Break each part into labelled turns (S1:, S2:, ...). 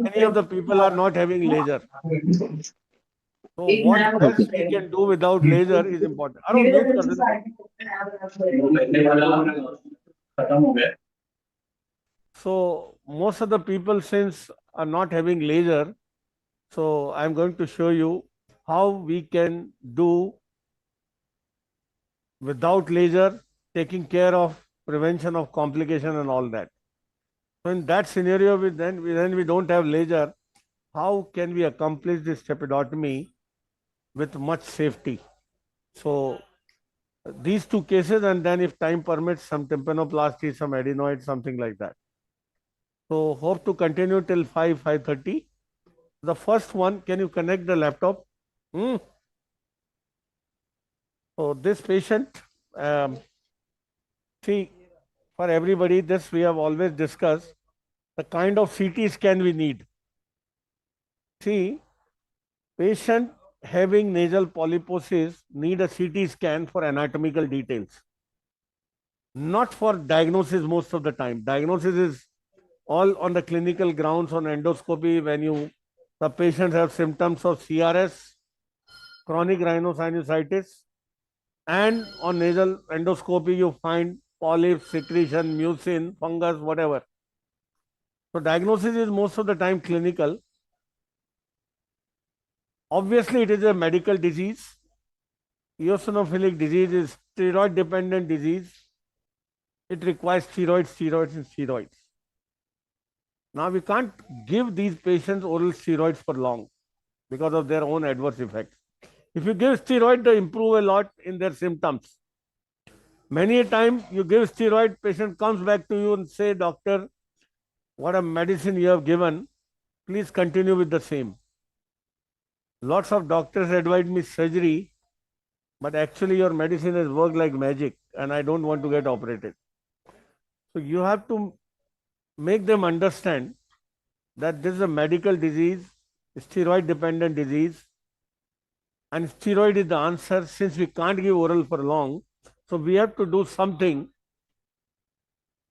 S1: Many of the people are not having laser. So what else we can do without laser is important. Arun, mute kar de. So most of the people since are not having laser, so I'm going to show you how we can do without laser, taking care of prevention of complication and all that. So in that scenario, we don't have laser. How can we accomplish this episiotomy with much safety? So these two cases, and then if time permits, some tympanoplasty, some adenoid, something like that. So hope to continue till 5:30. The first one, can you connect the laptop? So this patient, see, for everybody, this we have always discussed, the kind of CT scan we need. See, patient having nasal polyposis need a CT scan for anatomical details, not for diagnosis most of the time. Diagnosis is all on the clinical grounds on endoscopy when the patients have symptoms of CRS, chronic rhinosinusitis, and on nasal endoscopy you find polyps, secretion, mucin, fungus, whatever. So diagnosis is most of the time clinical. Obviously, it is a medical disease. Eosinophilic disease is steroid-dependent disease. It requires steroids, and steroids. Now, we can't give these patients oral steroids for long because of their own adverse effects. If you give steroid, they improve a lot in their symptoms. Many a time you give steroid, patient comes back to you and say, doctor, what a medicine you have given, please continue with the same. Lots of doctors advise me surgery, but actually your medicine has worked like magic and I don't want to get operated. So you have to make them understand that this is a medical disease, steroid dependent disease, and steroid is the answer since we can't give oral for long. So we have to do something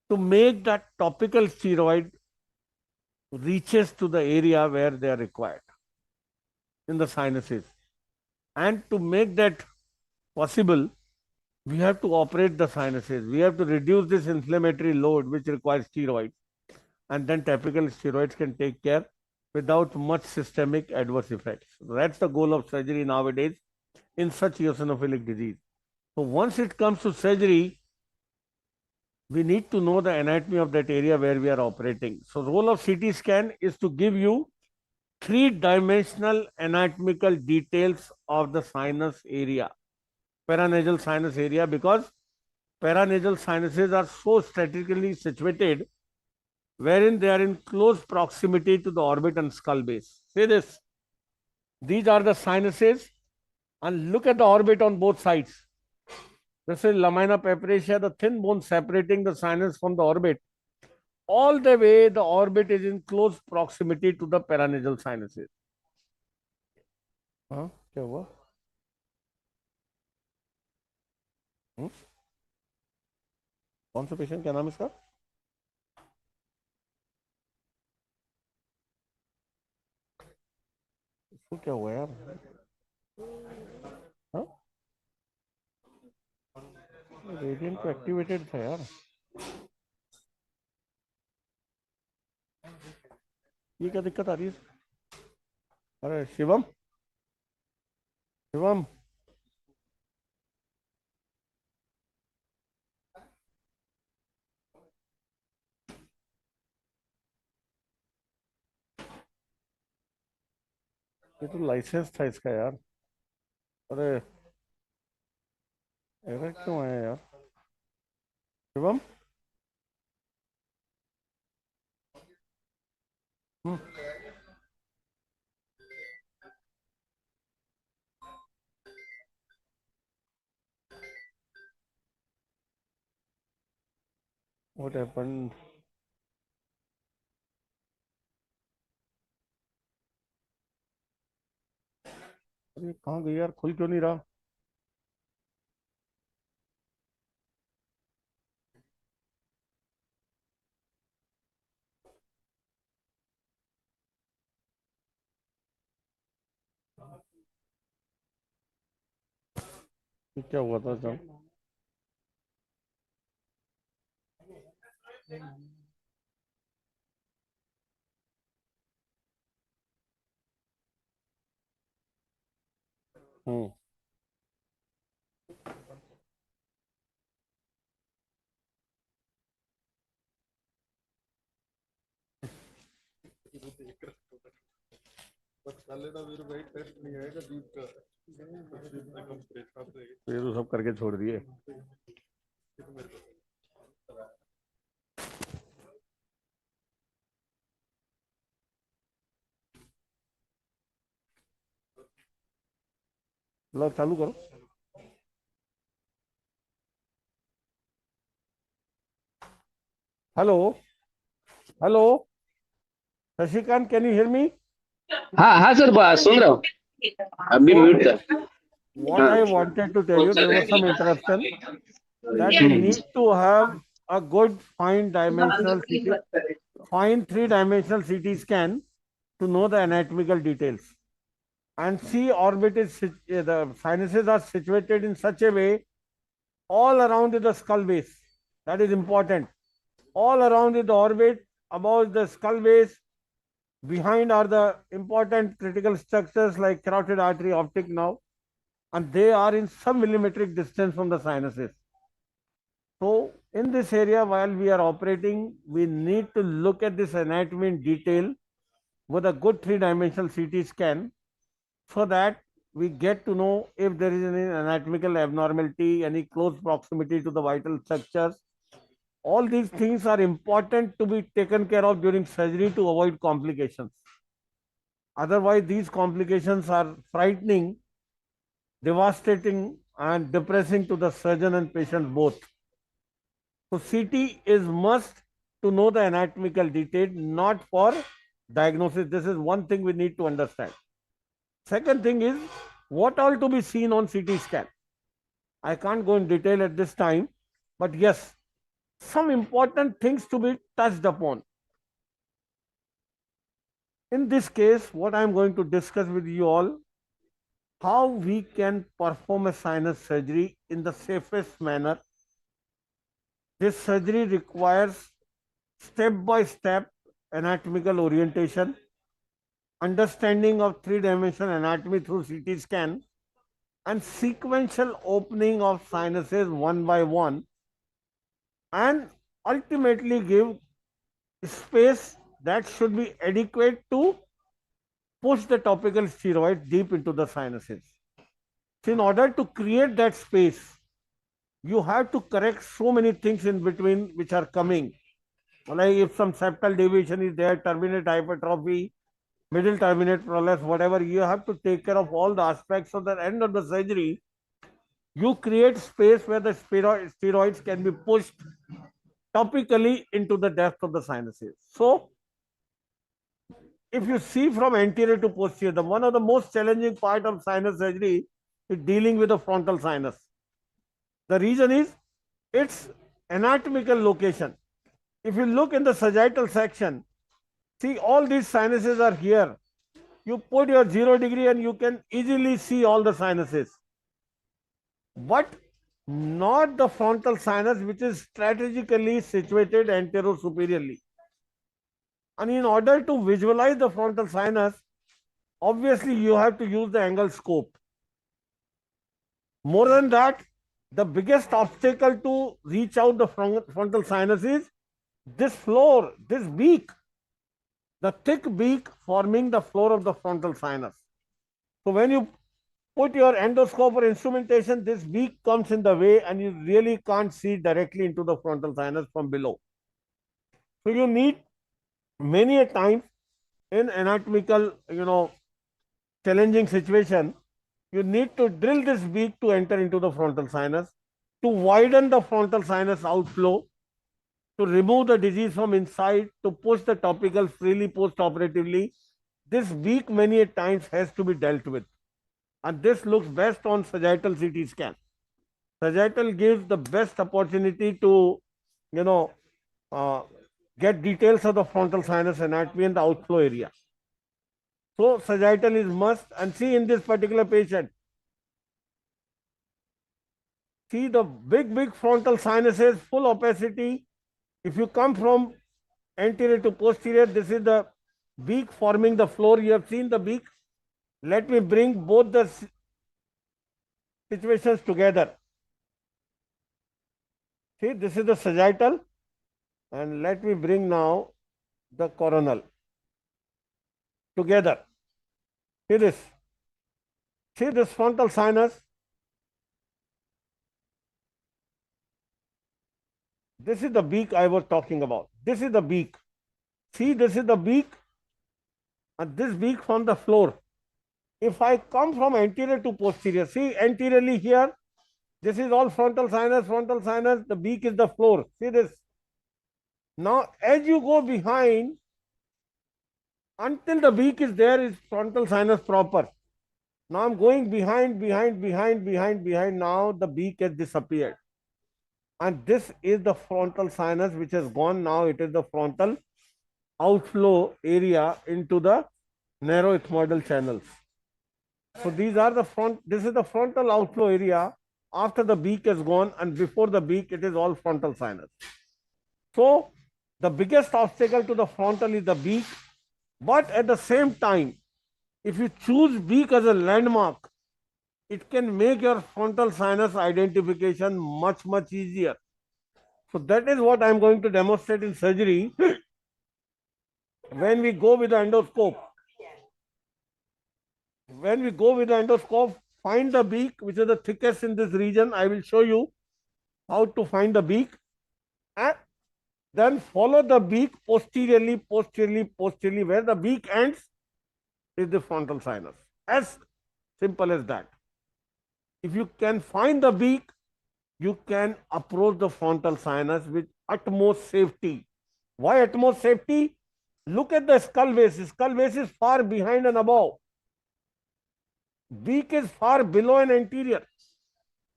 S1: to make that topical steroid reaches to the area where they are required in the sinuses. And to make that possible, we have to operate the sinuses. We have to reduce this inflammatory load which requires steroids. And then topical steroids can take care without much systemic adverse effects. That's the goal of surgery nowadays in such eosinophilic disease. So once it comes to surgery, we need to know the anatomy of that area where we are operating. So role of CT scan is to give you three-dimensional anatomical details of the sinus area, paranasal sinus area, because paranasal sinuses are so strategically situated wherein they are in close proximity to the orbit and skull base. See this. These are the sinuses and look at the orbit on both sides. This is lamina papyracea, the thin bone separating the sinus from the orbit. All the way the orbit is in close proximity to the paranasal sinuses. हाँ क्या हुआ? कौन सा patient, क्या नाम है इसका? इसको क्या हुआ यार? हाँ? रेडियंट तो एक्टिवेटेड था यार. ये क्या दिक्कत आ रही है? अरे शिवम, शिवम, ये तो लाइसेंस था इसका यार. अरे एरर क्यों आया यार? Shivam, what happened? अरे कहाँ गई यार, खुल क्यों नहीं रहा? क्या हुआ था जब? हम्म। ये तो सब करके छोड़ दिए। लो चालू करो। Hello hello Shashikant, can you hear me?
S2: हाँ हाँ सर, सुन रहा हूँ। अभी
S1: So
S2: म्यूट था।
S1: what
S2: हाँ।
S1: I wanted to tell you, there was some interruption, that we need to have a good fine three-dimensional CT scan to know the anatomical details. And see, the sinuses are situated in such a way all around the skull base. That is important. All around the orbit, above the skull base, behind are the important critical structures like carotid artery, optic nerve, and they are in some millimetric distance from the sinuses. So in this area, while we are operating, we need to look at this anatomy in detail with a good three-dimensional CT scan, so that we get to know if there is any anatomical abnormality, any close proximity to the vital structures. All these things are important to be taken care of during surgery to avoid complications. Otherwise, these complications are frightening, devastating, and depressing to the surgeon and patient both. So CT is must to know the anatomical detail, not for diagnosis. This is one thing we need to understand. Second thing is, what all to be seen on CT scan. I can't go in detail at this time, but yes, some important things to be touched upon. In this case, what I am going to discuss with you all, how we can perform a sinus surgery in the safest manner. This surgery requires step-by-step anatomical orientation, understanding of three-dimensional anatomy through CT scan, and sequential opening of sinuses one by one, and ultimately give space that should be adequate to push the topical steroid deep into the sinuses. So in order to create that space, you have to correct so many things in between which are coming. Like if some septal deviation is there, turbinate hypertrophy, middle turbinate prolapse, whatever, you have to take care of all the aspects. So that at the end of the surgery, you create space where the steroids can be pushed topically into the depth of the sinuses. So if you see from anterior to posterior, the one of the most challenging part of sinus surgery is dealing with the frontal sinus. The reason is its anatomical location. If you look in the sagittal section, see all these sinuses are here. You put your 0 degree and you can easily see all the sinuses. But not the frontal sinus, which is strategically situated anterosuperiorly. And in order to visualize the frontal sinus, obviously you have to use the angle scope. More than that, the biggest obstacle to reach out the frontal sinus is this floor, this beak, the thick beak forming the floor of the frontal sinus. So when you put your endoscope or instrumentation, this beak comes in the way and you really can't see directly into the frontal sinus from below. So you need many a time in anatomical, challenging situation, you need to drill this beak to enter into the frontal sinus, to widen the frontal sinus outflow, to remove the disease from inside, to push the topical freely post-operatively. This beak many a times has to be dealt with. And this looks best on sagittal CT scan. Sagittal gives the best opportunity to, uh, get details of the frontal sinus anatomy and the outflow area. So sagittal is must. And see in this particular patient, See the big frontal sinuses, full opacity. If you come from anterior to posterior, this is the beak forming the floor. You have seen the beak. Let me bring both the situations together. See, this is the sagittal, and let me bring now the coronal together. See this. See this frontal sinus. This is the beak I was talking about. This is the beak. See, this is the beak, and this beak from the floor. If I come from anterior to posterior, see anteriorly here, this is all frontal sinus, the beak is the floor. See this. Now, as you go behind, until the beak is there, is frontal sinus proper. Now I'm going behind. Now the beak has disappeared. And this is the frontal sinus which has gone. Now it is the frontal outflow area into the narrow ethmoidal channels. So these are the this is the frontal outflow area after the beak has gone, and before the beak it is all frontal sinus. So the biggest obstacle to the frontal is the beak, but at the same time, if you choose beak as a landmark, it can make your frontal sinus identification much easier. So that is what I am going to demonstrate in surgery when we go with the endoscope. When we go with the endoscope, find the beak, which is the thickest in this region. I will show you how to find the beak, and then follow the beak posteriorly. Where the beak ends is the frontal sinus. As simple as that. If you can find the beak, you can approach the frontal sinus with utmost safety. Why utmost safety? Look at the skull base. Skull base is far behind and above. Beak is far below and anterior.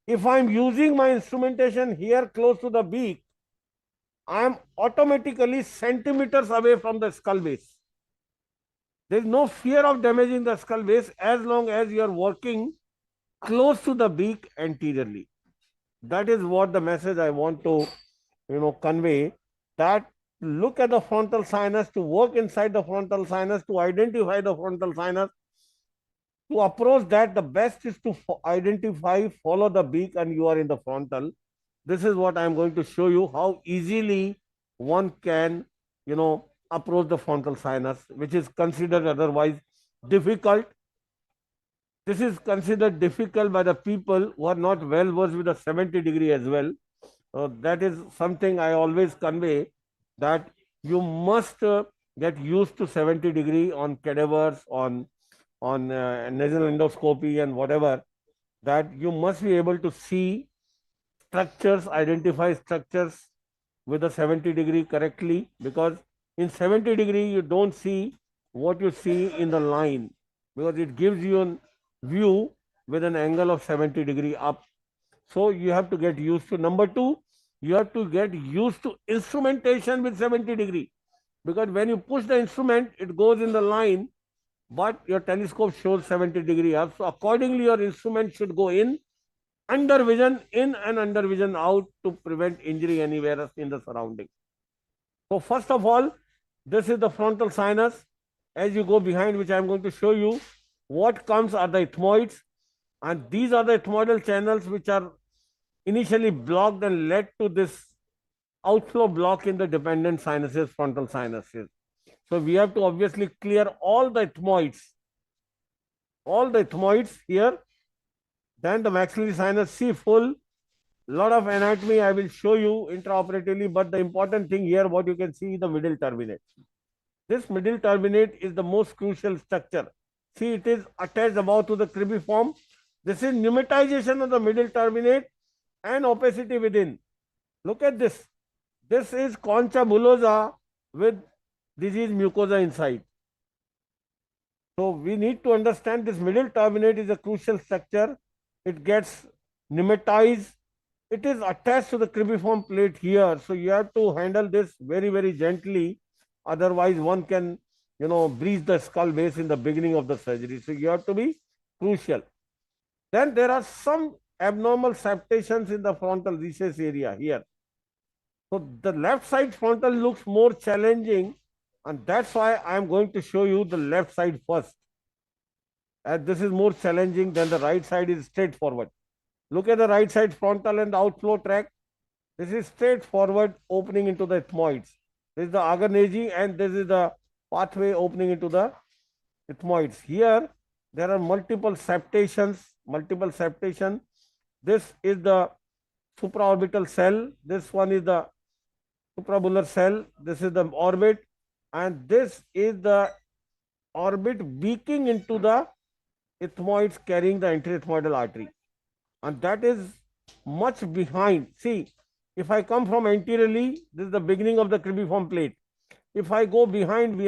S1: If I am using my instrumentation here close to the beak, I am automatically centimeters away from the skull base. There is no fear of damaging the skull base as long as you are working close to the beak anteriorly. That is what the message I want to convey, that look at the frontal sinus, to work inside the frontal sinus, to identify the frontal sinus. To approach that, the best is to identify, follow the beak, and you are in the frontal. This is what I am going to show you, how easily one can, approach the frontal sinus, which is considered otherwise difficult. This is considered difficult by the people who are not well versed with the 70 degree as well. So that is something I always convey, that you must get used to 70 degree on cadavers, on nasal endoscopy and whatever, that you must be able to see structures, identify structures with a 70 degree correctly, because in 70 degree you don't see what you see in the line, because it gives you a view with an angle of 70 degree up. So you have to get used to. Number two, you have to get used to instrumentation with 70 degree, because when you push the instrument, it goes in the line, but your telescope shows 70 degree up. So accordingly, your instrument should go in, under vision in and under vision out, to prevent injury anywhere else in the surrounding. So first of all, this is the frontal sinus. As you go behind, which I am going to show you, what comes are the ethmoids, and these are the ethmoidal channels which are initially blocked and led to this outflow block in the dependent sinuses, frontal sinuses. So we have to obviously clear all the ethmoids here. Then the maxillary sinus, see, full, lot of anatomy I will show you intraoperatively, but the important thing here, what you can see, is the middle turbinate. This middle turbinate is the most crucial structure. See, it is attached above to the cribriform. This is pneumatization of the middle turbinate and opacity within. Look at this. This is concha bullosa with disease mucosa inside. So we need to understand this middle turbinate is a crucial structure. It gets pneumatized. It is attached to the cribriform plate here. So you have to handle this very gently. Otherwise, one can, breach the skull base in the beginning of the surgery. So you have to be crucial. Then there are some abnormal septations in the frontal recess area here. So the left side frontal looks more challenging, and that's why I am going to show you the left side first. As this is more challenging than the right side is straightforward. Look at the right side frontal and the outflow tract. This is straightforward opening into the ethmoids. This is the agonage and this is the pathway opening into the ethmoids. Here there are multiple septations, multiple septation. This is the supraorbital cell. This one is the suprabular cell. This is the orbit, and this is the orbit beaking into the ethmoids carrying the anterethmoidal artery, and that is much behind. See, if I come from anteriorly, this is the beginning of the cribriform plate. If I go behind,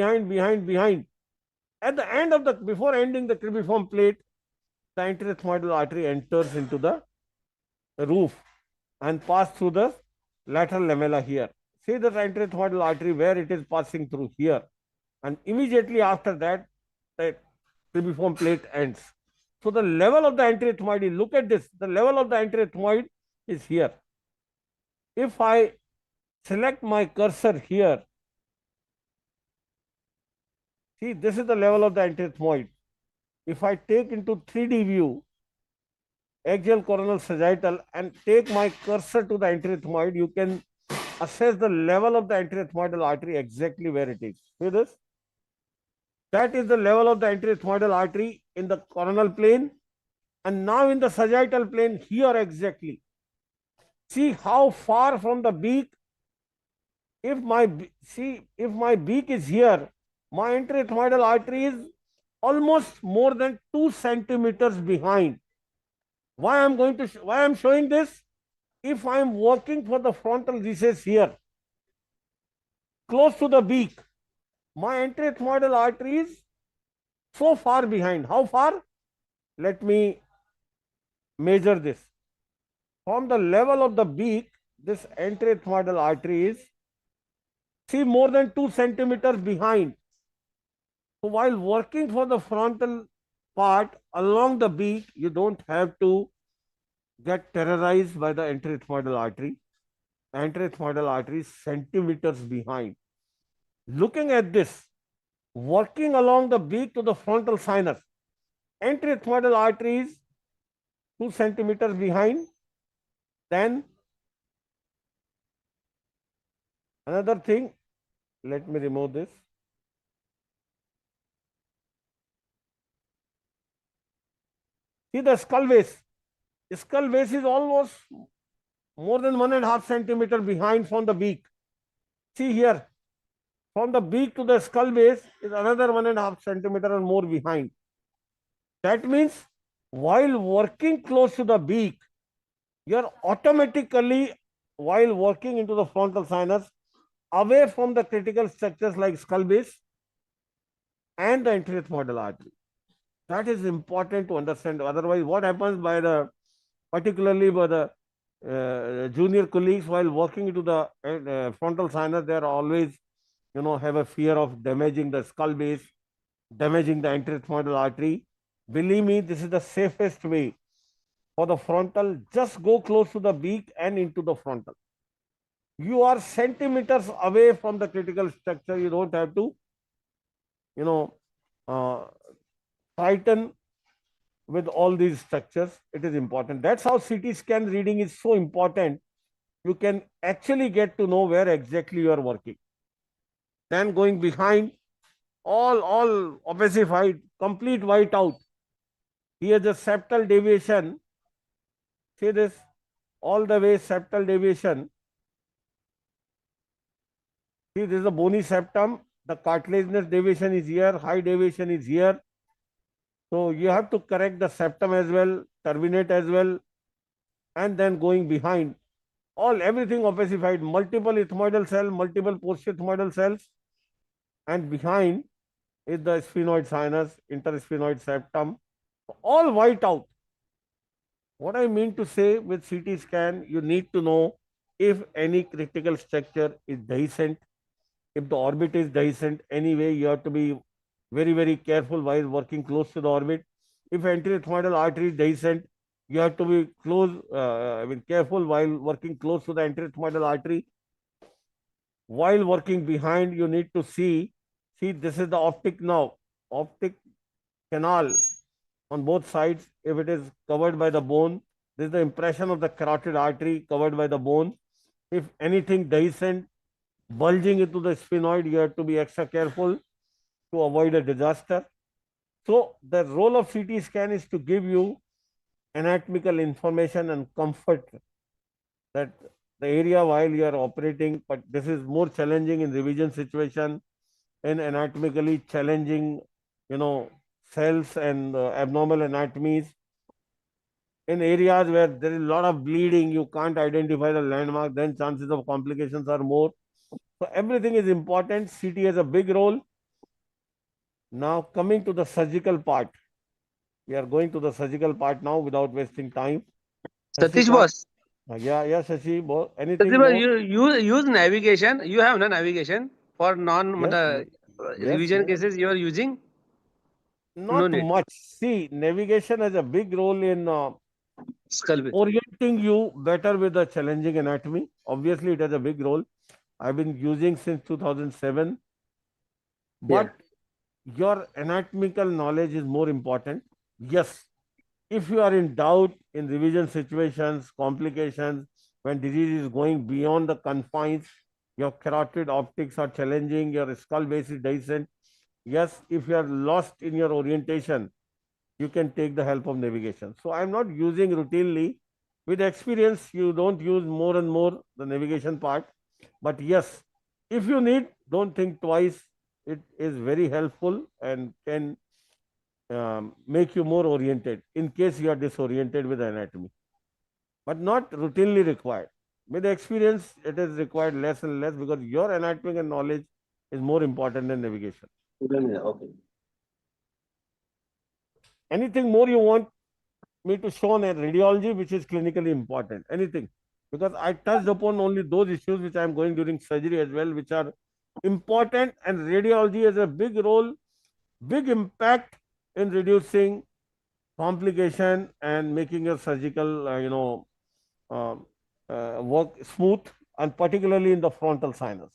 S1: at the end of the, before ending the cribriform plate, the anterethmoidal artery enters into the roof and pass through the lateral lamella here. See the anterethmoidal artery where it is passing through here, and immediately after that, the cribriform plate ends. So the level of the anterethmoid, look at this, the level of the anterethmoid is here. If I select my cursor here, see this is the level of the anterethmoid. If I take into 3D view, axial coronal sagittal, and take my cursor to the anterethmoid, you can assess the level of the anterethmoidal artery exactly where it is. See this? That is the level of the anterethmoidal artery in the coronal plane, and now in the sagittal plane here exactly. See how far from the beak. If my beak is here, my anterethmoidal artery is almost more than 2 centimeters behind. Why I'm showing this? If I am working for the frontal recess here, close to the beak, my anterethmoidal artery is so far behind. How far? Let me measure this. From the level of the beak, this anterethmoidal artery is, see, more than 2 centimeters behind. So while working for the frontal part along the beak, you don't have to get terrorized by the anterethmoidal artery. Anterethmoidal artery is centimeters behind. Looking at this, working along the beak to the frontal sinus, anterethmoidal artery is 2 centimeters behind. Then another thing, let me remove this. See the skull base. Skull base is almost more than 1.5 centimeter behind from the beak. See here, from the beak to the skull base is another 1.5 centimeter and more behind. That means while working close to the beak, you're automatically, while working into the frontal sinus, away from the critical structures like skull base and the anterethmoidal artery. That is important to understand. Otherwise, what happens particularly by the junior colleagues while working into the frontal sinus, they are always, have a fear of damaging the skull base, damaging the anterethmoidal artery. Believe me, this is the safest way for the frontal. Just go close to the beak and into the frontal. You are centimeters away from the critical structure. You don't have to, frighten with all these structures. It is important. That's how CT scan reading is so important. You can actually get to know where exactly you are working. Then going behind, all opacified, complete white out. Here the septal deviation. See this, all the way septal deviation. See, this is a bony septum. The cartilaginous deviation is here, high deviation is here. So you have to correct the septum as well, turbinate as well, and then going behind, everything opacified, multiple ethmoidal cell, multiple post-ethmoidal cells, and behind is the sphenoid sinus, intersphenoid septum, all white out. What I mean to say, with CT scan, you need to know if any critical structure is dehiscent. If the orbit is dehiscent, anyway, you have to be very, very careful while working close to the orbit. If anterethmoidal artery is dehiscent, You have to be careful while working close to the anterethmoidal artery. While working behind, you need to see, this is the optic nerve, optic canal on both sides. If it is covered by the bone, this is the impression of the carotid artery covered by the bone. If anything dehiscent bulging into the sphenoid, you have to be extra careful to avoid a disaster. So the role of CT scan is to give you anatomical information and comfort that the area while you are operating, but this is more challenging in revision situation, in anatomically challenging, cells and abnormal anatomies. In areas where there is a lot of bleeding, you can't identify the landmark, then chances of complications are more. So everything is important. CT has a big role. Now coming to the surgical part. We are going to the surgical part now without wasting time.
S2: Satish
S1: Shashikant,
S2: boss.
S1: yeah, Shashi,
S2: Satish
S1: anything
S2: boss,
S1: more?
S2: you use navigation. You have no navigation for
S1: Yes,
S2: the
S1: yes,
S2: revision
S1: yes.
S2: cases you are using. No
S1: Not
S2: need.
S1: much. See, navigation has a big role in
S2: Skull.
S1: orienting you better with the challenging anatomy. Obviously, it has a big role. I've been using since 2007,
S2: Yeah.
S1: but your anatomical knowledge is more important. Yes, if you are in doubt in revision situations, complications, when disease is going beyond the confines, your carotid optics are challenging, your skull base is dehiscent. Yes, if you are lost in your orientation, you can take the help of navigation. So I'm not using routinely. With experience, you don't use more and more the navigation part. But yes, if you need, don't think twice. It is very helpful and can make you more oriented in case you are disoriented with anatomy, but not routinely required. With experience, it is required less and less because your anatomical knowledge is more important than navigation.
S2: Okay.
S1: Anything more you want me to show on a radiology, which is clinically important? Anything? Because I touched upon only those issues which I am going during surgery as well, which are important, and radiology has a big role, big impact in reducing complication and making your surgical, um, work smooth, and particularly in the frontal sinus.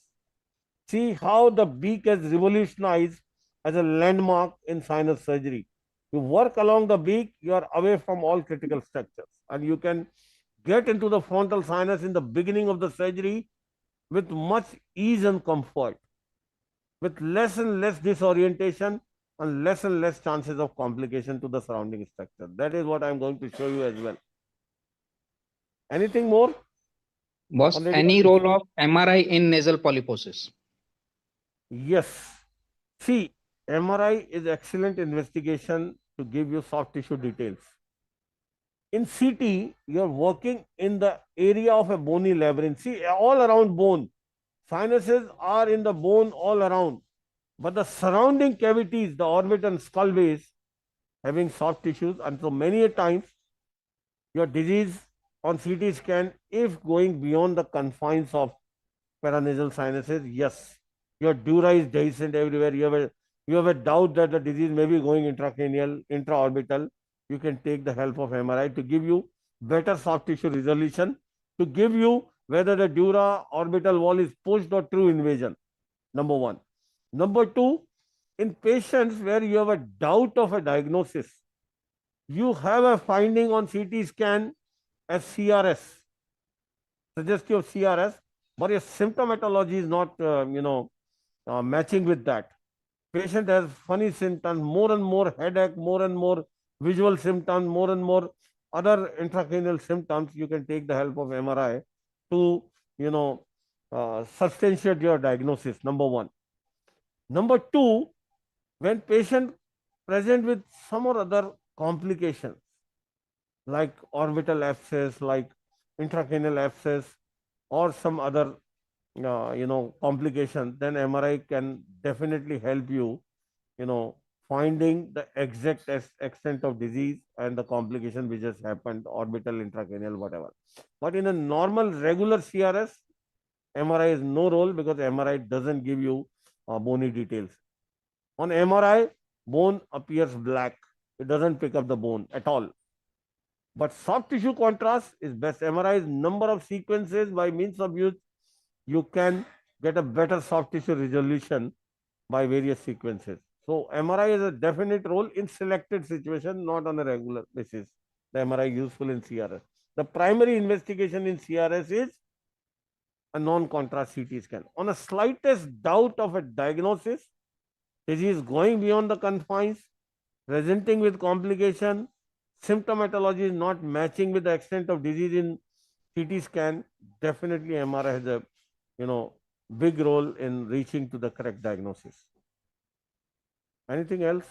S1: See how the beak has revolutionized as a landmark in sinus surgery. You work along the beak, you are away from all critical structures, and you can get into the frontal sinus in the beginning of the surgery with much ease and comfort, with less and less disorientation and less chances of complication to the surrounding structure. That is what I am going to show you as well. Anything more
S3: Boss,
S1: on
S3: any
S1: radiology?
S3: role of MRI in nasal polyposis?
S1: Yes. See, MRI is excellent investigation to give you soft tissue details. In CT, you're working in the area of a bony labyrinth. See, all around bone. Sinuses are in the bone all around. But the surrounding cavities, the orbit and skull base, having soft tissues, and so many a times your disease on CT scan, if going beyond the confines of paranasal sinuses, yes, your dura is dehiscent everywhere. You have a doubt that the disease may be going intracranial, intraorbital. You can take the help of MRI to give you better soft tissue resolution, to give you whether the dura orbital wall is pushed or true invasion. Number one. Number two, in patients where you have a doubt of a diagnosis, you have a finding on CT scan as CRS, suggestive CRS, but your symptomatology is not, matching with that. Patient has funny symptoms, more and more headache, more and more visual symptoms, more and more other intracranial symptoms. You can take the help of MRI to, substantiate your diagnosis. Number one. Number two, when patient present with some or other complications like orbital abscess, like intracranial abscess, or some other complication, then MRI can definitely help you, finding the exact extent of disease and the complication which has happened, orbital, intracranial, whatever. But in a normal regular CRS, MRI is no role because MRI doesn't give you bony details. On MRI, bone appears black. It doesn't pick up the bone at all. But soft tissue contrast is best. MRI is number of sequences by means of use. You can get a better soft tissue resolution by various sequences. So MRI is a definite role in selected situation, not on a regular basis. The MRI useful in CRS. The primary investigation in CRS is a non-contrast CT scan. On a slightest doubt of a diagnosis, disease going beyond the confines, presenting with complication, symptomatology is not matching with the extent of disease in CT scan, definitely MRI has a big role in reaching to the correct diagnosis. Anything else?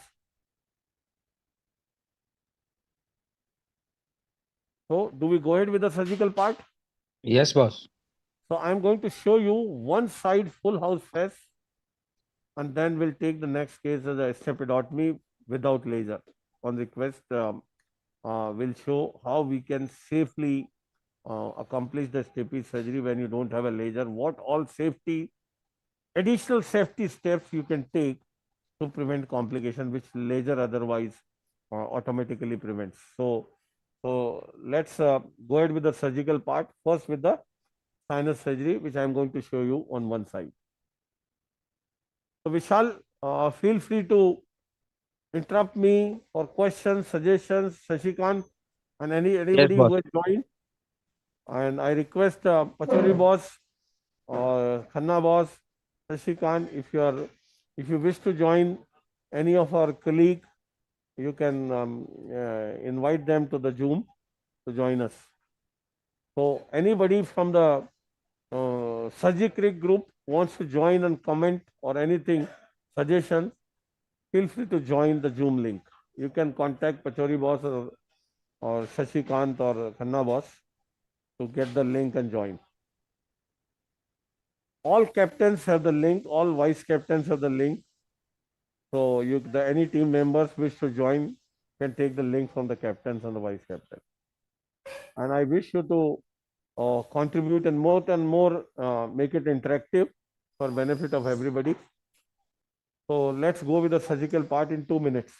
S1: So do we go ahead with the surgical part?
S3: Yes, boss.
S1: So I'm going to show you one side full house first, and then we'll take the next case as a stepidotomy without laser. On request, we'll show how we can safely accomplish the stapes surgery when you don't have a laser. What all additional safety steps you can take to prevent complication, which laser otherwise automatically prevents. So let's go ahead with the surgical part first with the sinus surgery, which I'm going to show you on one side. So Vishal, feel free to interrupt me for questions, suggestions, Shashikant, and
S3: Yes,
S1: anybody
S3: boss.
S1: who has joined. And I request Pachori boss or Khanna boss, Shashikant, if you wish to join any of our colleague, you can invite them to the Zoom to join us. So anybody from the Surgicrick group wants to join and comment or anything, suggestion, feel free to join the Zoom link. You can contact Pachori boss or Shashikant or Khanna boss to get the link and join. All captains have the link, all vice captains have the link. So any team members wish to join can take the link from the captains and the vice captain. And I wish you to contribute and more make it interactive for benefit of everybody. So let's go with the surgical part in 2 minutes.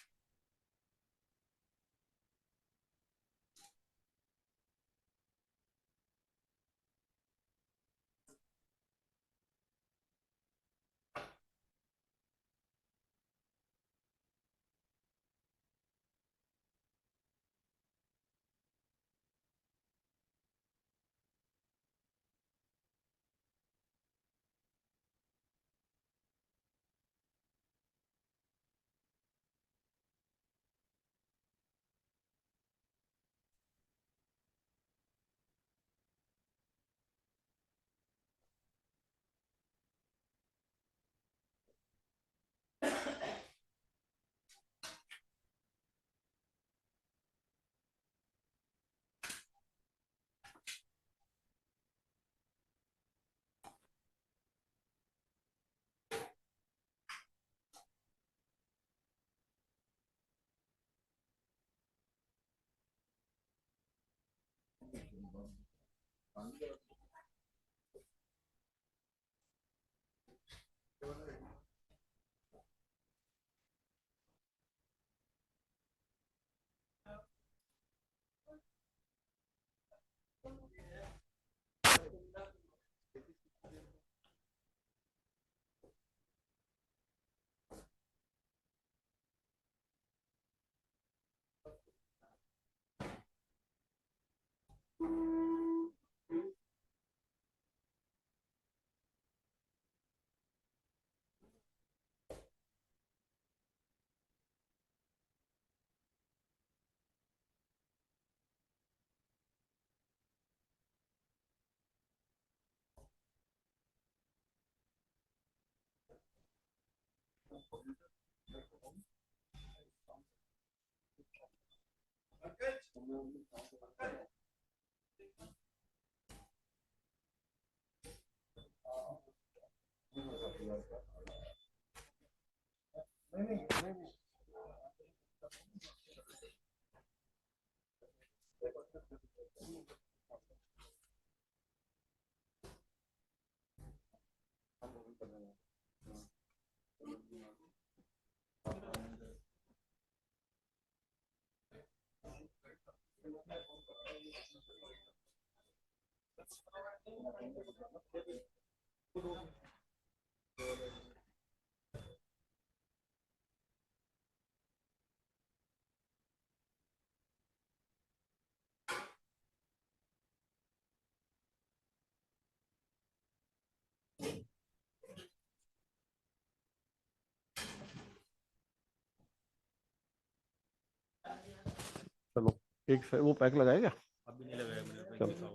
S1: चलो एक side वो pack लगाएगा अभी नहीं लगाया मैंने। चलो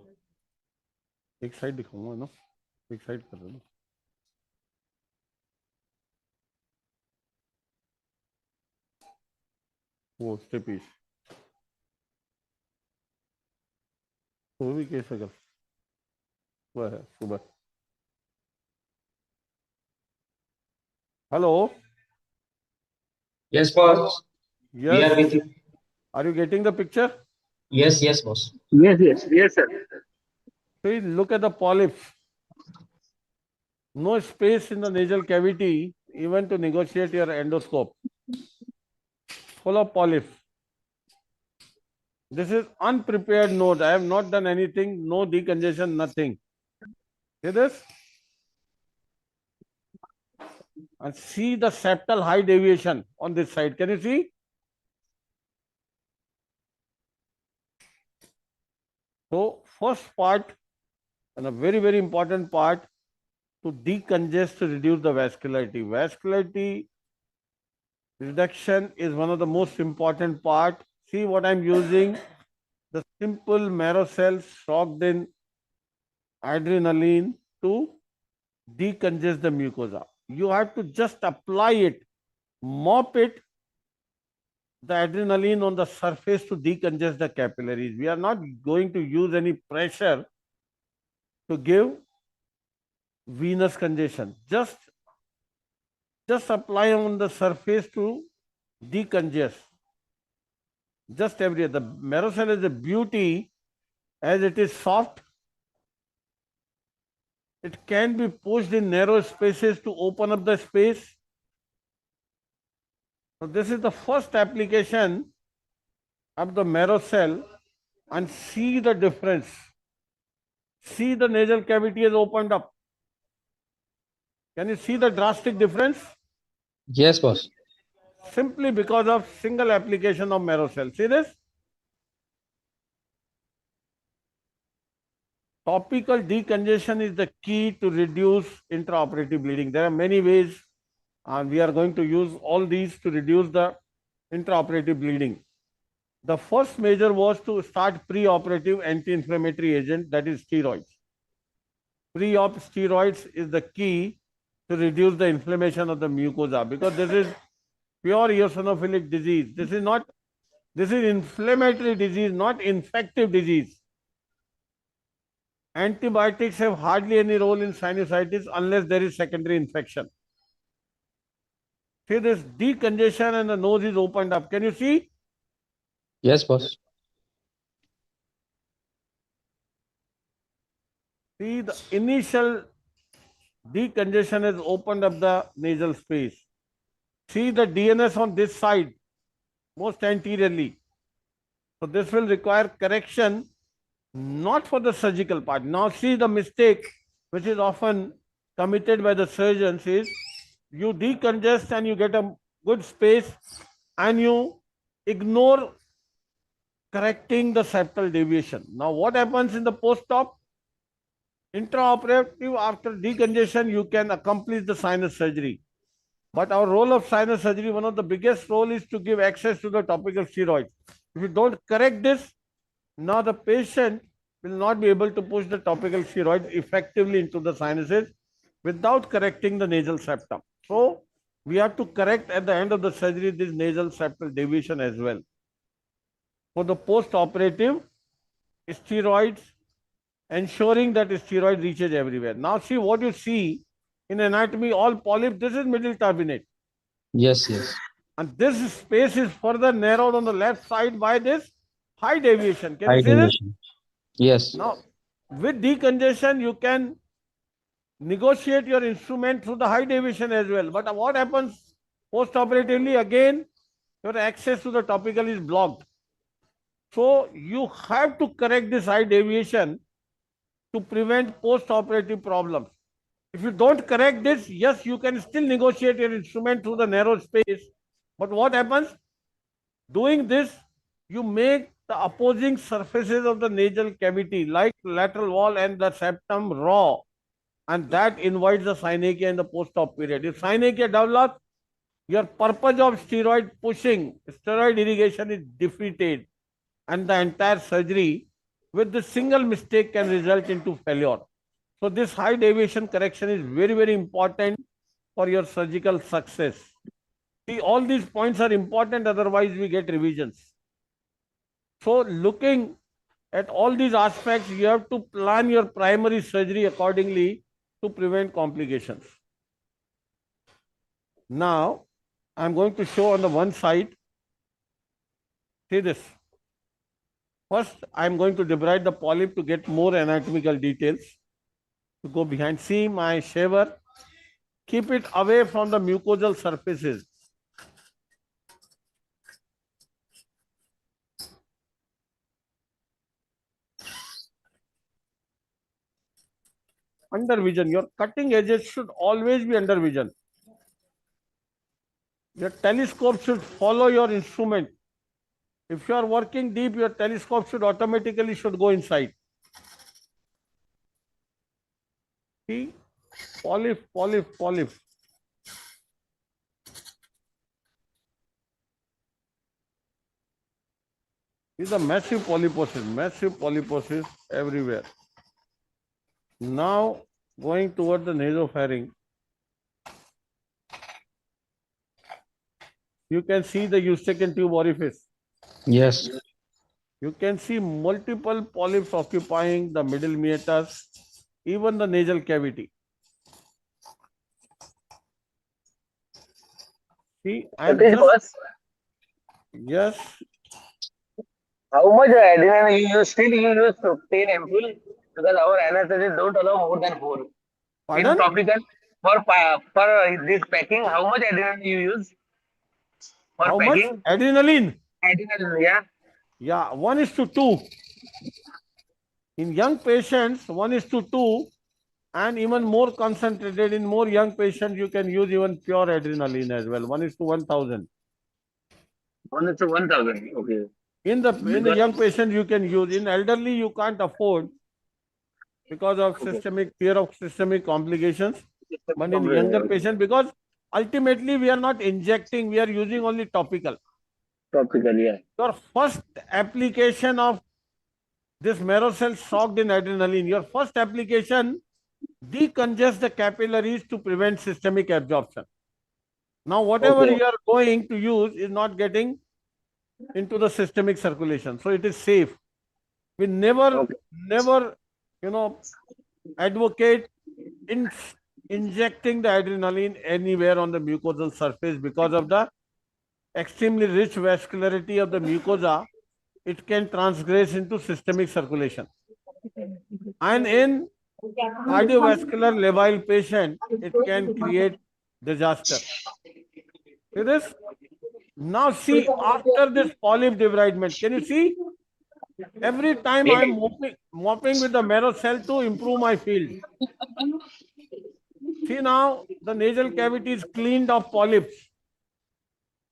S1: एक साइड दिखाऊंगा ना, एक साइड कर दो। वो स्टेपीस वो भी कैसे कर वह है सुबह। Hello
S2: Yes, boss. We
S1: yes
S2: are with you.
S1: Are you getting the picture?
S2: Yes, yes, boss.
S3: Yes, sir.
S1: Please look at the polyps. No space in the nasal cavity even to negotiate your endoscope. Full of polyps. This is unprepared node. I have not done anything, no decongestion, nothing. See this? And see the septal high deviation on this side. Can you see? So first part, and a very, very important part, to decongest to reduce the vascularity. Vascularity reduction is one of the most important part. See what I'm using, the simple marrow cells soaked in adrenaline to decongest the mucosa. You have to just apply it, mop it, the adrenaline on the surface to decongest the capillaries. We are not going to use any pressure to give venous congestion. Just apply on the surface to decongest. Just every the marrow cell is a beauty as it is soft. It can be pushed in narrow spaces to open up the space. So this is the first application of the marrow cell, and see the difference. See the nasal cavity is opened up. Can you see the drastic difference?
S2: Yes, boss.
S1: Simply because of single application of marrow cell. See this? Topical decongestion is the key to reduce intraoperative bleeding. There are many ways, and we are going to use all these to reduce the intraoperative bleeding. The first measure was to start pre-operative anti-inflammatory agent, that is steroids. Pre-op steroids is the key to reduce the inflammation of the mucosa, because this is pure eosinophilic disease. This is inflammatory disease, not infective disease. Antibiotics have hardly any role in sinusitis unless there is secondary infection. See this decongestion and the nose is opened up. Can you see?
S2: Yes, boss.
S1: See the initial decongestion has opened up the nasal space. See the DNS on this side, most anteriorly. So this will require correction, not for the surgical part. Now see the mistake which is often committed by the surgeons is you decongest and you get a good space and you ignore correcting the septal deviation. Now what happens in the post-op? Intraoperative, after decongestion, you can accomplish the sinus surgery. But our role of sinus surgery, one of the biggest role is to give access to the topical steroids. If you don't correct this, now the patient will not be able to push the topical steroids effectively into the sinuses without correcting the nasal septum. So we have to correct at the end of the surgery this nasal septal deviation as well. For the post-operative steroids, ensuring that steroid reaches everywhere. Now see what you see in anatomy, all polyp, this is middle turbinate.
S2: Yes, yes.
S1: And this space is further narrowed on the left side by this high deviation. Can
S2: High
S1: you see this?
S2: deviation. Yes.
S1: Now, with decongestion, you can negotiate your instrument through the high deviation as well. But what happens post-operatively? Again, your access to the topical is blocked. So you have to correct this high deviation to prevent post-operative problems. If you don't correct this, yes, you can still negotiate your instrument through the narrow space. But what happens? Doing this, you make the opposing surfaces of the nasal cavity, like lateral wall and the septum, raw. And that invites the synechia in the post-op period. If synechia develops, your purpose of steroid pushing, steroid irrigation is defeated, and the entire surgery with the single mistake can result into failure. So this high deviation correction is very, very important for your surgical success. See, all these points are important, otherwise we get revisions. So looking at all these aspects, you have to plan your primary surgery accordingly to prevent complications. Now, I'm going to show on the one side. See this. First, I'm going to debride the polyp to get more anatomical details. To go behind, see my shaver. Keep it away from the mucosal surfaces. Under vision, your cutting edges should always be under vision. Your telescope should follow your instrument. If you are working deep, your telescope should automatically go inside. See, polyp, polyp, polyp. These are massive polyposis everywhere. Now going toward the nasopharynx, you can see the eustachian tube orifice.
S3: Yes.
S1: You can see multiple polyps occupying the middle meatus, even the nasal cavity. See, yes.
S2: How much adrenaline you use? Still you use 15 ml because our anesthetists don't allow more than 4.
S1: Pardon?
S2: In topical, for this packing, how much adrenaline you use? For
S1: How
S2: packing?
S1: much? Adrenaline?
S2: Adrenaline, yeah.
S1: Yeah, 1:2. In young patients, 1:2, and even more concentrated in more young patients, you can use even pure adrenaline as well, 1:1000.
S2: 1:1000, okay.
S1: In the young patients, you can use. In elderly, you can't afford because of fear of systemic complications. But in younger patients, because ultimately we are not injecting, we are using only topical.
S2: Topical, yeah.
S1: Your first application of this marrow cell soaked in adrenaline, your first application decongest the capillaries to prevent systemic absorption. Now, whatever you are going to use is not getting into the systemic circulation, so it is safe. We never, advocate in injecting the adrenaline anywhere on the mucosal surface because of the extremely rich vascularity of the mucosa. It can transgress into systemic circulation, and in cardiovascular labile patient, it can create disaster. See this? Now see, after this polyp debridement, can you see? Every time I am mopping with the marrow cell to improve my field. See now, the nasal cavity is cleaned of polyps,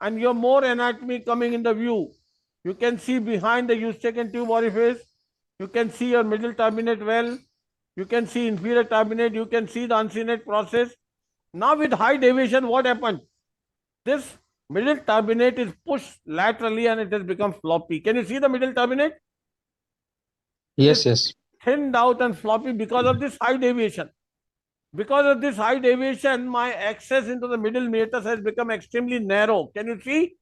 S1: and you have more anatomy coming in the view. You can see behind the eustachian tube orifice. You can see your middle turbinate well. You can see inferior turbinate. You can see the uncinate process. Now with high deviation, what happened? This middle turbinate is pushed laterally and it has become floppy. Can you see the middle turbinate?
S3: Yes, yes.
S1: Thinned out and floppy because of this high deviation. Because of this high deviation, my access into the middle meatus has become extremely narrow. Can you see?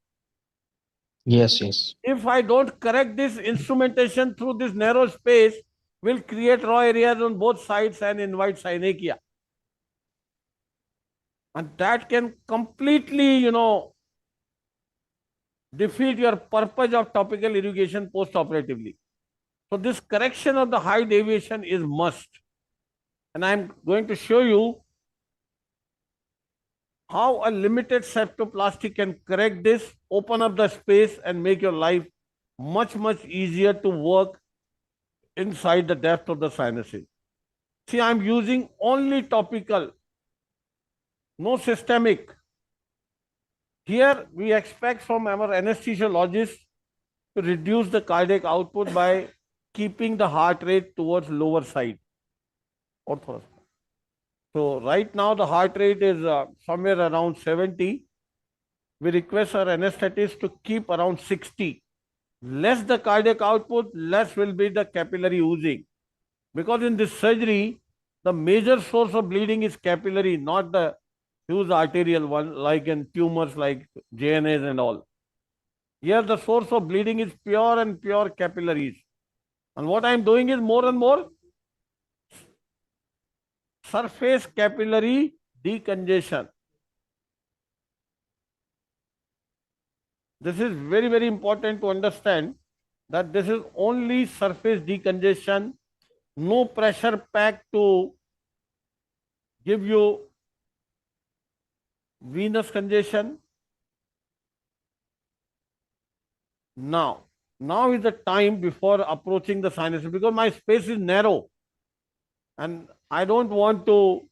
S3: Yes, yes.
S1: If I don't correct this, instrumentation through this narrow space will create raw areas on both sides and invite synechia. And that can completely, defeat your purpose of topical irrigation post-operatively. So this correction of the high deviation is must. And I'm going to show you how a limited septoplasty can correct this, open up the space and make your life much, much easier to work inside the depth of the sinuses. See, I'm using only topical, no systemic. Here we expect from our anesthesiologist to reduce the cardiac output by keeping the heart rate towards lower side. So right now the heart rate is somewhere around 70. We request our anesthetist to keep around 60. Less the cardiac output, less will be the capillary oozing. Because in this surgery, the major source of bleeding is capillary, not the huge arterial one, like in tumors like JNAs and all. Here, the source of bleeding is pure and pure capillaries. And what I am doing is more and more surface capillary decongestion. This is very, very important to understand that this is only surface decongestion, no pressure pack to give you venous congestion. Now is the time before approaching the sinus, because my space is narrow and I don't want to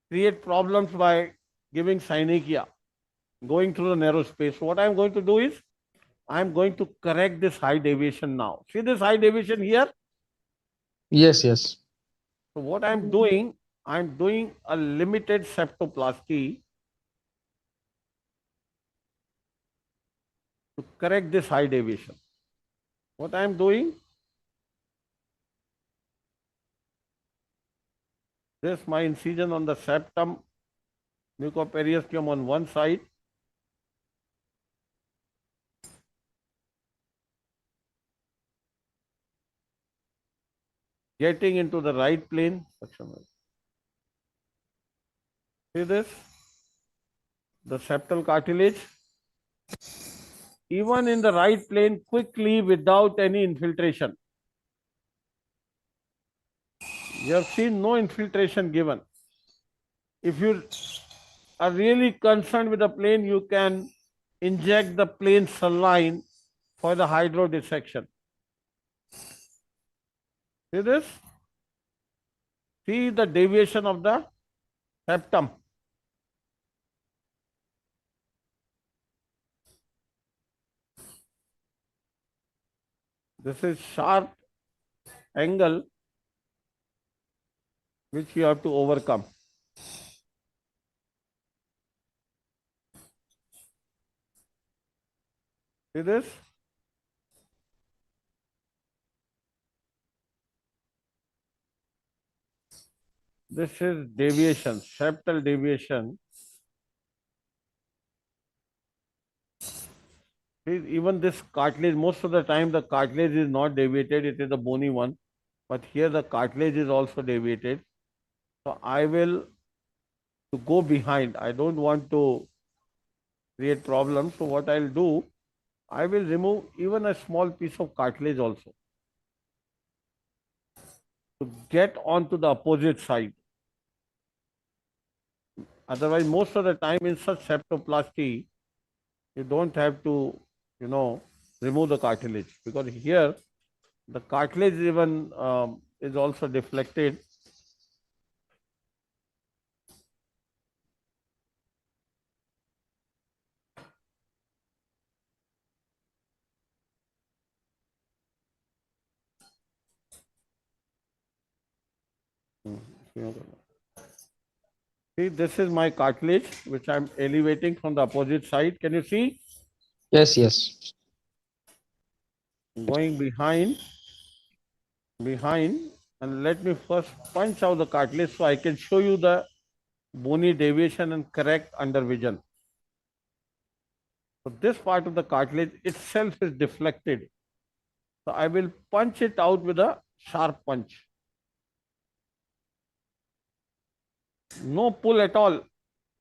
S1: create problems by giving synechia, going through the narrow space. So what I'm going to do is, I'm going to correct this high deviation now. See this high deviation here?
S3: Yes, yes.
S1: So what I'm doing a limited septoplasty to correct this high deviation. What I'm doing, this my incision on the septum mucoperiosteum on one side. Getting into the right plane. See this? The septal cartilage. Even in the right plane, quickly without any infiltration. You have seen no infiltration given. If you are really concerned with the plane, you can inject the plane saline for the hydrodissection. See this? See the deviation of the septum. This is sharp angle which you have to overcome. See this? This is deviation, septal deviation. See, even this cartilage, most of the time the cartilage is not deviated, it is a bony one. But here the cartilage is also deviated. So I will to go behind. I don't want to create problems. So what I'll do, I will remove even a small piece of cartilage also to get onto the opposite side. Otherwise, most of the time in such septoplasty, you don't have to, remove the cartilage, because here the cartilage even is also deflected. See, this is my cartilage, which I'm elevating from the opposite side. Can you see?
S3: Yes, yes.
S1: Going behind, and let me first punch out the cartilage so I can show you the bony deviation and correct undervision. So this part of the cartilage itself is deflected. So I will punch it out with a sharp punch. No pull at all.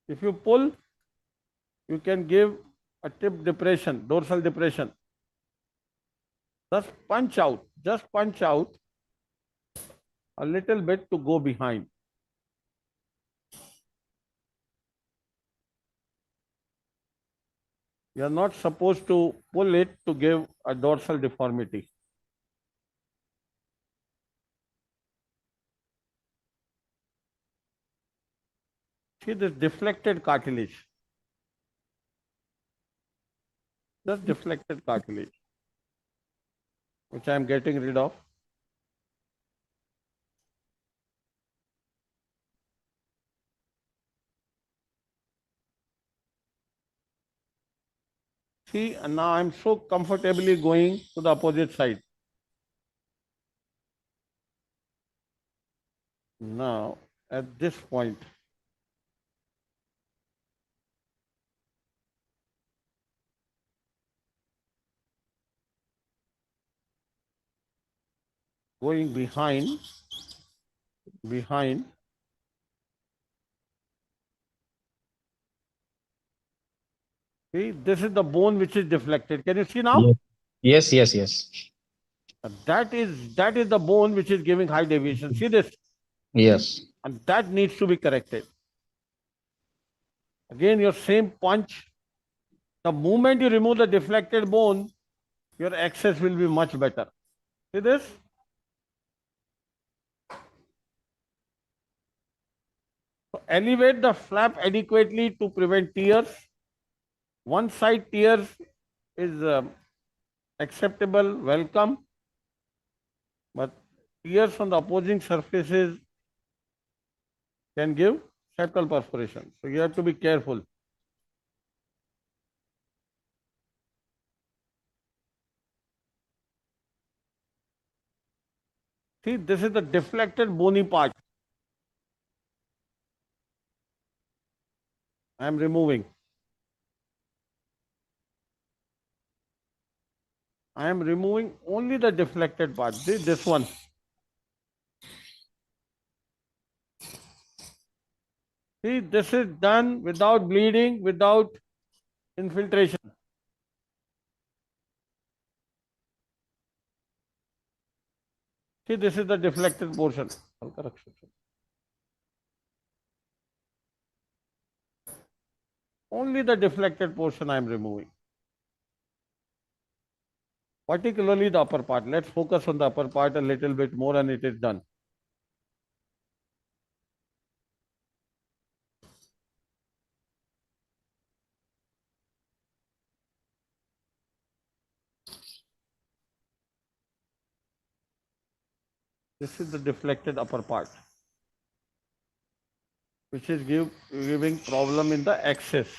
S1: If you pull, you can give a tip depression, dorsal depression. Just punch out a little bit to go behind. You are not supposed to pull it to give a dorsal deformity. See this deflected cartilage. Just deflected cartilage, which I am getting rid of. See, and now I'm so comfortably going to the opposite side. Now, at this point, going behind, see, this is the bone which is deflected. Can you see now?
S3: Yes, yes, yes.
S1: That is the bone which is giving high deviation. See this?
S3: Yes.
S1: And that needs to be corrected. Again, your same punch. The moment you remove the deflected bone, your access will be much better. See this? So elevate the flap adequately to prevent tears. One side tears is acceptable, welcome, but tears on the opposing surfaces can give septal perforation. So you have to be careful. See, this is the deflected bony part. I am removing. I am removing only the deflected part. See this one. See, this is done without bleeding, without infiltration. See, this is the deflected portion. Only the deflected portion I am removing. Particularly the upper part. Let's focus on the upper part a little bit more and it is done. This is the deflected upper part, which is giving problem in the axis.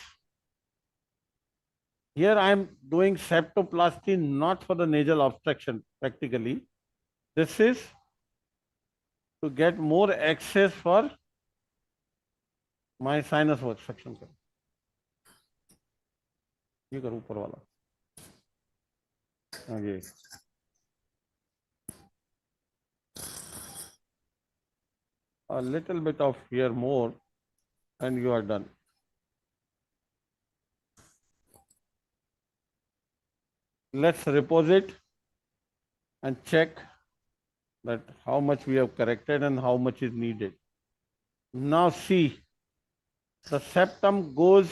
S1: Here I am doing septoplasty not for the nasal obstruction practically. This is to get more access for my sinus obstruction. ये करो ऊपर वाला. आगे. A little bit of here more and you are done. Let's repose it and check that how much we have corrected and how much is needed. Now see, the septum goes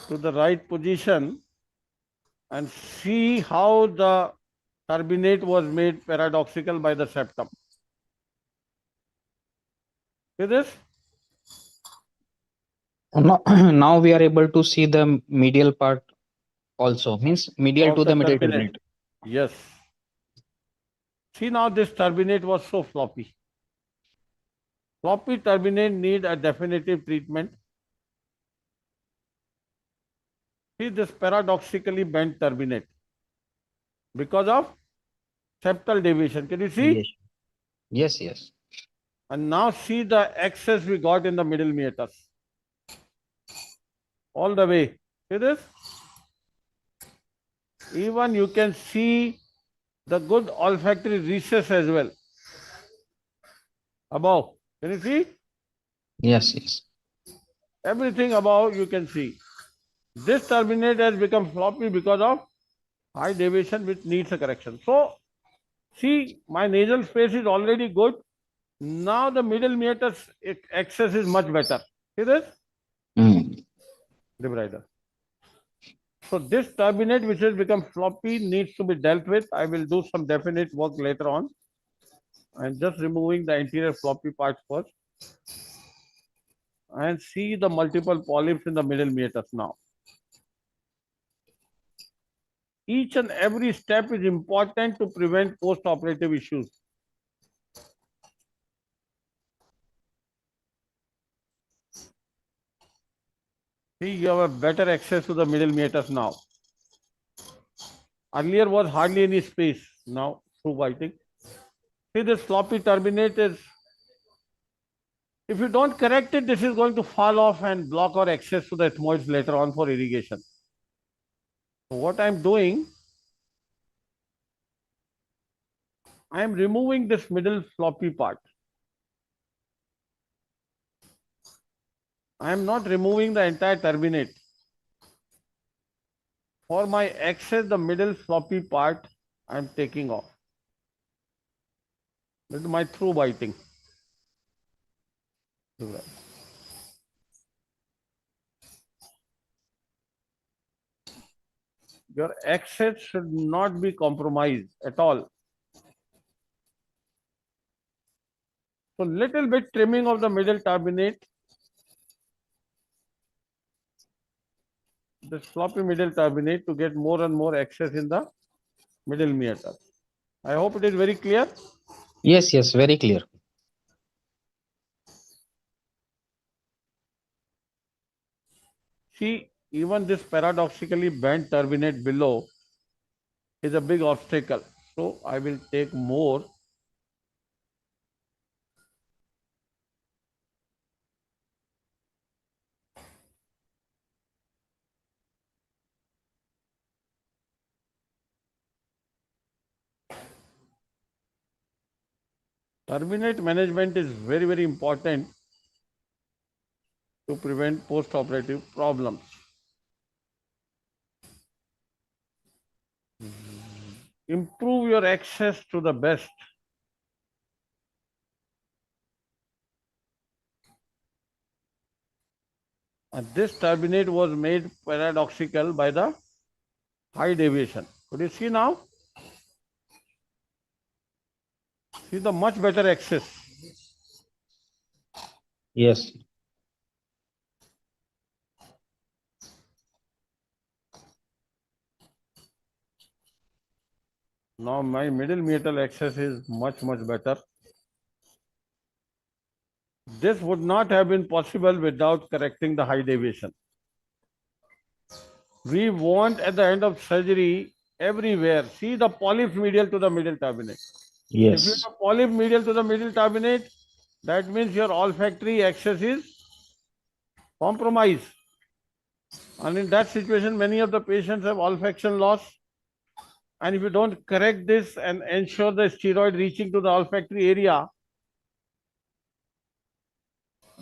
S1: to the right position and see how the turbinate was made paradoxical by the septum. See this?
S3: Now we are able to see the medial part also, means medial
S1: Of
S3: to the middle
S1: turbinate.
S3: turbinate.
S1: Yes. See now this turbinate was so floppy. Floppy turbinate need a definitive treatment. See this paradoxically bent turbinate because of septal deviation. Can you see?
S3: Yes, yes.
S1: And now see the excess we got in the middle meatus. All the way. See this? Even you can see the good olfactory recess as well. Above. Can you see?
S3: Yes, yes.
S1: Everything above you can see. This turbinate has become floppy because of high deviation which needs a correction. So, see, my nasal space is already good. Now the middle meatus access is much better. See this? Debrider. So this turbinate which has become floppy needs to be dealt with. I will do some definite work later on. I'm just removing the anterior floppy part first. and see the multiple polyps in the middle meatus now. Each and every step is important to prevent post-operative issues. See, you have a better access to the middle meatus now. Earlier was hardly any space, now through whiting. See, this floppy turbinate is, if you don't correct it, this is going to fall off and block our access to the ethmoids later on for irrigation. So what I'm doing, I'm removing this middle floppy part. I'm not removing the entire turbinate. For my access, the middle floppy part, I'm taking off. This is my through biting. Your access should not be compromised at all. So little bit trimming of the middle turbinate. The floppy middle turbinate to get more and more access in the middle meatus. I hope it is very clear.
S3: Yes, yes, very clear.
S1: See, even this paradoxically bent turbinate below is a big obstacle. So I will take more. Turbinate management is very, very important to prevent post-operative problems. Improve your access to the best. And this turbinate was made paradoxical by the high deviation. Could you see now? See the much better access.
S3: Yes.
S1: Now my middle meatal access is much, much better. This would not have been possible without correcting the high deviation. We want at the end of surgery everywhere, see the polyp medial to the middle turbinate. If you
S3: Yes.
S1: have polyp medial to the middle turbinate, that means your olfactory access is compromised. And in that situation, many of the patients have olfaction loss. And if you don't correct this and ensure the steroid reaching to the olfactory area,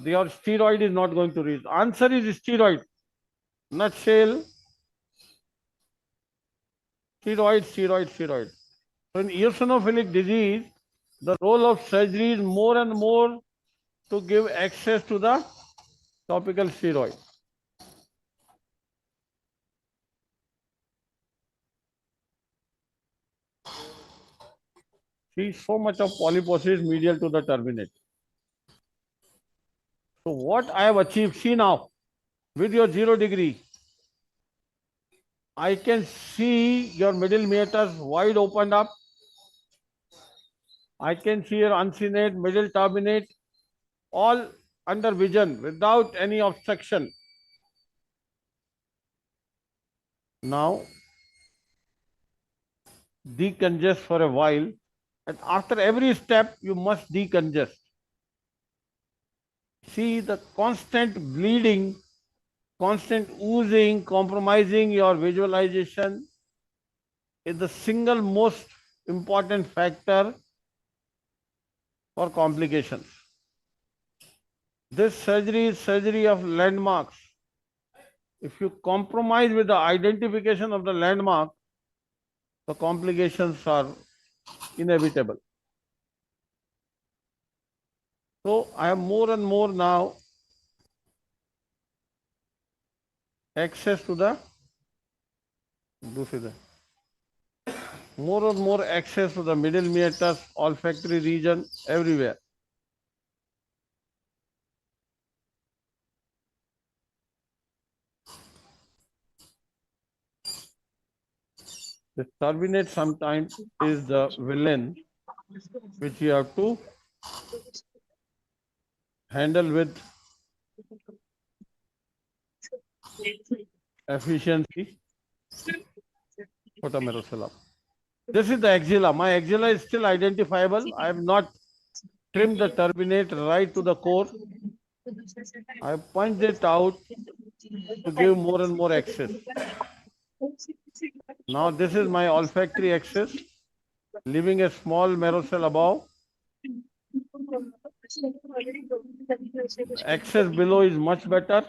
S1: your steroid is not going to reach. Answer is steroid. Nutshell, steroid, steroid, steroid. So in eosinophilic disease, the role of surgery is more and more to give access to the topical steroid. See, so much of polyposis medial to the turbinate. So what I have achieved, see now, with your 0 degree, I can see your middle meatus wide opened up. I can see your uncinate, middle turbinate, all under vision without any obstruction. Now, decongest for a while, and after every step, you must decongest. See the constant bleeding, constant oozing, compromising your visualization is the single most important factor for complications. This surgery is surgery of landmarks. If you compromise with the identification of the landmark, the complications are inevitable. So I have more and more now access to the more and more access to the middle meatus, olfactory region, everywhere. The turbinate sometimes is the villain which you have to handle with efficiency. This is the axilla. My axilla is still identifiable. I have not trimmed the turbinate right to the core. I punched it out to give more and more access. Now this is my olfactory axis, leaving a small marrow cell above. Access below is much better.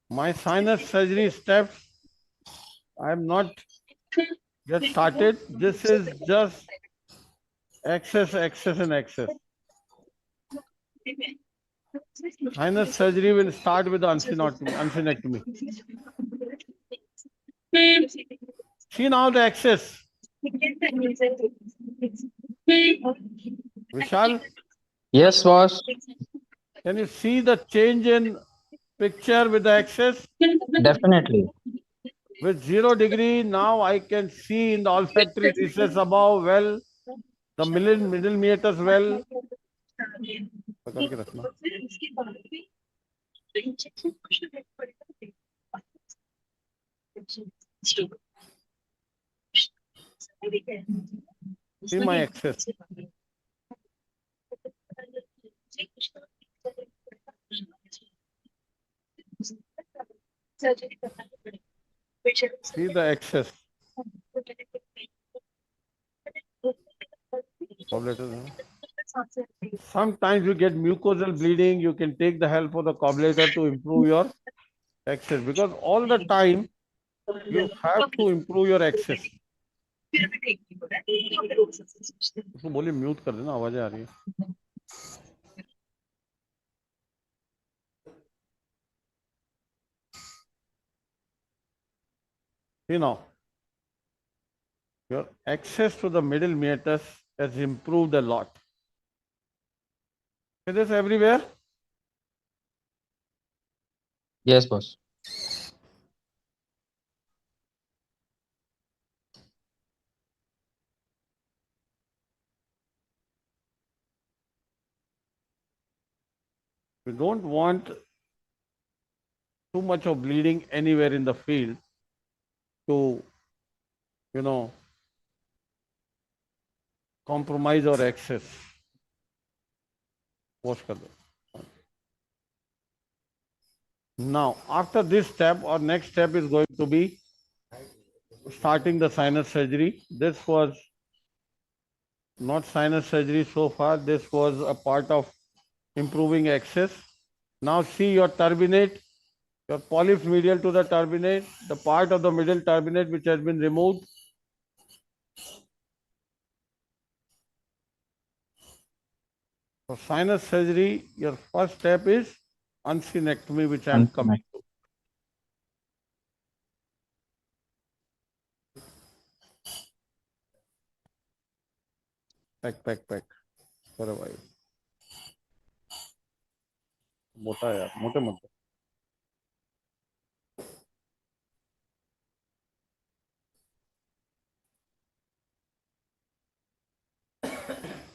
S1: My sinus surgery steps, I am not yet started. This is just access, access and access. Sinus surgery will start with the uncinectomy. See now the access. Vishal,
S3: Yes, boss.
S1: can you see the change in picture with the axis?
S3: Definitely.
S1: With 0 degree, now I can see in the olfactory recess above well, the middle meatus well. पकड़ के रखना. See my axis. See the axis. Sometimes you get mucosal bleeding. You can take the help of the cobbler to improve your access, because all the time you have to improve your access. उसको बोलिए mute कर देना, आवाजें आ रही है. See now, your access to the middle meatus has improved a lot. See this everywhere?
S3: Yes, boss.
S1: We don't want too much of bleeding anywhere in the field to, compromise our access. Wash kar do. Now, after this step, our next step is going to be starting the sinus surgery. This was not sinus surgery so far. This was a part of improving access. Now see your turbinate, your polyps medial to the turbinate, the part of the middle turbinate which has been removed. For sinus surgery, your first step is uncinectomy, which I am coming to. Pack. For a while. मोटा है यार, मोटे मत.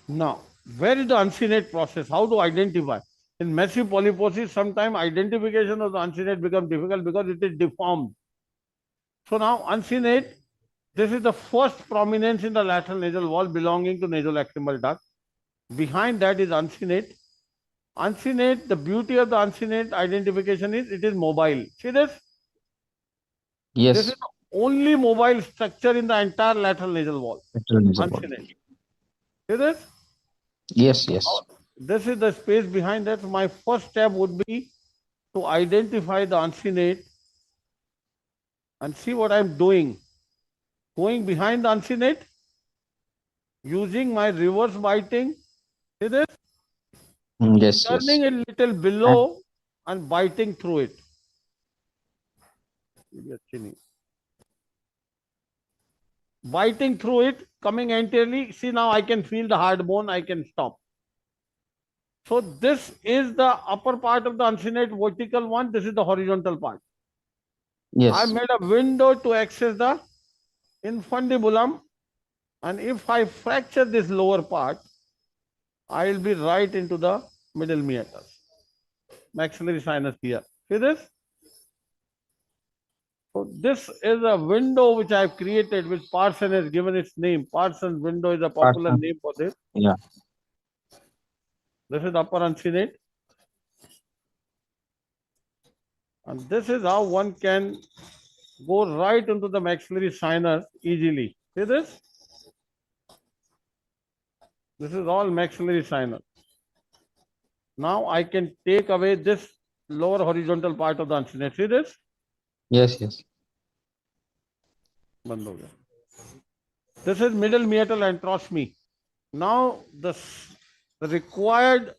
S1: Now, where is the uncinate process? How to identify? In massive polyposis, sometimes identification of the uncinate becomes difficult because it is deformed. So now uncinate, this is the first prominence in the lateral nasal wall belonging to nasolacrimal duct. Behind that is uncinate. Uncinate, the beauty of the uncinate identification is it is mobile. See this?
S3: Yes.
S1: This is the only mobile structure in the entire lateral nasal wall. Uncinate. See this?
S3: Yes.
S1: This is the space behind that. My first step would be to identify the uncinate and see what I'm doing. Going behind the uncinate, using my reverse biting. See this?
S3: Yes.
S1: Turning it a little below and biting through it. Biting through it, coming anteriorly. See now I can feel the hard bone, I can stop. So this is the upper part of the uncinate vertical one. This is the horizontal part. I
S3: Yes.
S1: made a window to access the infundibulum, and if I fracture this lower part, I will be right into the middle meatus, maxillary sinus here. See this? So this is a window which I have created, which Parson has given its name. Parson's window is a popular
S3: Person.
S1: name for this.
S3: Yeah.
S1: This is upper uncinate. And this is how one can go right into the maxillary sinus easily. See this? This is all maxillary sinus. Now I can take away this lower horizontal part of the uncinate. See this?
S3: Yes. Yes.
S1: बंद हो गया. This is middle meatal antrostomy. Now the required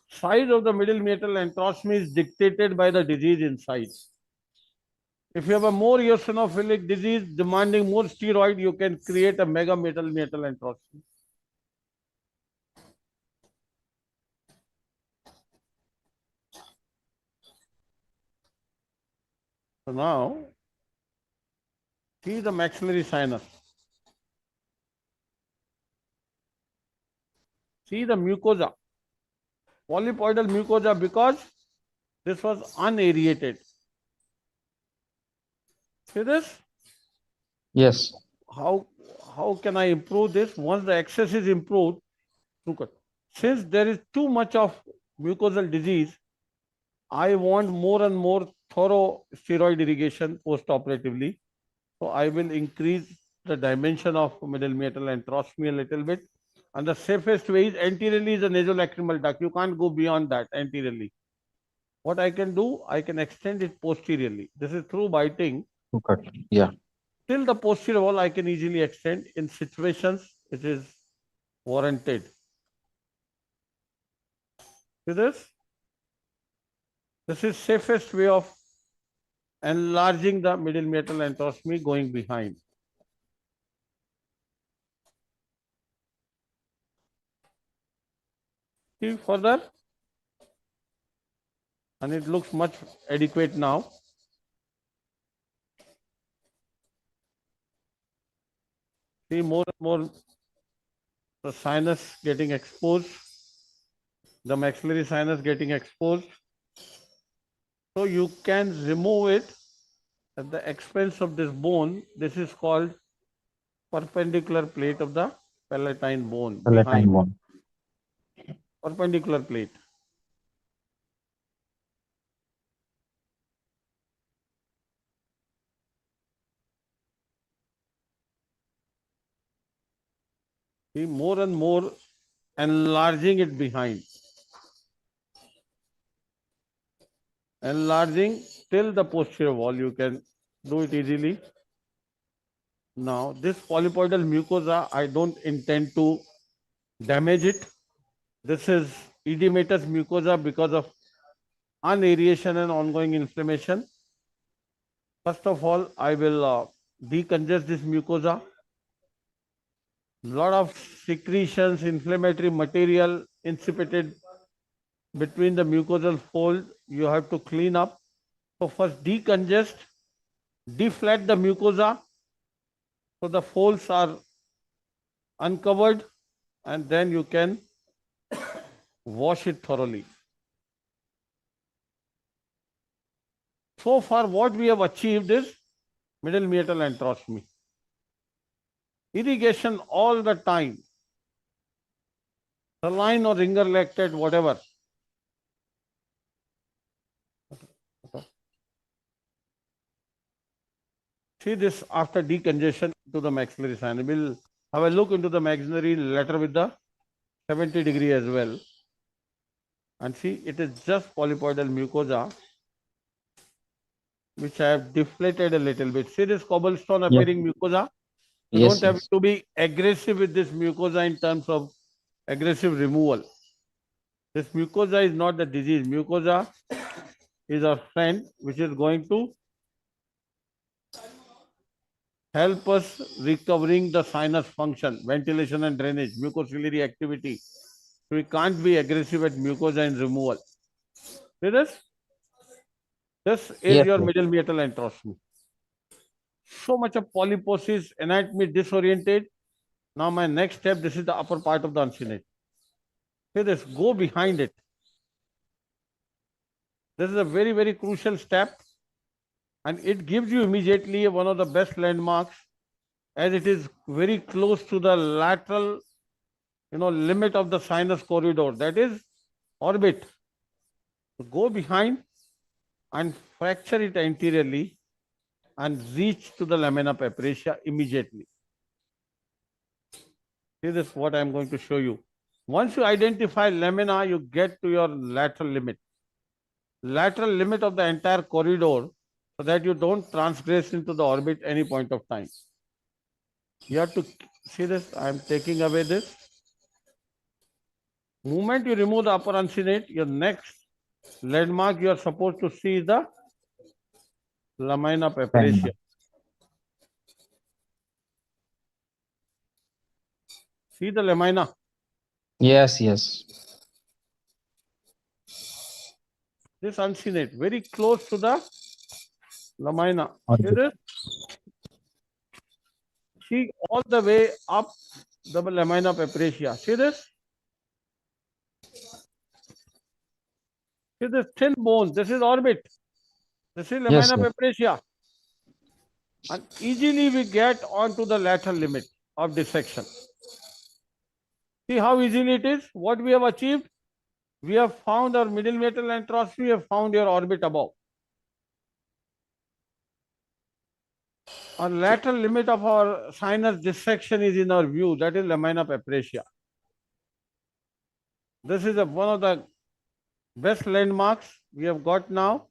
S1: size of the middle meatal antrostomy is dictated by the disease inside. If you have a more eosinophilic disease demanding more steroid, you can create a mega middle meatal antrostomy. So now, see the maxillary sinus. See the mucosa, polypoidal mucosa, because this was unaerated. See this?
S3: Yes.
S1: How can I improve this? Once the access is improved, look at, since there is too much of mucosal disease, I want more and more thorough steroid irrigation post-operatively. So I will increase the dimension of middle meatal antrostomy a little bit. And the safest way is anteriorly is the nasolacrimal duct. You can't go beyond that anteriorly. What I can do, I can extend it posteriorly. This is through biting.
S3: Yeah.
S1: Till the posterior wall, I can easily extend in situations it is warranted. See this? This is safest way of enlarging the middle meatal antrostomy going behind. See further, and it looks much adequate now. See more and more the sinus getting exposed, the maxillary sinus getting exposed. So you can remove it at the expense of this bone. This is called perpendicular plate of the palatine bone behind.
S3: One.
S1: Perpendicular plate. See more and more enlarging it behind. Enlarging till the posterior wall. You can do it easily. Now this polypoidal mucosa, I don't intend to damage it. This is edematous mucosa because of unaeration and ongoing inflammation. First of all, I will decongest this mucosa. Lot of secretions, inflammatory material insipited between the mucosal fold. You have to clean up. So first decongest, deflate the mucosa so the folds are uncovered, and then you can wash it thoroughly. So far what we have achieved is middle meatal antrostomy. Irrigation all the time, saline or ringer lactate, whatever. See this after decongestion to the maxillary sinus. We'll have a look into the maxillary later with the 70 degree as well. And see, it is just polypoidal mucosa which I have deflated a little bit. See this cobblestone appearing mucosa? You
S3: Yes.
S1: don't have to be aggressive with this mucosa in terms of aggressive removal. This mucosa is not the disease. Mucosa is our friend which is going to help us recovering the sinus function, ventilation and drainage, mucociliary activity. So we can't be aggressive at mucosa in removal. See this? This is
S3: Yes,
S1: your
S3: sir.
S1: middle meatal antrostomy. So much of polyposis, anatomy disoriented. Now my next step, this is the upper part of the uncinate. See this, go behind it. This is a very, very crucial step, and it gives you immediately one of the best landmarks, as it is very close to the lateral, limit of the sinus corridor, that is orbit. So go behind and fracture it anteriorly and reach to the lamina papyracea immediately. See this, what I am going to show you. Once you identify lamina, you get to your lateral limit of the entire corridor, so that you don't transgress into the orbit any point of time. You have to see this. I am taking away this. Moment you remove the upper uncinate, your next landmark you are supposed to see is the lamina papyracea. See the lamina.
S3: Yes, yes.
S1: This uncinate, very close to the lamina. See
S3: Orbit.
S1: this? See all the way up the lamina papyracea. See this? See this thin bone. This is orbit. This is
S3: Yes,
S1: lamina
S3: yes.
S1: papyracea. And easily we get onto the lateral limit of dissection. See how easily it is? What we have achieved? We have found our middle meatal antrostomy, we have found your orbit above. Our lateral limit of our sinus dissection is in our view, that is lamina papyracea. This is one of the best landmarks we have got now.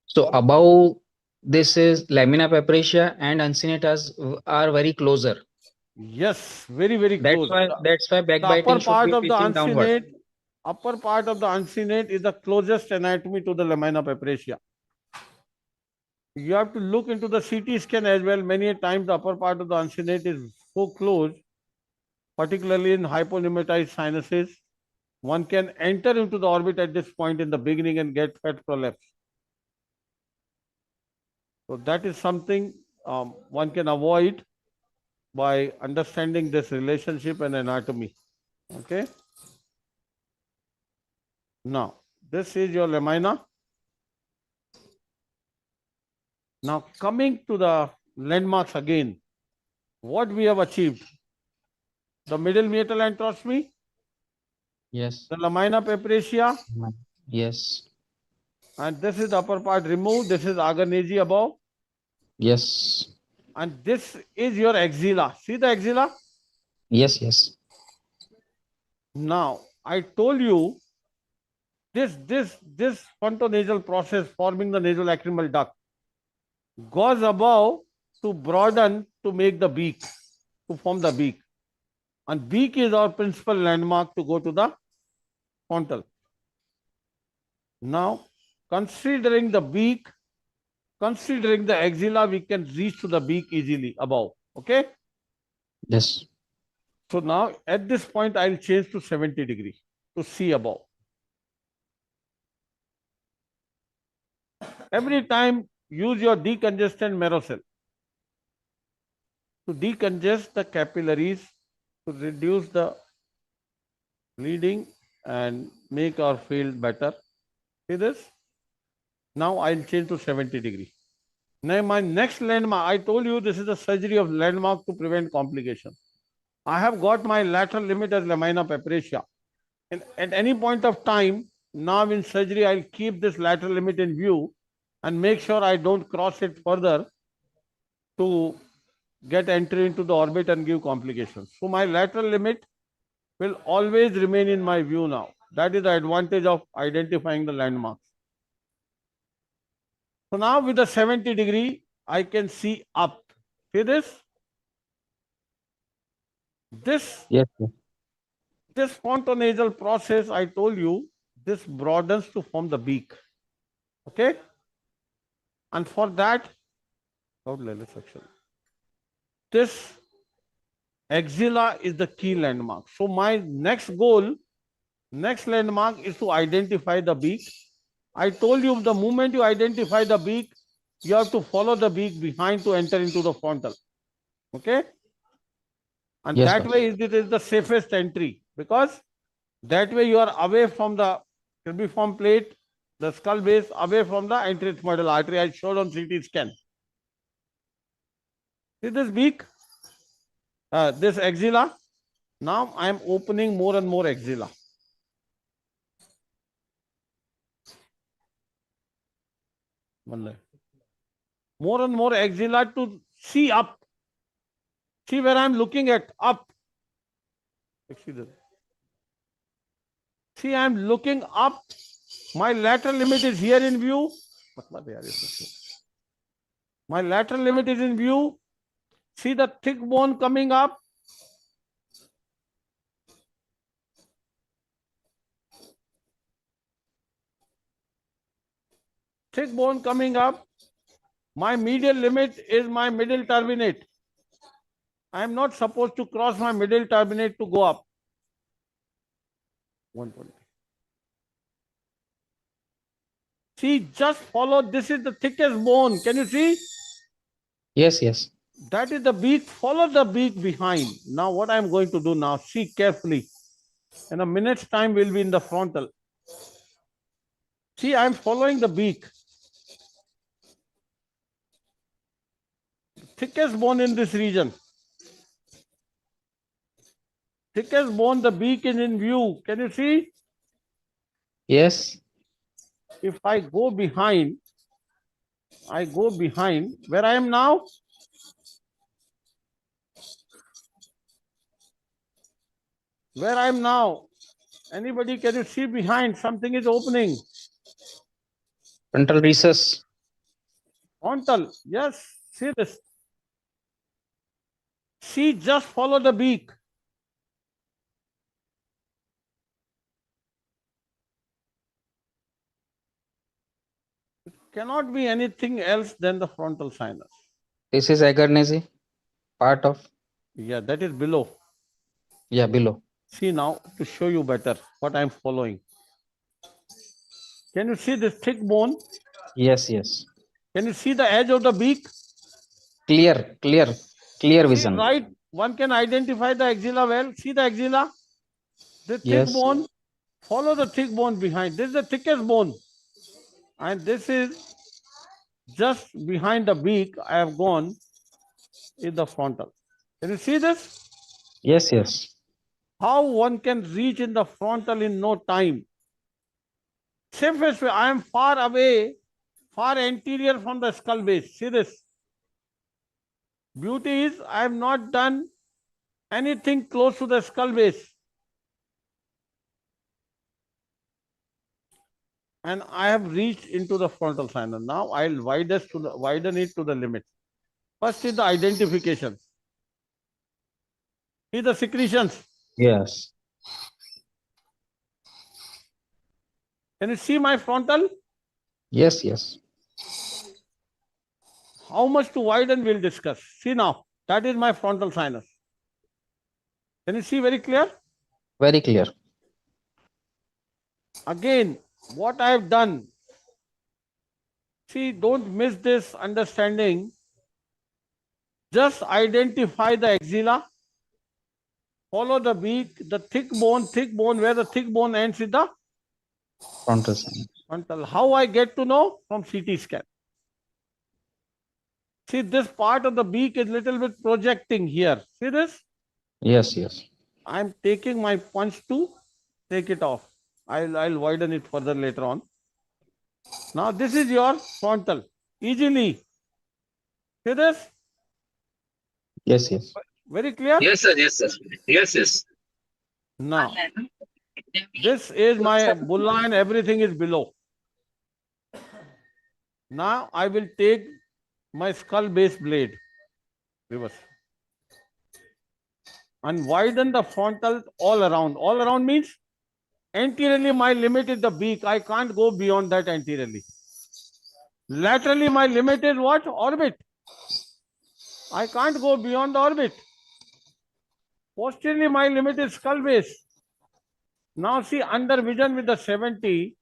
S3: So above this is lamina papyracea and uncinatas are very closer.
S1: Yes, very, very
S3: That's
S1: close.
S3: why
S1: The
S3: backbiting
S1: upper
S3: should
S1: part
S3: be
S1: of the
S3: facing downward.
S1: uncinate is the closest anatomy to the lamina papyracea. You have to look into the CT scan as well. Many times the upper part of the uncinate is so close, particularly in hyponematized sinuses. One can enter into the orbit at this point in the beginning and get fat prolapse. So that is something one can avoid by understanding this relationship and anatomy. Okay. Now, this is your lamina. Now, coming to the landmarks again, what we have achieved? The middle meatal antrostomy,
S3: Yes.
S1: the lamina papyracea,
S3: Yes.
S1: and this is the upper part removed. This is aganese above,
S3: Yes.
S1: and this is your axilla. See the axilla?
S3: Yes. Yes.
S1: Now, I told you this frontonasal process forming the nasolacrimal duct goes above to broaden to make the beak, to form the beak. And beak is our principal landmark to go to the frontal. Now, considering the beak, considering the axilla, we can reach to the beak easily above. Okay.
S3: Yes.
S1: So now at this point, I'll change to 70 degrees to see above. Every time use your decongestant Merocel to decongest the capillaries, to reduce the bleeding and make our field better. See this? Now I'll change to 70 degrees. Now my next landmark, I told you this is a surgery of landmark to prevent complication. I have got my lateral limit as lamina papyracea. And at any point of time, now in surgery, I'll keep this lateral limit in view and make sure I don't cross it further to get entry into the orbit and give complications. So my lateral limit will always remain in my view now. That is the advantage of identifying the landmarks. So now with the 70 degree, I can see up. See this? This
S3: Yes. Yes.
S1: This frontonasal process, I told you, this broadens to form the beak. Okay? And for that, this Axilla is the key landmark. So my next goal, next landmark is to identify the beak. I told you the moment you identify the beak, you have to follow the beak behind to enter into the frontal. Okay? And
S3: Yes,
S1: that
S3: sir.
S1: way it is the safest entry, because that way you are away from the cribriform plate, the skull base, away from the anterethmoidal artery I showed on CT scan. See this beak, this axilla. Now I am opening more and more axilla. More and more axilla to see up. See where I am looking at, up. See, I am looking up. My lateral limit is here in view. My lateral limit is in view. See the thick bone coming up. Thick bone coming up. My medial limit is my middle turbinate. I am not supposed to cross my middle turbinate to go up. 120. See, just follow. This is the thickest bone. Can you see?
S3: Yes, yes.
S1: That is the beak. Follow the beak behind. Now, what I am going to do now, see carefully. In a minute's time, we'll be in the frontal. See, I am following the beak. Thickest bone in this region. Thickest bone, the beak is in view. Can you see?
S3: Yes.
S1: If I go behind, where I am now. Where I am now. Anybody, can you see behind? Something is opening.
S3: Frontal recess.
S1: Frontal. Yes. See this. See, just follow the beak. It cannot be anything else than the frontal sinus.
S3: This is agarnezy, part of.
S1: Yeah, that is below.
S3: Yeah, below.
S1: See now, to show you better what I am following. Can you see this thick bone?
S3: Yes, yes.
S1: Can you see the edge of the beak?
S3: Clear
S1: See,
S3: vision.
S1: right, one can identify the axilla well. See the axilla? The thick
S3: Yes.
S1: bone. Follow the thick bone behind. This is the thickest bone. And this is just behind the beak. I have gone in the frontal. Can you see this?
S3: Yes, yes.
S1: How one can reach in the frontal in no time. Safest way, I am far away, far anterior from the skull base. See this? Beauty is I have not done anything close to the skull base. And I have reached into the frontal sinus. Now I'll widen it to the limit. First is the identification. See the secretions.
S3: Yes.
S1: Can you see my frontal?
S3: Yes, yes.
S1: How much to widen we'll discuss. See now, that is my frontal sinus. Can you see very clear?
S3: Very clear.
S1: Again, what I have done. See, don't miss this understanding. Just identify the axilla. Follow the beak, the thick bone, where the thick bone ends with the
S3: Frontal sinus.
S1: frontal. How I get to know? From CT scan. See, this part of the beak is little bit projecting here. See this?
S3: Yes, yes.
S1: I'm taking my punch to take it off. I'll widen it further later on. Now this is your frontal. Easily. See this?
S3: Yes, yes.
S1: Very clear?
S2: Yes, sir. Yes, sir. Yes, yes.
S1: Now, this is my bulla and everything is below. Now I will take my skull base blade. Reverse. And widen the frontal all around. All around means anteriorly my limit is the beak. I can't go beyond that anteriorly. Laterally my limit is what? Orbit. I can't go beyond the orbit. Posteriorly, my limit is skull base. Now see, under vision with the 70,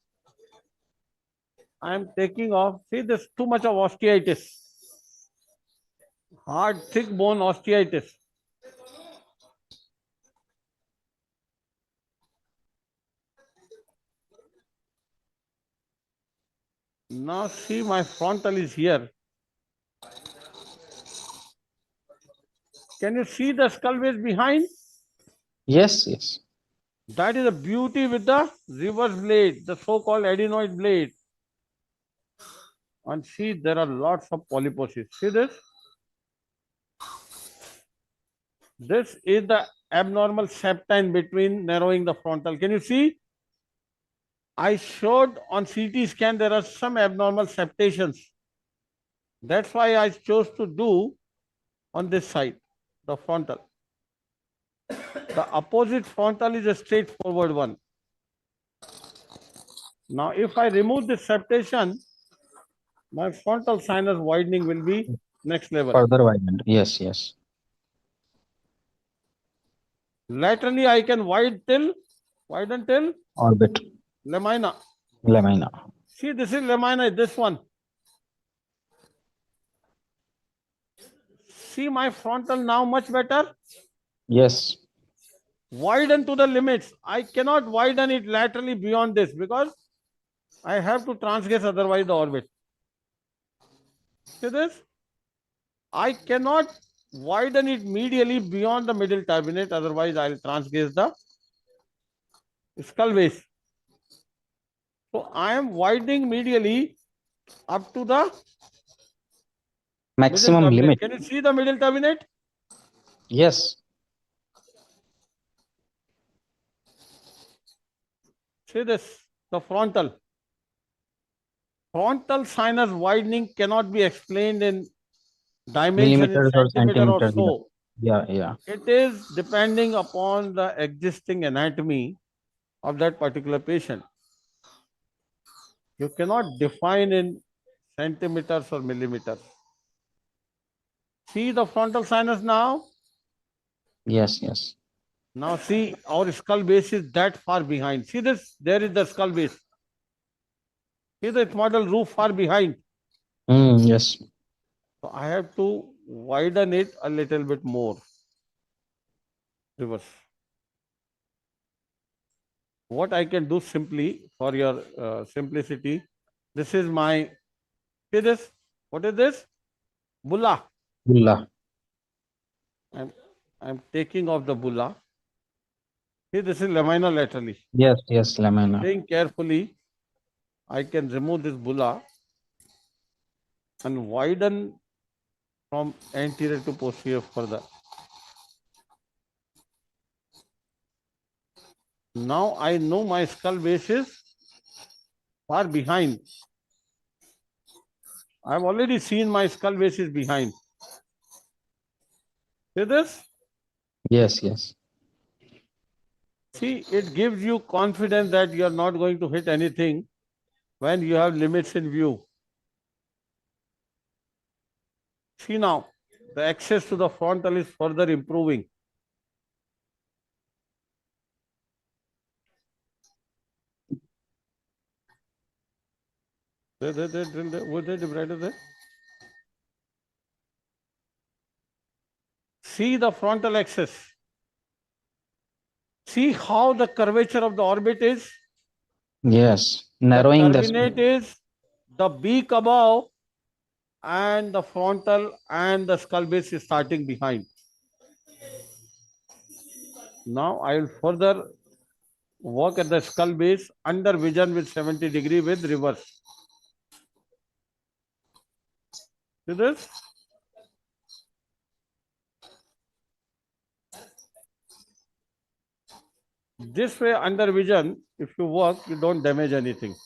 S1: I am taking off. See, there's too much of osteitis. Hard, thick bone osteitis. Now see, my frontal is here. Can you see the skull base behind?
S3: Yes, yes.
S1: That is the beauty with the reverse blade, the so-called adenoid blade. And see, there are lots of polyposis. See this? This is the abnormal septine between narrowing the frontal. Can you see? I showed on CT scan there are some abnormal septations. That's why I chose to do on this side, the frontal. The opposite frontal is a straightforward one. Now, if I remove this septation, my frontal sinus widening will be next level.
S3: Further widened. Yes, yes.
S1: Laterally, I can widen till
S3: Orbit.
S1: lamina.
S3: Lamina.
S1: See, this is lamina, this one. See my frontal now much better.
S3: Yes.
S1: Widen to the limits. I cannot widen it laterally beyond this because I have to transgress otherwise the orbit. See this? I cannot widen it medially beyond the middle turbinate, otherwise I'll transgress the skull base. So I am widening medially up to the
S3: Maximum
S1: middle
S3: limit.
S1: turbinate. Can you see the middle turbinate?
S3: Yes.
S1: See this, the frontal. Frontal sinus widening cannot be explained in dimension in
S3: Millimeters or
S1: centimeter or
S3: centimeters.
S1: so.
S3: Yeah, yeah.
S1: It is depending upon the existing anatomy of that particular patient. You cannot define in centimeters or millimeters. See the frontal sinus now?
S3: Yes, yes.
S1: Now see, our skull base is that far behind. See this? There is the skull base. See the model roof far behind.
S3: Yes.
S1: So I have to widen it a little bit more. Reverse. What I can do simply for your simplicity, this is my, see this? What is this? Bulla.
S3: Bulla.
S1: I'm taking off the bulla. See, this is lamina laterally.
S3: Yes, yes, lamina.
S1: Staying carefully, I can remove this bulla and widen from anterior to posterior further. Now I know my skull base is far behind. I've already seen my skull base is behind. See this?
S3: Yes, yes.
S1: See, it gives you confidence that you are not going to hit anything when you have limits in view. See now, the access to the frontal is further improving. There, were they divided there? See the frontal axis. See how the curvature of the orbit is.
S3: Yes. Narrowing
S1: the
S3: the
S1: turbinate is the beak above and the frontal and the skull base is starting behind. Now I will further work at the skull base under vision with 70 degree with reverse. See this? This way under vision, if you work, you don't damage anything.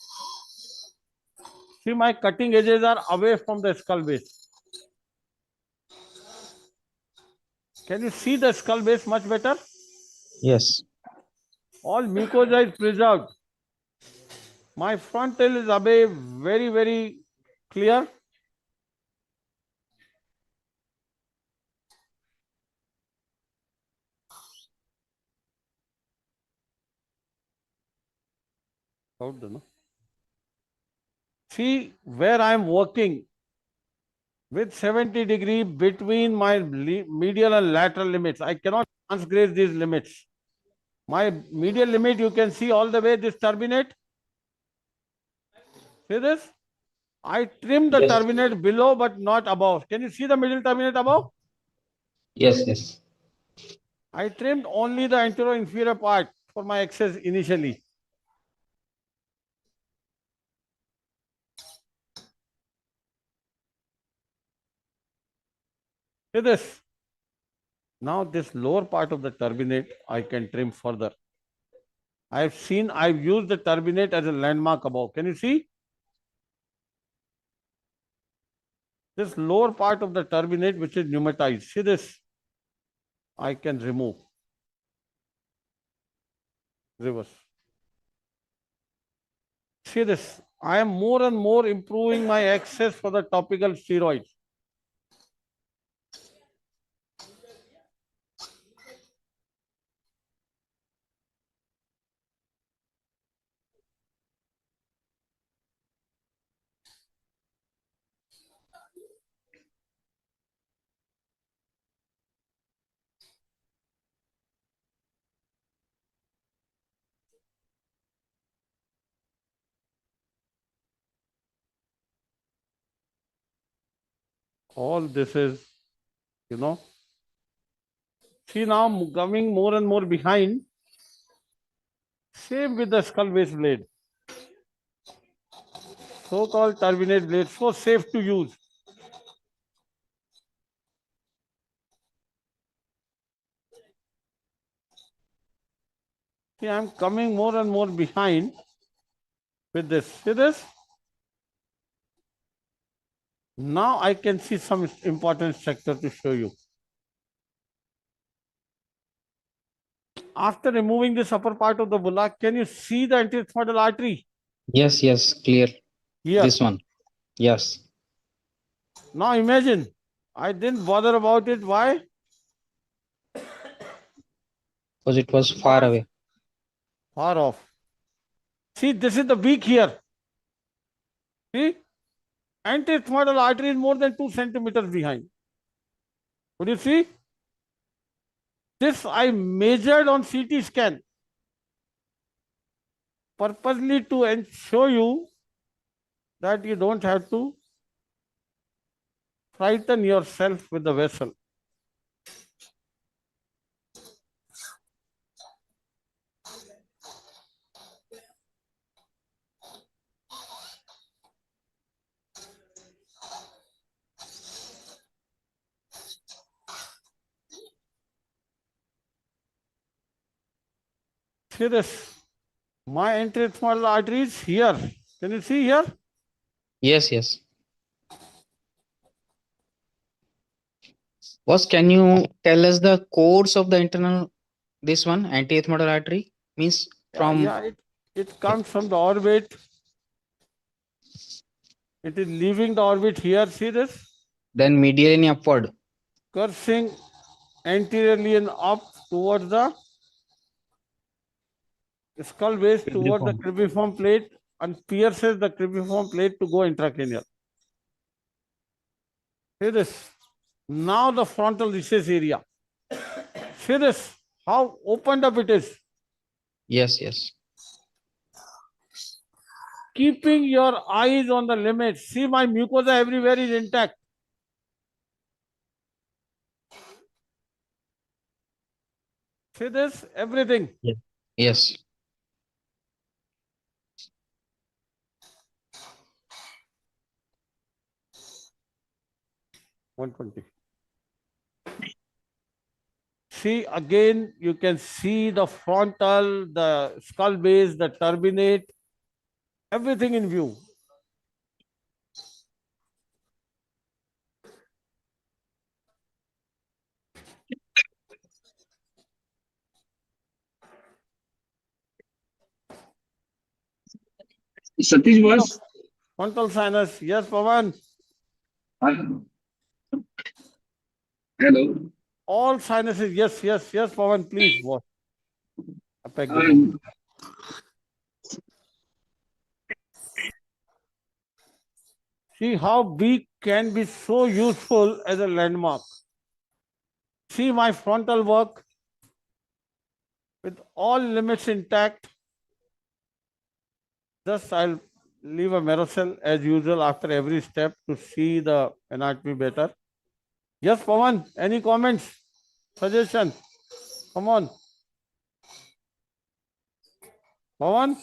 S1: See, my cutting edges are away from the skull base. Can you see the skull base much better?
S3: Yes.
S1: All mucosa is preserved. My frontal is away, very, very clear. See where I am working with 70-degree between my medial and lateral limits. I cannot transgress these limits. My medial limit, you can see all the way this turbinate. See this? I trim the
S3: Yes.
S1: turbinate below but not above. Can you see the middle turbinate above?
S3: Yes, yes.
S1: I trimmed only the anterior inferior part for my access initially. See this? Now this lower part of the turbinate, I can trim further. I've used the turbinate as a landmark above. Can you see? This lower part of the turbinate, which is pneumatized. See this? I can remove. Reverse. See this? I am more and more improving my access for the topical steroids. All this is, see now coming more and more behind. Same with the skull base blade. So-called turbinate blade, so safe to use. See, I'm coming more and more behind with this. See this? Now I can see some important structure to show you. After removing this upper part of the bulla, can you see the anterosphenoidal artery?
S3: Yes, yes, clear.
S1: Here.
S3: This one. Yes.
S1: Now imagine, I didn't bother about it. Why?
S3: Because it was far away.
S1: Far off. See, this is the beak here. See? Anterosphenoidal artery is more than 2 centimeters behind. Could you see? This I measured on CT scan purposely to show you that you don't have to frighten yourself with the vessel. See this? My anterosphenoidal artery is here. Can you see here?
S3: Yes, yes. Boss, can you tell us the course of the internal, this one, anti-ethmoidal artery? Means from...
S1: It comes from the orbit. It is leaving the orbit here. See this?
S3: Then medially upward.
S1: Coursing anteriorly and up towards the skull base, towards the cribriform plate, and pierces the cribriform plate to go intracranial. See this? Now the frontal recess area. See this? How opened up it is.
S3: Yes, yes.
S1: Keeping your eyes on the limits. See, my mucosa everywhere is intact. See this? Everything.
S3: Yes.
S1: See, again, you can see the frontal, the skull base, the turbinate, everything in view.
S2: Satish boss.
S1: Frontal sinus. Yes, Pavan.
S2: Hello.
S1: All sinuses. Yes, yes, yes, Pavan, please. What? See how beak can be so useful as a landmark. See my frontal work with all limits intact. Just I'll leave a Marocel as usual after every step to see the anatomy better. Yes, Pawan, any comments, suggestions? Come on. Pawan?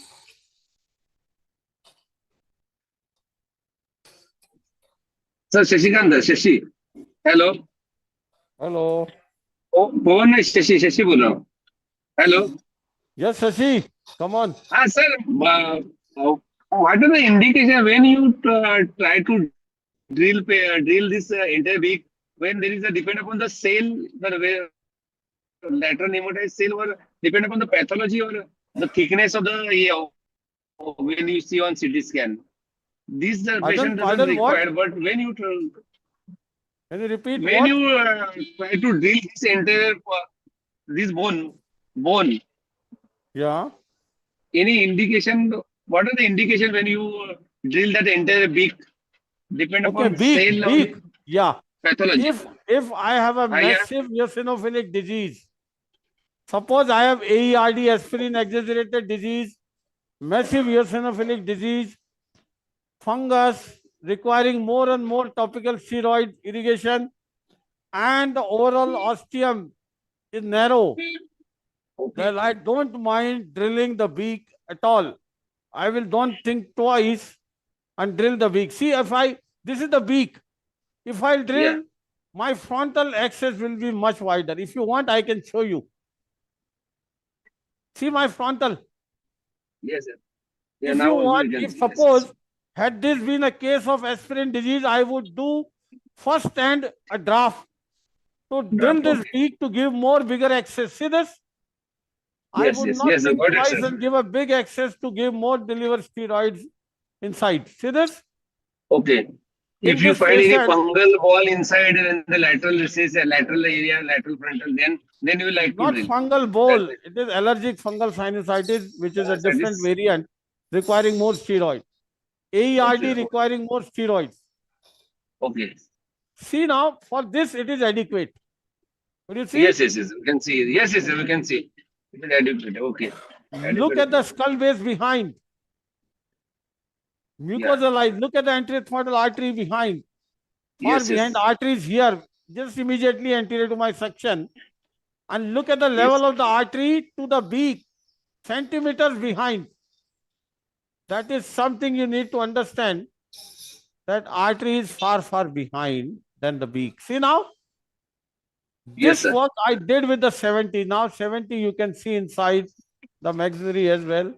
S2: Sir, Shashikant, Shashi. Hello.
S1: Hello.
S2: Oh, पवन नहीं शशि शशि बोल रहा हूँ. Hello.
S1: Yes, Shashi, come on.
S2: Sir, what are the indication when you try to drill this entire beak when there is a depend upon the cell, the way lateral pneumatized cell, or depend upon the pathology or the thickness of the when you see on CT scan. This the patient doesn't
S1: Pardon, what?
S2: require, but when you
S1: Can you repeat
S2: when
S1: what?
S2: you try to drill this entire this bone,
S1: Yeah.
S2: any indication? What are the indication when you drill that entire beak? Depend
S1: Okay,
S2: upon
S1: beak,
S2: cell or
S1: beak. Yeah.
S2: pathology.
S1: If I have a
S2: Yeah.
S1: massive eosinophilic disease, suppose I have AERD, aspirin exaggerated disease, massive eosinophilic disease, fungus requiring more and more topical steroid irrigation, and the overall ostium is narrow, then I don't mind drilling the beak at all. I will don't think twice and drill the beak. See, this is the beak. If I drill,
S2: Yeah.
S1: my frontal axis will be much wider. If you want, I can show you. See my frontal.
S2: Yes, sir. Yeah,
S1: If
S2: now
S1: you
S2: also
S1: want,
S2: we can
S1: if
S2: see.
S1: suppose, had this been a case of aspirin disease, I would do first and a draft to drill this
S2: Okay.
S1: beak to give more bigger access. See this? I
S2: Yes,
S1: would
S2: yes,
S1: not
S2: yes, sir.
S1: think
S2: Got it,
S1: twice
S2: sir.
S1: and give a big access to give more deliver steroids inside. See this?
S2: Okay.
S1: In
S2: If you
S1: this
S2: find any
S1: patient,
S2: fungal wall inside in the lateral recess, lateral area, lateral frontal, then you like to
S1: not
S2: drill.
S1: fungal
S2: That's
S1: bowl,
S2: it.
S1: it is allergic fungal sinusitis, which is a
S2: Sir,
S1: different
S2: this.
S1: variant requiring more steroid.
S2: Okay.
S1: AERD requiring more steroids.
S2: Okay.
S1: See now, for this it is adequate. Could you see?
S2: Yes, yes, yes. We can see. Yes, yes, we can see. It is adequate. Okay.
S1: Look at
S2: Adequate.
S1: the skull base behind.
S2: Yeah.
S1: Mucosa line. Look at the anterethmoidal artery behind. Far
S2: Yes,
S1: behind,
S2: yes.
S1: arteries here, just immediately anterior to my section. And look at the
S2: Yes.
S1: level of the artery to the beak, centimeters behind. That is something you need to understand, that artery is far, far behind than the beak. See now,
S2: Yes,
S1: this
S2: sir.
S1: work I did with the 70. Now 70 you can see inside the maxillary as well.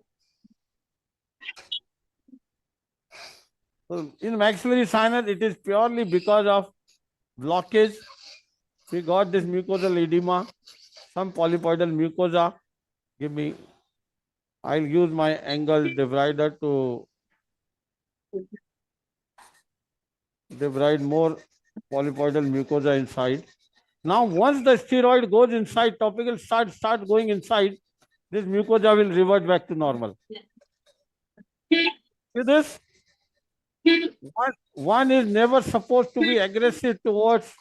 S1: So in maxillary sinus, it is purely because of blockage. We got this mucosal edema, some polypoidal mucosa. Give me, I'll use my angle divider to divide more polypoidal mucosa inside. Now, once the steroid goes inside, topical start going inside, this mucosa will revert back to normal. See this? One is never supposed to be aggressive towards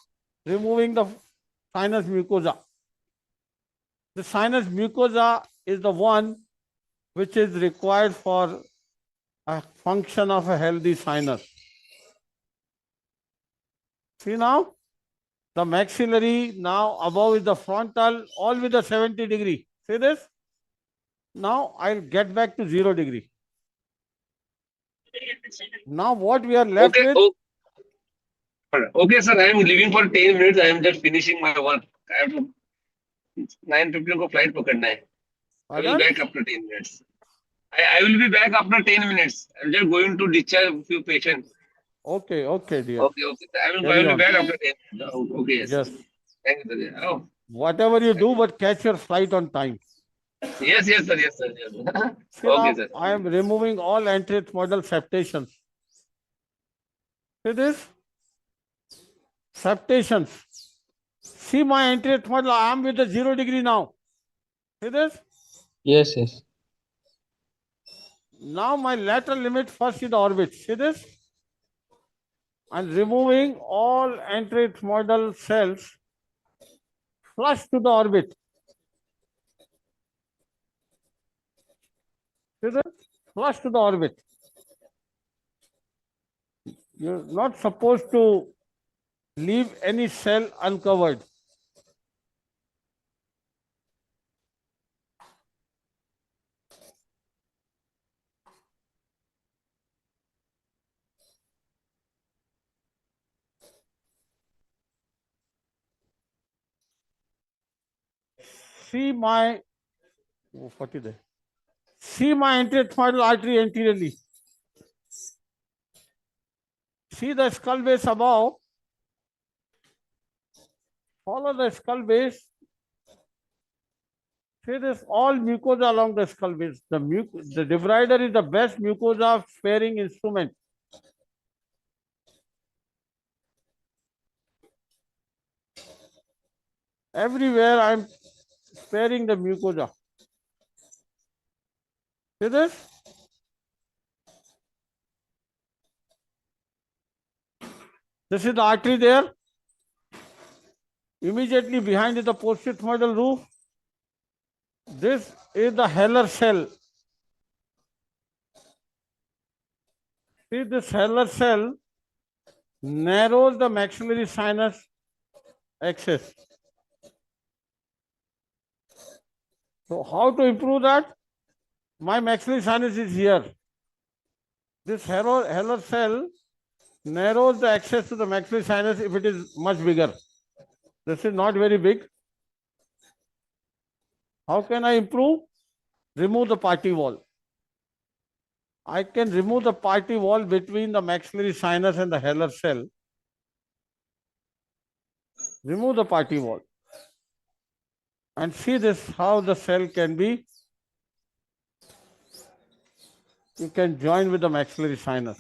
S1: removing the sinus mucosa. The sinus mucosa is the one which is required for a function of a healthy sinus. See now? The maxillary now above is the frontal, all with a 70 degree. See this? Now I'll get back to 0 degree. Now what we are left
S2: Okay.
S1: with,
S2: Okay, sir. I am leaving for 10 minutes. I am just finishing my work. I have to 9:15 को flight पकड़ना है. I will
S1: pardon?
S2: back after 10 minutes. I will be back after 10 minutes. I'm just going to discharge a few patients.
S1: Okay, okay, dear.
S2: Okay, okay. I
S1: Carry
S2: will be
S1: on.
S2: back after 10 minutes. Okay, yes.
S1: Yes.
S2: Thank you, sir. Oh,
S1: Whatever you do, but catch your flight on time.
S2: yes, yes, sir. Yes, sir. Yes.
S1: See
S2: Okay,
S1: now,
S2: sir.
S1: I am removing all anterethmoidal septations. See this? Septations. See my anterethmoidal, I am with the 0 degree now. See this?
S3: Yes, yes.
S1: Now my lateral limit first is the orbit. See this? and removing all anterethmoidal cells flush to the orbit. See this? Flush to the orbit. You're not supposed to leave any cell uncovered. See my, what is that? See my anterethmoidal artery anteriorly. See the skull base above. Follow the skull base. See this all mucosa along the skull base. The debrider is the best mucosa sparing instrument. Everywhere I am sparing the mucosa. See this? This is the artery there. Immediately behind is the post-ethmoidal roof. This is the Heller cell. See, this Heller cell narrows the maxillary sinus axis. So how to improve that? My maxillary sinus is here. This Heller cell narrows the access to the maxillary sinus if it is much bigger. This is not very big. How can I improve? Remove the party wall. I can remove the party wall between the maxillary sinus and the Heller cell. Remove the party wall. And see this, how the cell can be, you can join with the maxillary sinus.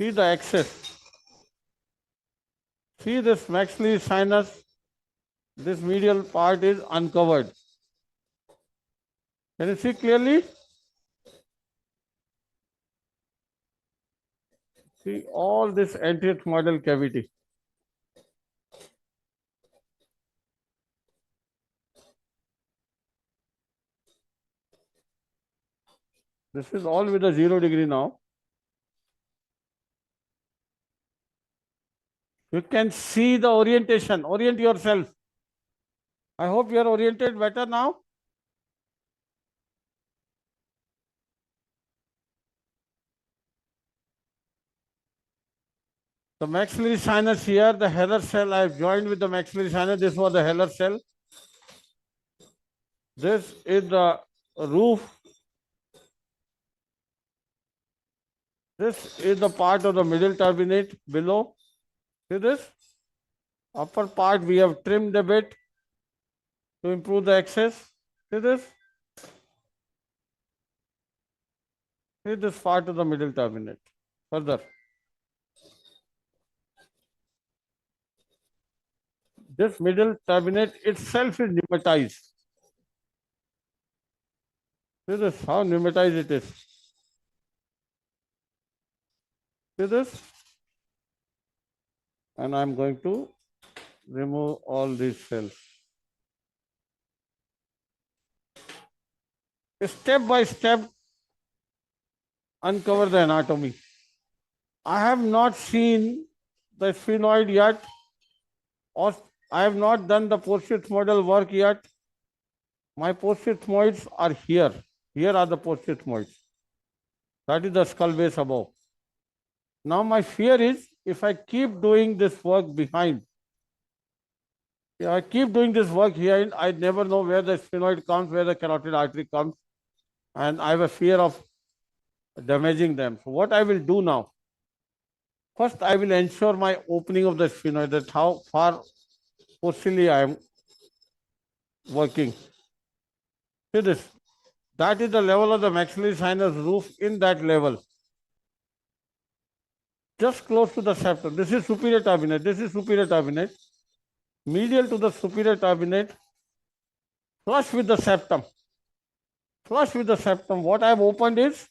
S1: See the access. See this maxillary sinus, this medial part is uncovered. Can you see clearly? See all this anterethmoidal cavity. This is all with a 0 degree now. You can see the orientation. Orient yourself. I hope you are oriented better now. The maxillary sinus here, the Heller cell, I have joined with the maxillary sinus. This was the Heller cell. This is the roof. This is the part of the middle turbinate below. See this? Upper part we have trimmed a bit to improve the access. See this? See this part of the middle turbinate. Further. This middle turbinate itself is pneumatized. See this, how pneumatized it is. See this? And I'm going to remove all these cells. Step by step, uncover the anatomy. I have not seen the sphenoid yet, or I have not done the post-ethmoidal work yet. My post-ethmoids are here. Here are the post-ethmoids. That is the skull base above. Now my fear is, if I keep doing this work behind, if I keep doing this work here, I never know where the sphenoid comes, where the carotid artery comes, and I have a fear of damaging them. So what I will do now, first I will ensure my opening of the sphenoid, that how far postally I am working. See this, that is the level of the maxillary sinus roof, in that level. Just close to the septum. This is superior turbinate. This is superior turbinate. Medial to the superior turbinate. Flush with the septum. Flush with the septum. What I have opened is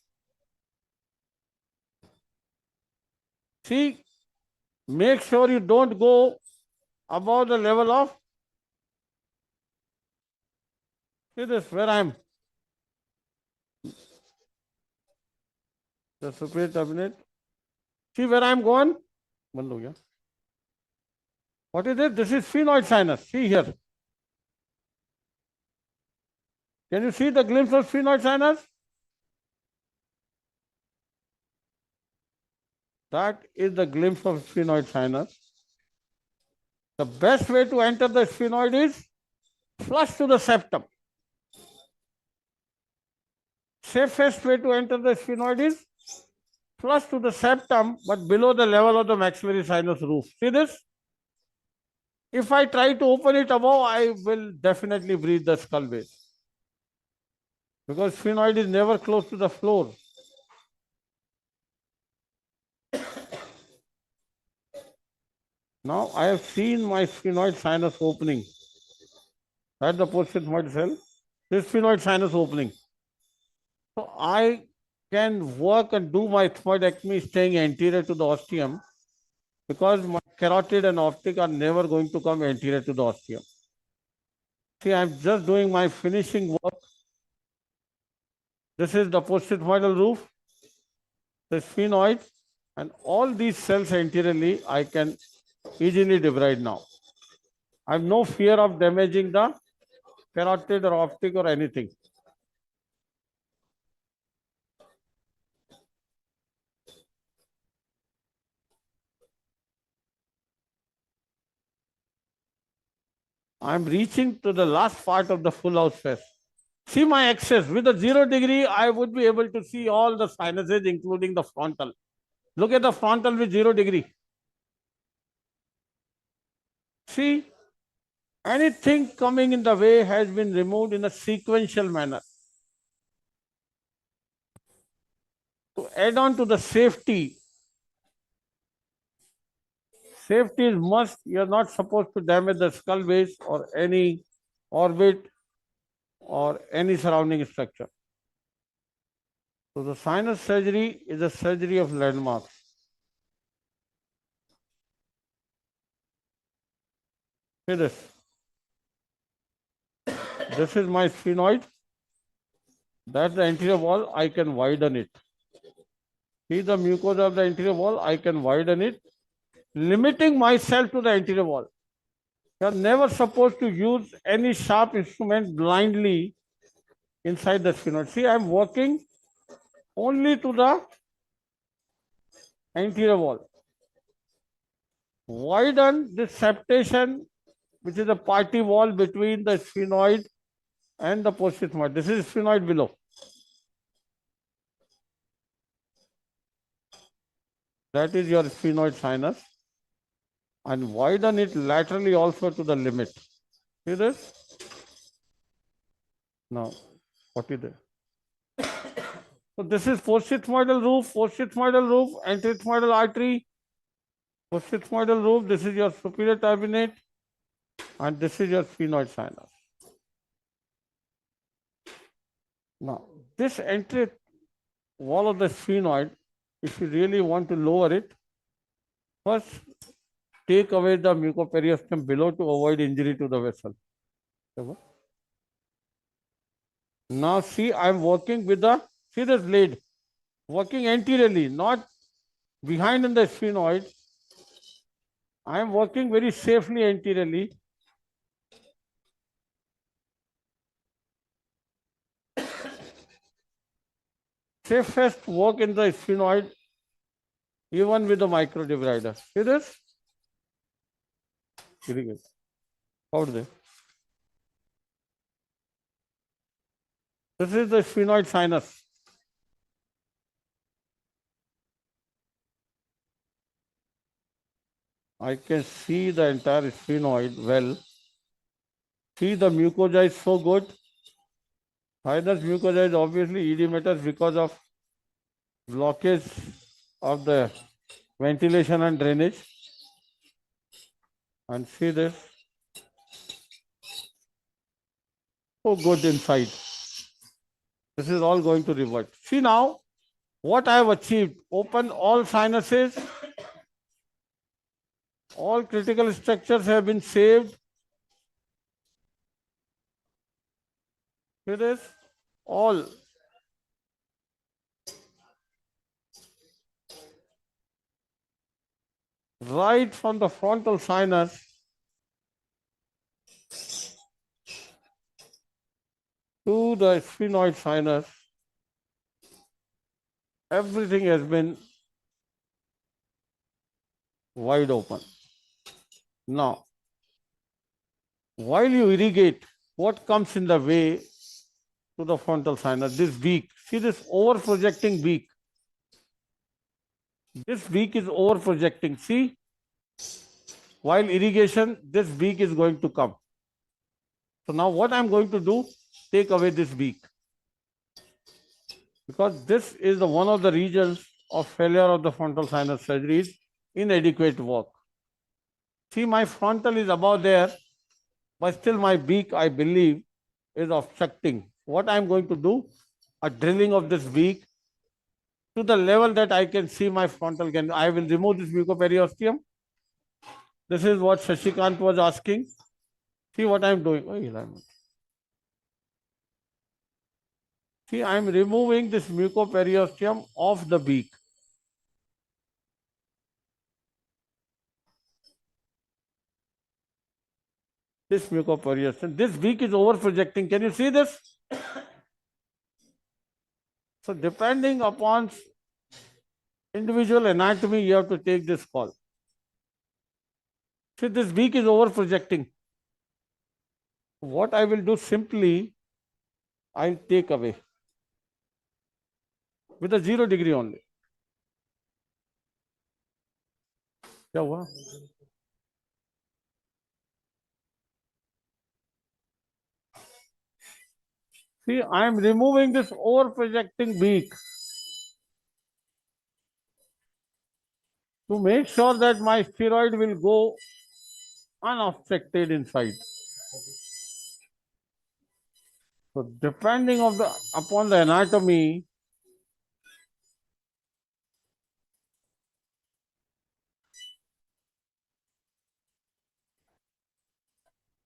S1: See, make sure you don't go above the level of, see this, where I am. The superior turbinate. See where I am going? What is it? This is sphenoid sinus. See here. Can you see the glimpse of sphenoid sinus? That is the glimpse of sphenoid sinus. The best way to enter the sphenoid is flush to the septum. Safest way to enter the sphenoid is flush to the septum, but below the level of the maxillary sinus roof. See this? If I try to open it above, I will definitely breathe the skull base. Because sphenoid is never close to the floor. Now I have seen my sphenoid sinus opening. At the post-ethmoid cell, this sphenoid sinus opening. So I can work and do my ethmoidectomy staying anterior to the ostium, because my carotid and optic are never going to come anterior to the ostium. See, I'm just doing my finishing work. This is the post-ethmoidal roof, the sphenoid, and all these cells anteriorly I can easily debride now. I have no fear of damaging the carotid or optic or anything. I'm reaching to the last part of the full house face. See my axis. With a 0 degree, I would be able to see all the sinuses, including the frontal. Look at the frontal with 0 degree. See, anything coming in the way has been removed in a sequential manner. To add on to the safety, safety is must. You're not supposed to damage the skull base or any orbit or any surrounding structure. So the sinus surgery is a surgery of landmarks. See this. This is my sphenoid. That's the anterior wall. I can widen it. See the mucosa of the anterior wall. I can widen it, limiting myself to the anterior wall. You are never supposed to use any sharp instrument blindly inside the sphenoid. See, I am working only to the anterior wall. Widen this septation, which is a party wall between the sphenoid and the post-ethmoid. This is sphenoid below. That is your sphenoid sinus. And widen it laterally also to the limit. See this? Now, what is it? So this is post-ethmoidal roof, anterethmoidal artery, post-ethmoidal roof. This is your superior turbinate, and this is your sphenoid sinus. Now, this anterior wall of the sphenoid, if you really want to lower it, first take away the mucoperiosteum below to avoid injury to the vessel. Now see, I am working with the, see this blade, working anteriorly, not behind in the sphenoid. I am working very safely anteriorly. Safest work in the sphenoid, even with the micro debrider. See this? Out there. This is the sphenoid sinus. I can see the entire sphenoid well. See, the mucosa is so good. Sinus mucosa is obviously edematous because of blockage of the ventilation and drainage. And see this. So good inside. This is all going to revert. See now what I have achieved. Open all sinuses All critical structures have been saved. Here is all. Right from the frontal sinus to the sphenoid sinus, everything has been wide open. Now, while you irrigate, what comes in the way to the frontal sinus? This beak. See this over projecting beak. This beak is over projecting. See, while irrigation, this beak is going to come. So now what I'm going to do, take away this beak. Because this is the one of the regions of failure of the frontal sinus surgery is inadequate work. See, my frontal is above there, but still my beak, I believe, is obstructing. What I'm going to do, a drilling of this beak to the level that I can see my frontal can. I will remove this mucoperiosteum. This is what Shashikant was asking. See what I'm doing. Oh, see, I'm removing this mucoperiosteum of the beak. This mucoperiosteum. This beak is over projecting. Can you see this? So depending upon individual anatomy, you have to take this call. See, this beak is over projecting. What I will do simply, I'll take away with a 0 degree only. क्या हुआ? See, I am removing this over projecting beak to make sure that my spheroid will go unobstructed inside. So depending upon the anatomy,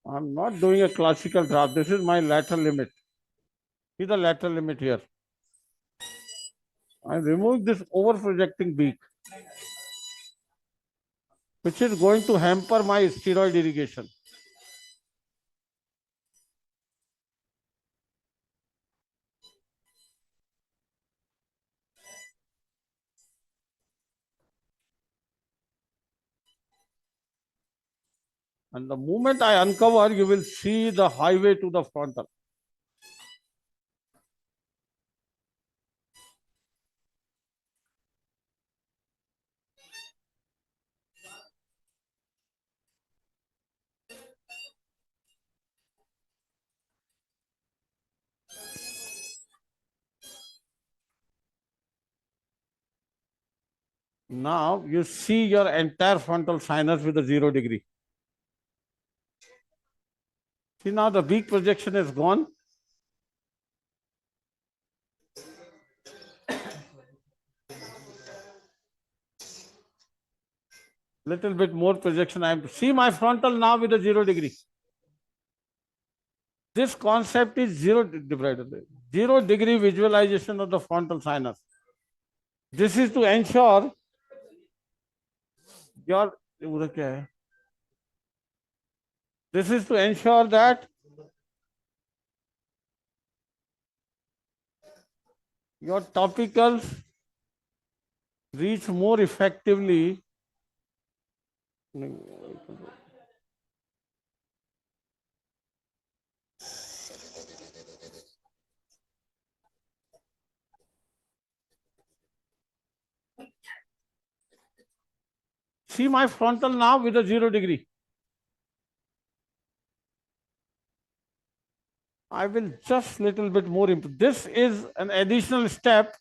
S1: I'm not doing a classical draft. This is my lateral limit. See the lateral limit here. I'm removing this over projecting beak, which is going to hamper my steroid irrigation. And the moment I uncover, you will see the highway to the frontal. Now you see your entire frontal sinus with a 0 degree. See now the beak projection is gone. Little bit more projection. I am to see my frontal now with a 0 degree. This concept is 0 degree visualization of the frontal sinus. This is to ensure your this is to ensure that your topicals reach more effectively. See my frontal now with a 0 degree. I will just little bit more improve. This is an additional step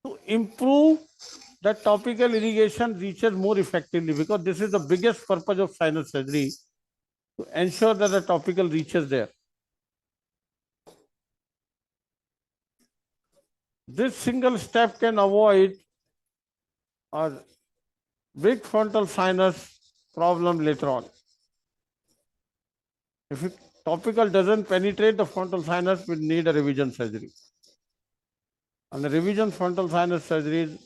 S1: to improve the topical irrigation reaches more effectively, because this is the biggest purpose of sinus surgery, to ensure that the topical reaches there. This single step can avoid a big frontal sinus problem later on. If topical doesn't penetrate the frontal sinus, we need a revision surgery. And the revision frontal sinus surgery is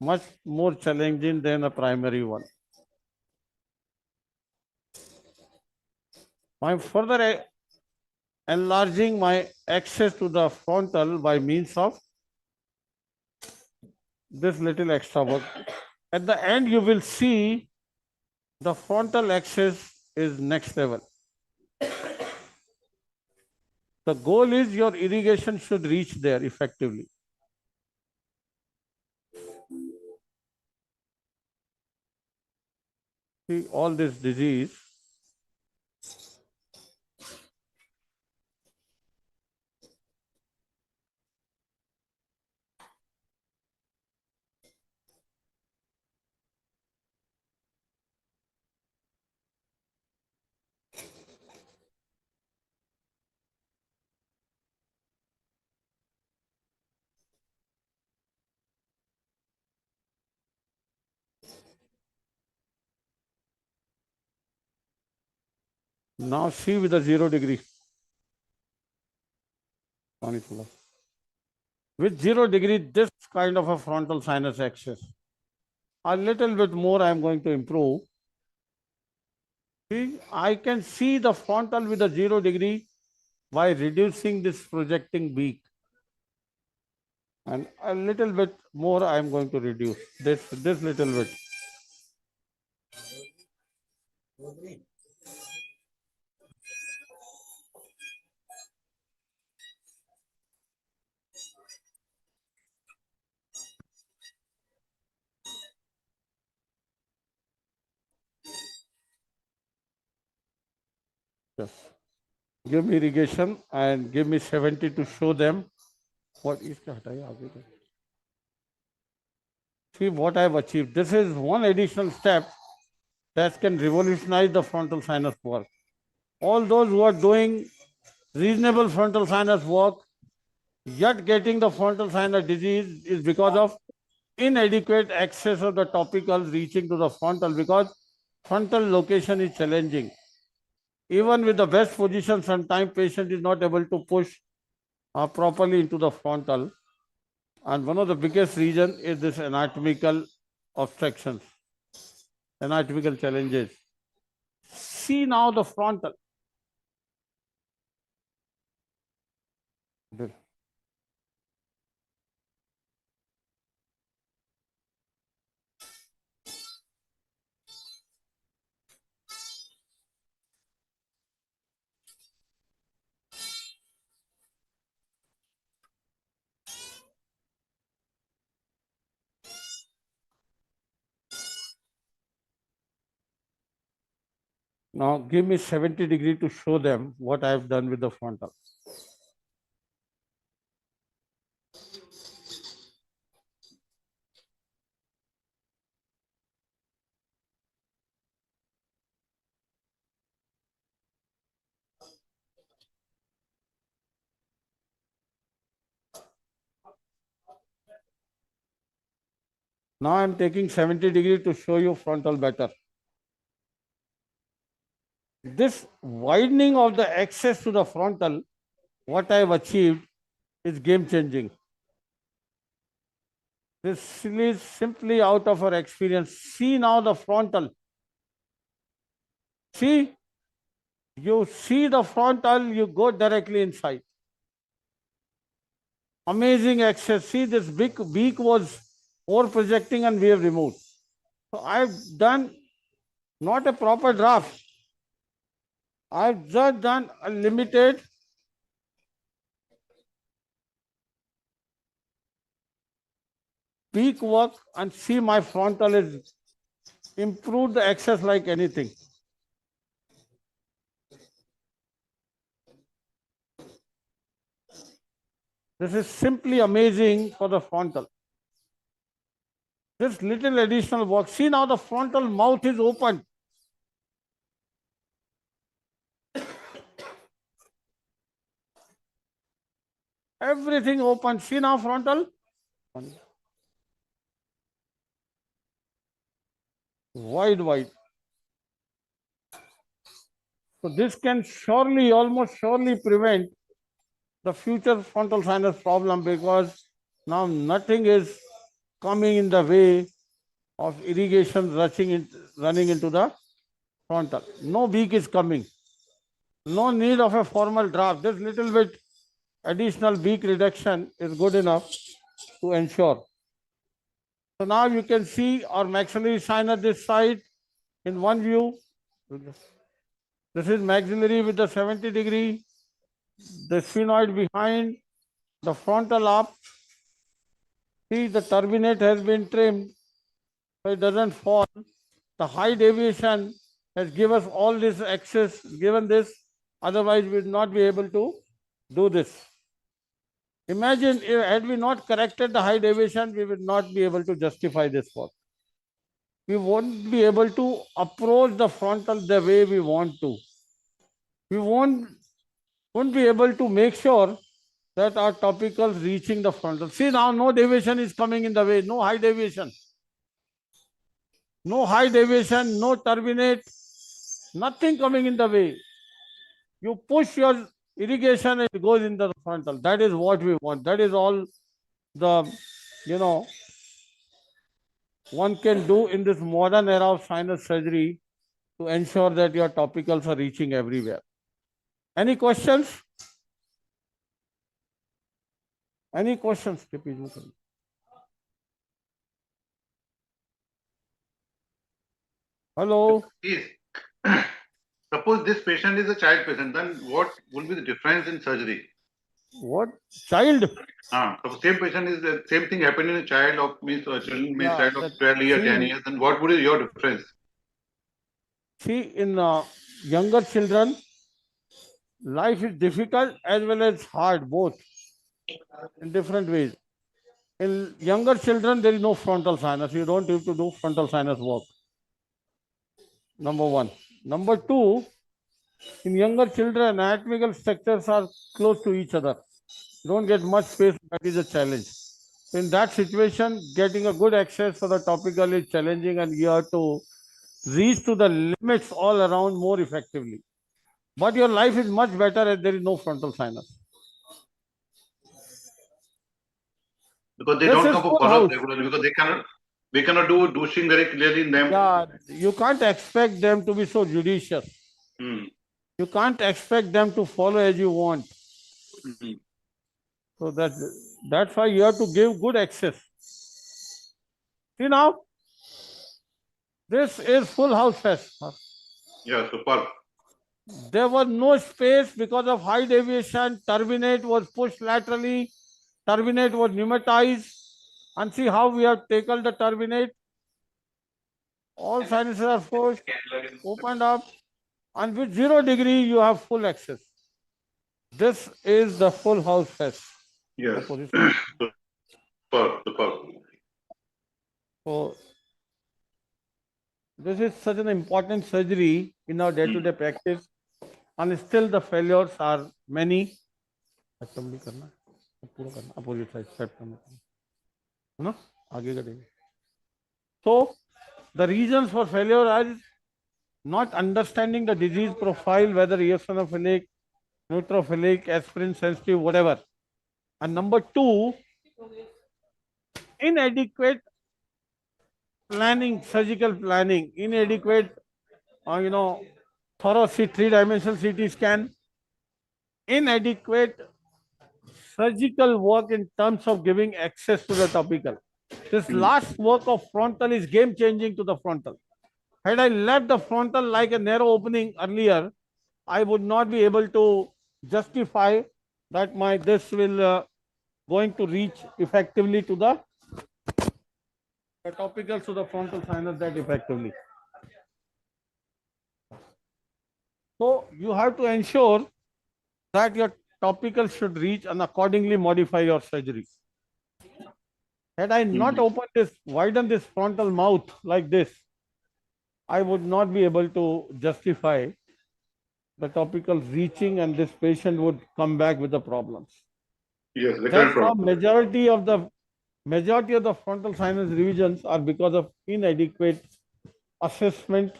S1: much more challenging than a primary one. I'm further enlarging my access to the frontal by means of this little extra work. At the end, you will see the frontal access is next level. The goal is your irrigation should reach there effectively. See all this disease. Now see with the 0 degree. With 0 degree, this kind of a frontal sinus access. A little bit more I am going to improve. See, I can see the frontal with a 0 degree by reducing this projecting beak. And a little bit more I am going to reduce this little bit. Yes. Give me irrigation and give me 70 to show them what is. See what I have achieved. This is one additional step that can revolutionize the frontal sinus work. All those who are doing reasonable frontal sinus work, yet getting the frontal sinus disease is because of inadequate access of the topicals reaching to the frontal, because frontal location is challenging. Even with the best position, sometimes patient is not able to push properly into the frontal. And one of the biggest reason is this anatomical obstructions, anatomical challenges. See now the frontal. Now give me 70 degree to show them what I have done with the frontal. Now I am taking 70 degree to show you frontal better. This widening of the access to the frontal, what I have achieved is game changing. This is simply out of our experience. See now the frontal. See, you see the frontal, you go directly inside. Amazing access. See, this big beak was over projecting and we have removed. So I've done not a proper draft. I've just done a limited peak work and see my frontal is improved the access like anything. This is simply amazing for the frontal. This little additional work. See now the frontal mouth is open. Everything open. See now frontal. Wide. So this can surely, almost surely prevent the future frontal sinus problem, because now nothing is coming in the way of irrigation running into the frontal. No beak is coming. No need of a formal draft. This little bit additional beak reduction is good enough to ensure. So now you can see our maxillary sinus this side in one view. This is maxillary with the 70-degree, the sphenoid behind, the frontal up. See, the turbinate has been trimmed so it doesn't fall. The high deviation has given us all this access, given this, otherwise we would not be able to do this. Imagine if had we not corrected the high deviation, we would not be able to justify this work. We won't be able to approach the frontal the way we want to. We won't be able to make sure that our topicals reaching the frontal. See now, no deviation is coming in the way, no high deviation. No high deviation, no turbinate, nothing coming in the way. You push your irrigation, it goes in the frontal. That is what we want. That is all the, one can do in this modern era of sinus surgery to ensure that your topicals are reaching everywhere. Any questions? Any questions? Hello?
S4: Yes. Suppose this patient is a child patient, then what will be the difference in surgery?
S1: What? Child?
S4: So same patient is the same thing happened in a child of means children means child of 12 years, 10 years, then what would be your difference?
S1: See, in younger children, life is difficult as well as hard, both in different ways. In younger children, there is no frontal sinus. You don't have to do frontal sinus work. Number one. Number two, in younger children, anatomical structures are close to each other. You don't get much space. That is a challenge. In that situation, getting a good access for the topical is challenging, and you have to reach to the limits all around more effectively. But your life is much better as there is no frontal sinus.
S4: Because they don't come for follow-up regularly, because we cannot do douching very clearly in them.
S1: Yeah, you can't expect them to be so judicious. You can't expect them to follow as you want. So that's why you have to give good access. See now, this is full house fest.
S4: Yeah, super.
S1: There was no space because of high deviation. Turbinate was pushed laterally. Turbinate was pneumatized. And see how we have taken the turbinate. All sinuses are pushed, opened up. And with 0 degree, you have full access. This is the full house fest.
S4: Yes. Super.
S1: So, this is such an important surgery in our day-to-day practice, and still the failures are many. So, the reasons for failure are not understanding the disease profile, whether eosinophilic, neutrophilic, aspirin sensitive, whatever. And number two, inadequate planning, surgical planning, inadequate, thorough 3-dimensional CT scan, inadequate surgical work in terms of giving access to the topical. This last work of frontal is game changing to the frontal. Had I left the frontal like a narrow opening earlier, I would not be able to justify that this will going to reach effectively to the topicals to the frontal sinus that effectively. So you have to ensure that your topical should reach and accordingly modify your surgery. Had I not opened this, widened this frontal mouth like this, I would not be able to justify the topical reaching, and this patient would come back with the problems.
S4: Yes,
S1: that's how majority of the frontal sinus revisions are because of inadequate assessment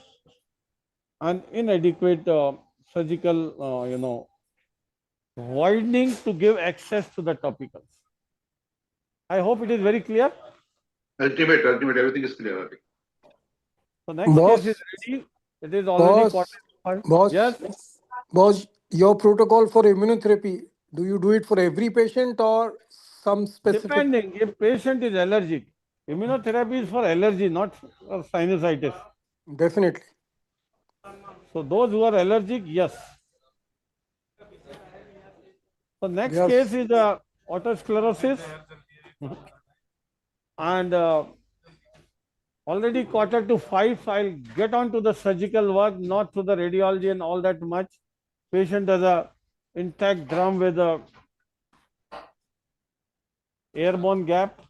S1: and inadequate surgical, widening to give access to the topicals. I hope it is very clear.
S4: Ultimate, everything is clear. Okay.
S1: So next
S5: Boss,
S1: case is ready. It is already
S5: boss,
S1: quarter.
S5: boss,
S1: Yes.
S5: boss, your protocol for immunotherapy, do you do it for every patient or some specific?
S1: Depending if patient is allergic. Immunotherapy is for allergy, not for sinusitis.
S5: Definitely.
S1: So those who are allergic, yes. So next
S5: Yes.
S1: case is autosclerosis and already quarter to 5. So I'll get on to the surgical work, not to the radiology and all that much. Patient has a intact drum with a airborne gap.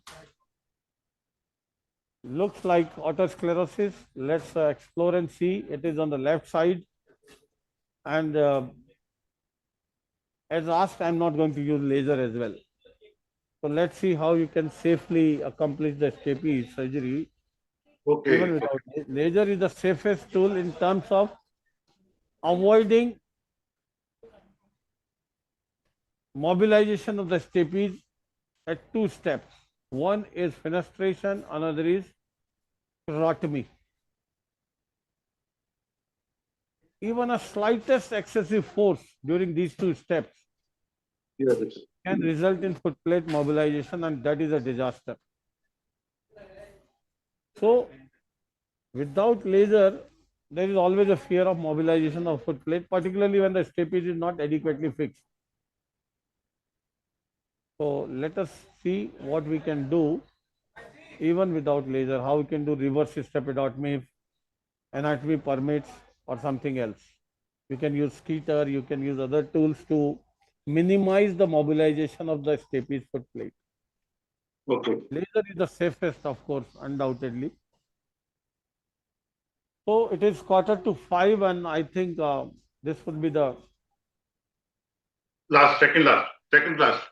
S1: Looks like autosclerosis. Let's explore and see. It is on the left side. And as asked, I'm not going to use laser as well. So let's see how you can safely accomplish the Stapes surgery.
S4: Okay.
S1: Even without laser is the safest tool in terms of avoiding mobilization of the Stapes at 2 steps. One is fenestration, another is sclerotomy. Even a slightest excessive force during these 2 steps
S4: Yes.
S1: can result in foot plate mobilization, and that is a disaster. So, without laser, there is always a fear of mobilization of foot plate, particularly when the Stapes is not adequately fixed. So, let us see what we can do even without laser, how we can do reverse stepedotomy if anatomy permits or something else. You can use skeeter, you can use other tools to minimize the mobilization of the Stapes foot plate.
S4: Okay.
S1: Laser is the safest, of course, undoubtedly. So it is quarter to 5, and I think this would be the
S4: Second last. Second last.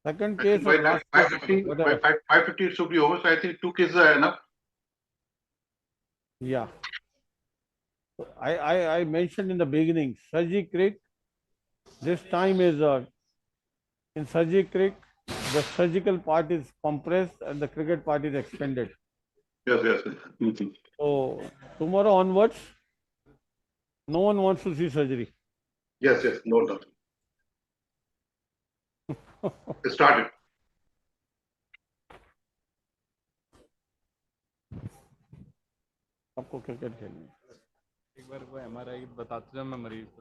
S1: second case
S4: By
S1: or last
S4: 550,
S1: case,
S4: by 550 it should be over. So I think 2 cases are enough.
S1: Yeah. I mentioned in the beginning, Surgicrick, this time is in Surgicrick, the surgical part is compressed and the cricket part is extended.
S4: Yes. Mhm.
S1: So tomorrow onwards, no one wants to see surgery.
S4: Yes, no doubt. It started.
S1: आपको cricket खेलनी है।
S6: एक बार वो MRI बताते जाओ, मैं मरीज को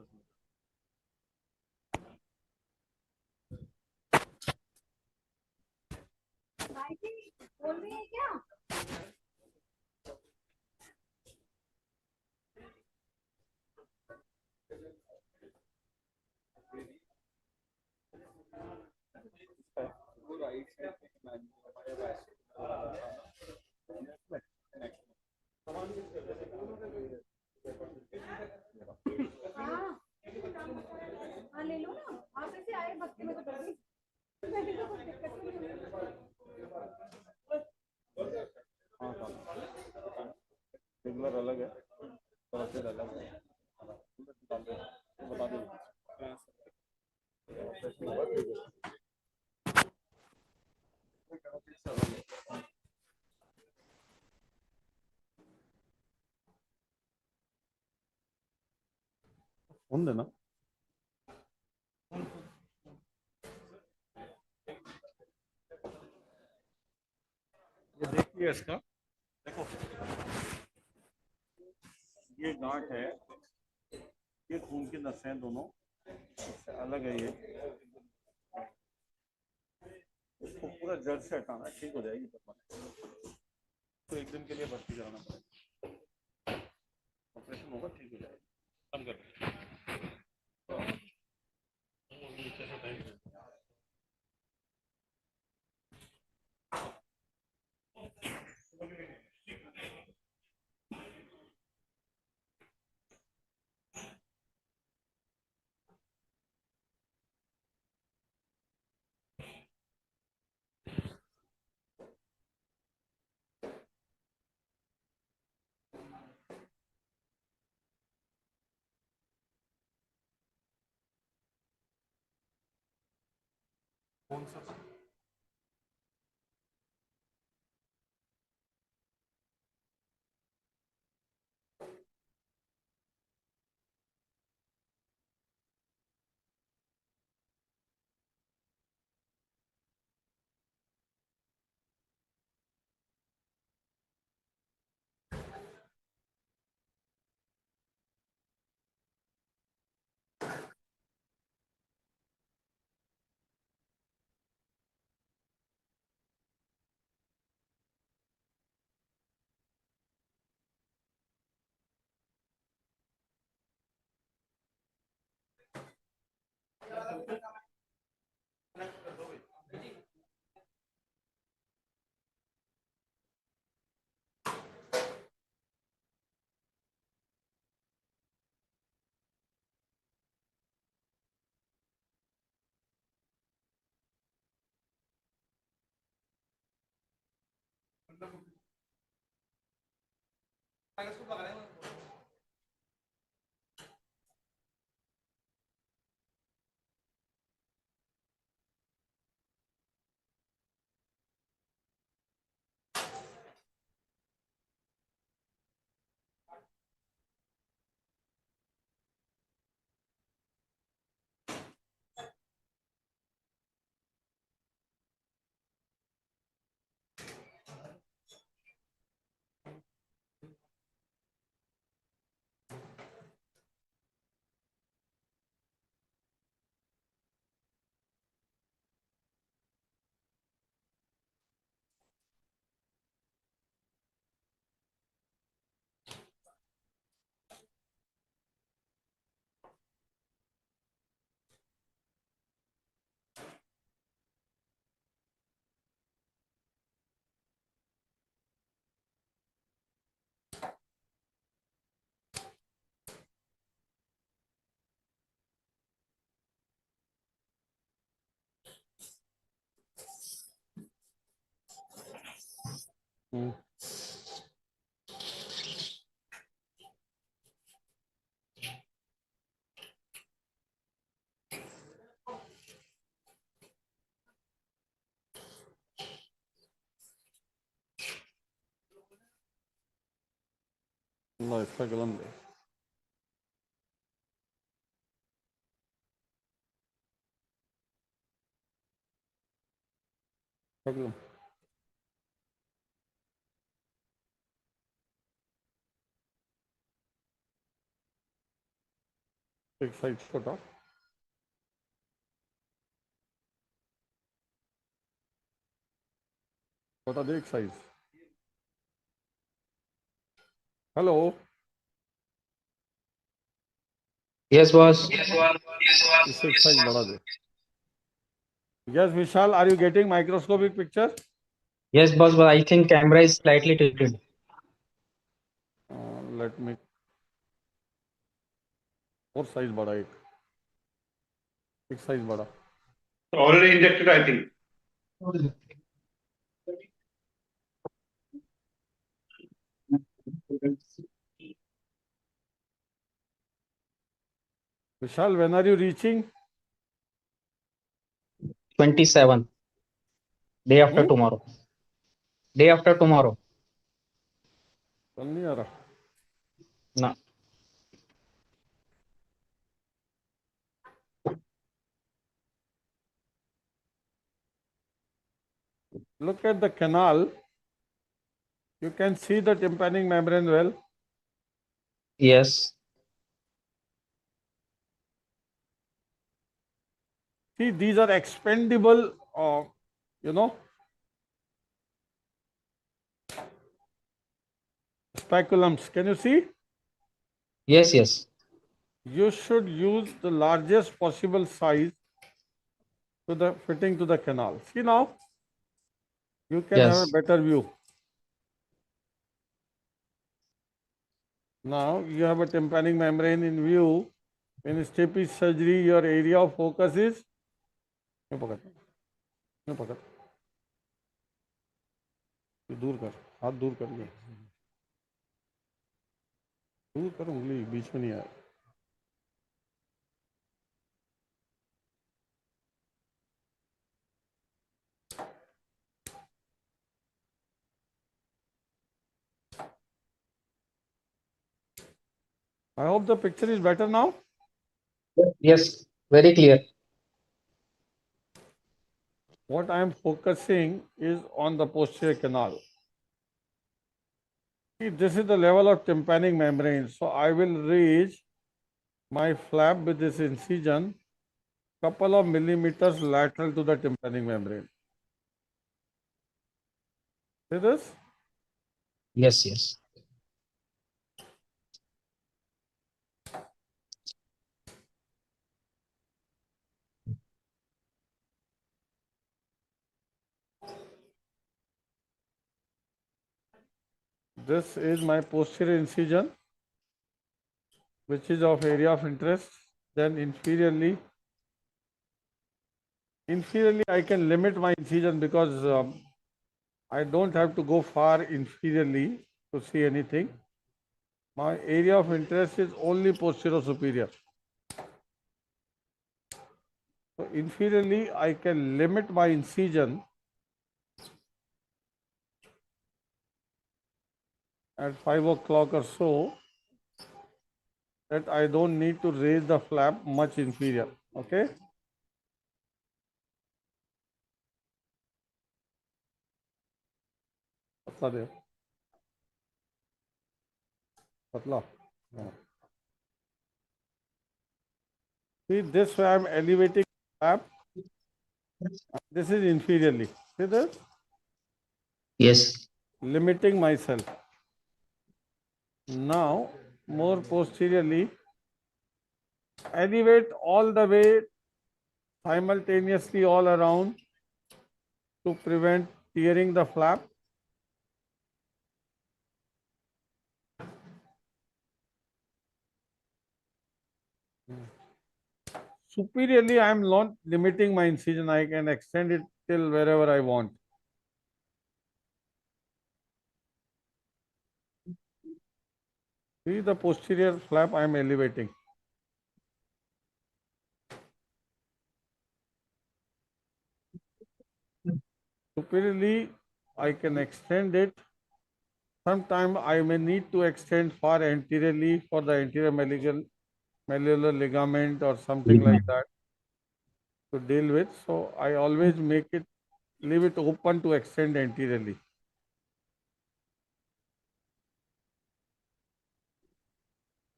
S7: बोल रही है क्या? हाँ ले लो ना, आप ऐसे आए भक्ति में तो कर दी।
S1: रेगुलर अलग है, प्रोसेस अलग है। बता दो। फोन देना। ये देखिए इसका, देखो ये गांठ है, ये खून की नसें दोनों, इससे अलग है ये। इसको पूरा जड़ से हटाना, ठीक हो जाएगी तो 1 दिन के लिए भर्ती कराना पड़ेगा। ऑपरेशन होगा, ठीक हो जाएगा। कम कर Allah, इसका कलम दे। कलम। एक साइड छोटा। छोटा दे एक साइज। हेलो।
S3: Yes, boss.
S1: इससे एक साइज बड़ा दे। Yes, Vishal, are you getting microscopic picture?
S3: Yes, boss, but I think camera is slightly tilted.
S1: Let me. और साइज बड़ा एक साइज बड़ा।
S4: Already injected, I think.
S1: Vishal, when are you reaching?
S3: 27. Day after tomorrow. Day after tomorrow.
S1: कल नहीं आ रहा।
S3: No.
S1: Look at the canal. You can see the tympanic membrane well.
S3: Yes.
S1: See, these are expendable, you know, speculums. Can you see?
S3: Yes, yes.
S1: You should use the largest possible size to the fitting to the canal. See now, you can have a
S3: Yes.
S1: better view. Now you have a tympanic membrane in view. In stapes surgery, your area of focus is. दूर कर, हाथ दूर कर ले, दूर कर, उंगली बीच में नहीं आए। I hope the picture is better now.
S3: Yes, very clear.
S1: What I am focusing is on the posterior canal. See, this is the level of tympanic membrane. So I will reach my flap with this incision couple of millimeters lateral to the tympanic membrane. See this?
S3: Yes, yes.
S1: This is my posterior incision, which is of area of interest. Then inferiorly I can limit my incision because I don't have to go far inferiorly to see anything. My area of interest is only posterior superior. So inferiorly I can limit my incision at 5 o'clock or so, that I don't need to raise the flap much inferior. Okay. Patla de. Patla. Yeah. See, this way I am elevating the flap. This is inferiorly. See this?
S3: Yes.
S1: Limiting myself. Now, more posteriorly, elevate all the way simultaneously all around to prevent tearing the flap. Superiorly, I am not limiting my incision. I can extend it till wherever I want. See the posterior flap I am elevating. Superiorly, I can extend it. Sometime I may need to extend far anteriorly for the anterior malleolar ligament or something like that to deal with. So I always leave it open to extend anteriorly.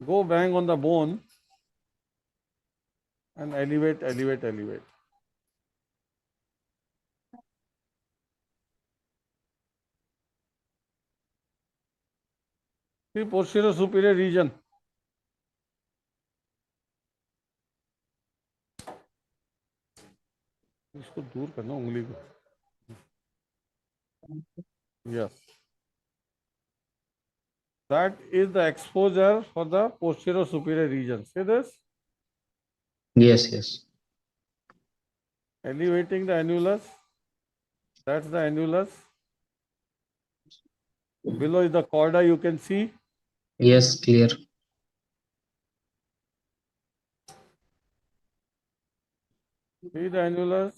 S1: Go bang on the bone and elevate, elevate, elevate. See posterior superior region. इसको दूर करना उंगली को. Yes. That is the exposure for the posterior superior region. See this?
S3: Yes, yes.
S1: Elevating the annulus. That's the annulus. Below is the chorda, you can see.
S3: Yes, clear.
S1: See the annulus.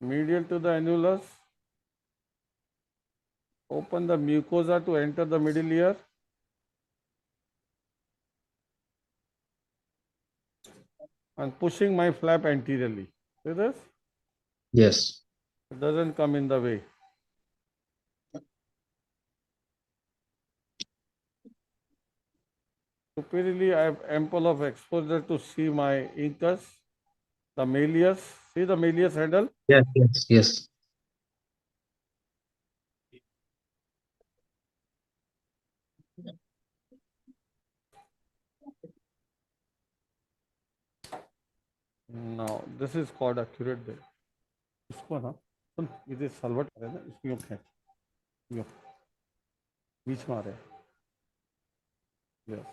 S1: Medial to the annulus. Open the mucosa to enter the middle ear. And pushing my flap anteriorly. See this?
S3: Yes.
S1: It doesn't come in the way. Superiorly, I have ample of exposure to see my incus, the malleus. See the malleus handle?
S3: Yes, yes, yes.
S1: Now, this is called accurate there. इसको ना सुन इधर सलवट है ना इसको यूं खेच यूं बीच में आ रहे हैं. Yes.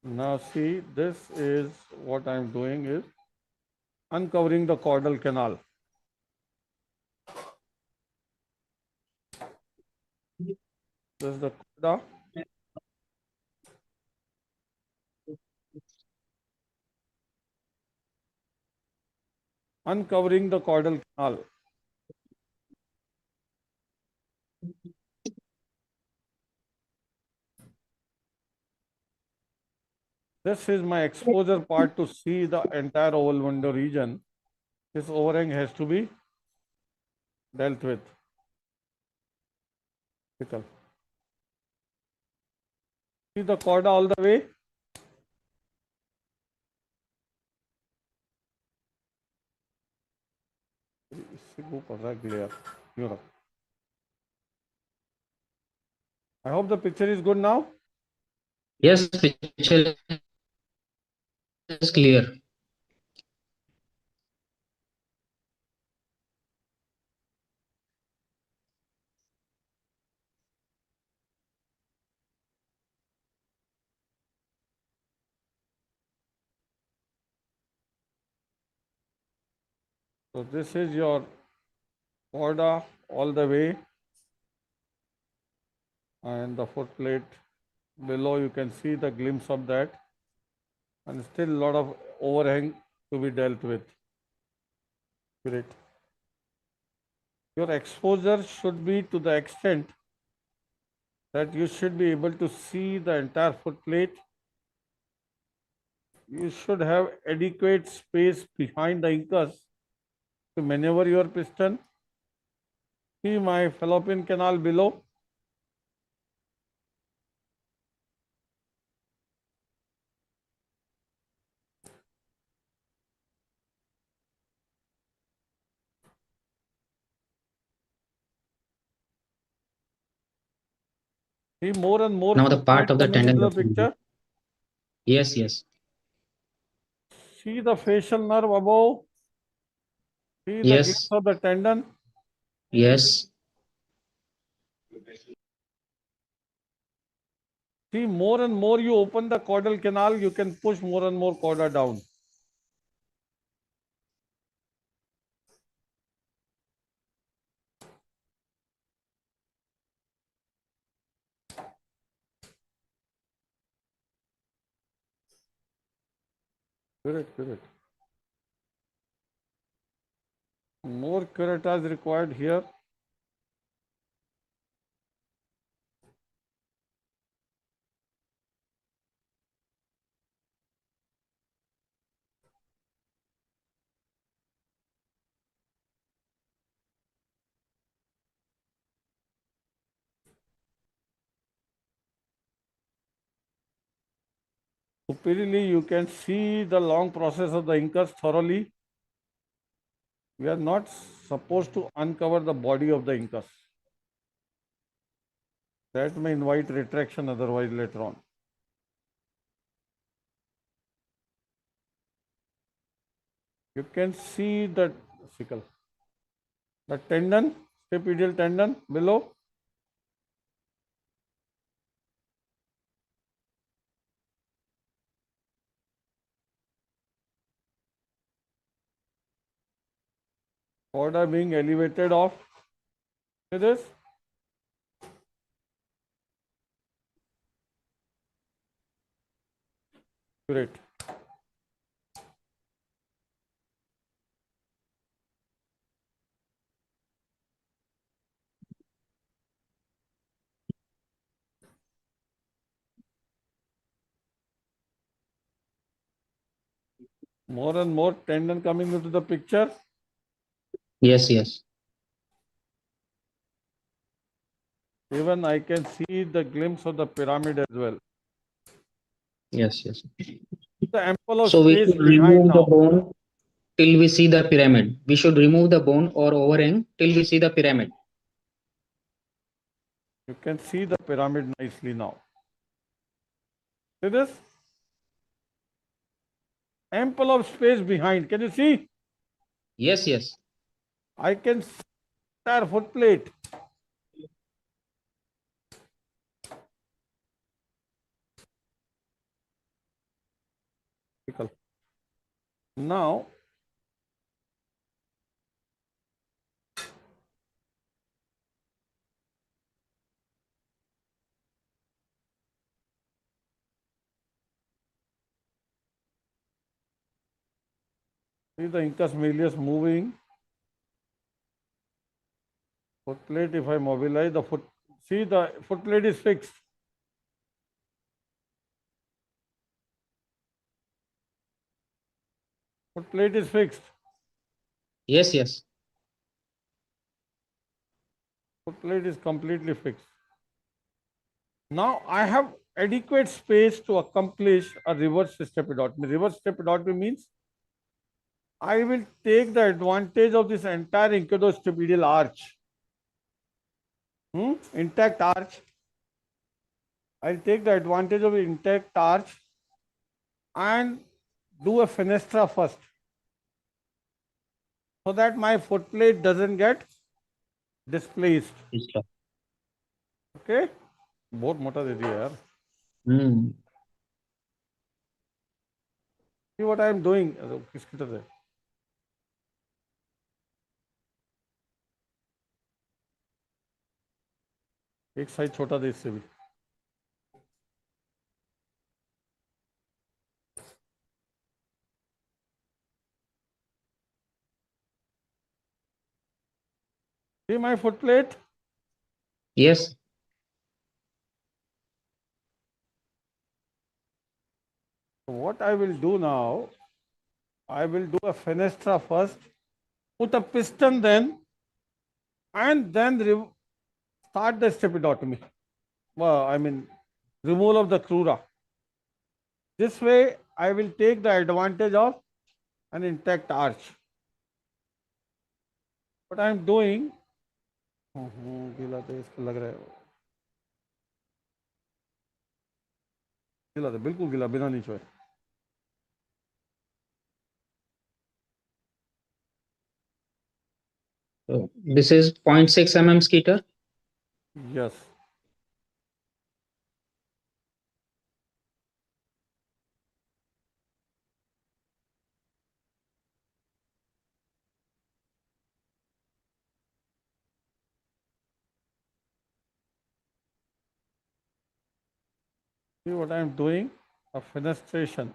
S1: Now see, this is what I am doing is uncovering the caudal canal. This is the chorda. Uncovering the caudal canal. This is my exposure part to see the entire oval window region. This overhang has to be dealt with. See the chorda all the way. I hope the picture is good now.
S3: Yes, picture is clear.
S1: So this is your chorda all the way, and the foot plate below, you can see the glimpse of that, and still a lot of overhang to be dealt with. Great. Your exposure should be to the extent that you should be able to see the entire foot plate. You should have adequate space behind the incus to maneuver your piston. See my fallopian canal below. See more and more
S3: Now the part
S1: fat
S3: of the
S1: coming into
S3: tendon.
S1: the picture.
S3: Yes, yes.
S1: See the facial nerve above. See the glimpse
S3: Yes,
S1: of the tendon.
S3: yes.
S1: See, more and more you open the caudal canal, you can push more and more chorda down. Correct. More curettage required here. Superiorly, you can see the long process of the incus thoroughly. We are not supposed to uncover the body of the incus. That may invite retraction otherwise later on. You can see the tendon, stapedial tendon below. Chorda being elevated off. See this? Great. More and more tendon coming into the picture.
S3: Yes, yes.
S1: Even I can see the glimpse of the pyramid as well.
S3: Yes, yes.
S1: The ample of
S3: So we
S1: space
S3: should
S1: behind
S3: remove the
S1: now.
S3: bone till we see the pyramid. We should remove the bone or overhang till we see the pyramid.
S1: You can see the pyramid nicely now. See this? Ample of space behind. Can you see?
S3: Yes, yes.
S1: I can see the entire foot plate. Now, see the incus malleus moving. Foot plate, if I mobilize the foot, see the foot plate is fixed. Foot plate is fixed.
S3: Yes, yes.
S1: Foot plate is completely fixed. Now I have adequate space to accomplish a reverse stepidotomy. Reverse stepidotomy means I will take the advantage of this entire incudostapedial arch, intact arch. I'll take the advantage of the intact arch and do a fenestra first, so that my foot plate doesn't get displaced. Okay? बहुत मोटा दे दिया यार.
S3: Hmm.
S1: See what I am doing. किसकी तरह? एक size छोटा दे इससे भी. See my foot plate?
S3: Yes.
S1: What I will do now, I will do a fenestra first, put a piston then, and then start the stepidotomy. Well, I mean, removal of the crura. This way, I will take the advantage of an intact arch. What I am doing, गीला तो इसको लग रहा है. गीला तो बिल्कुल गीला बिना नहीं छुए.
S3: So this is 0.6 mm skitter.
S1: Yes. See what I am doing? A fenestration.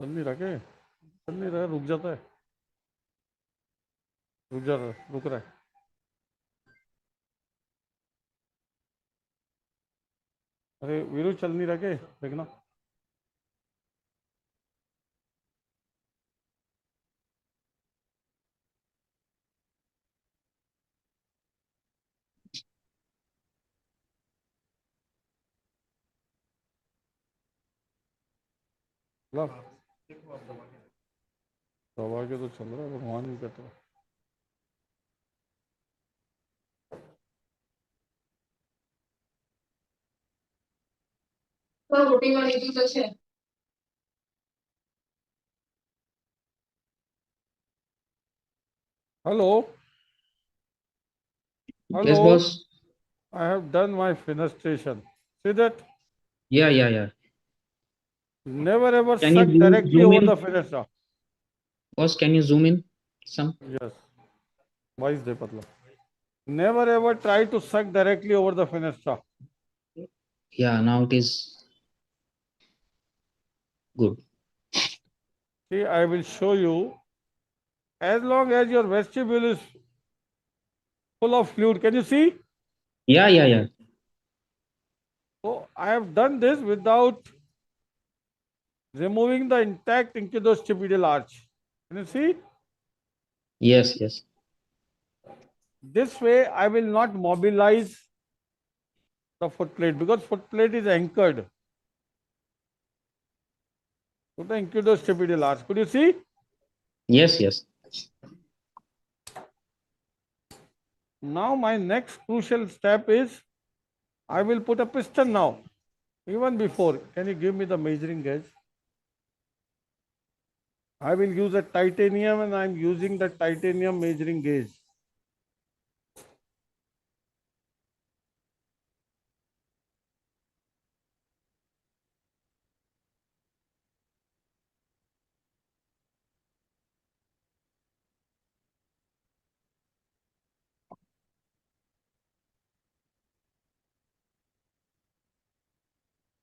S1: चल नहीं रहा क्या? चल नहीं रहा, रुक जाता है. रुक जा रहा, रुक रहा है. अरे वीरू चल नहीं रहा क्या? देखना. दबा के तो चल रहा है, भगवान नहीं कहता. Hello.
S3: Yes,
S1: Hello.
S3: boss.
S1: I have done my fenestration. See that?
S3: Yeah.
S1: Never ever
S3: Can you
S1: suck directly
S3: zoom
S1: over
S3: in?
S1: the fenestra.
S3: Boss, can you zoom in some?
S1: Yes. Why is that, Patla? Never ever try to suck directly over the fenestra.
S3: Yeah, now it is good.
S1: See, I will show you. As long as your vestibule is full of fluid, can you see?
S3: Yeah.
S1: So I have done this without removing the intact incudostapedial arch. Can you see?
S3: Yes.
S1: This way, I will not mobilize the foot plate because foot plate is anchored to the incudostapedial arch. Could you see?
S3: Yes.
S1: Now my next crucial step is I will put a piston now. Even before, can you give me the measuring gauge? I will use a titanium and I am using the titanium measuring gauge.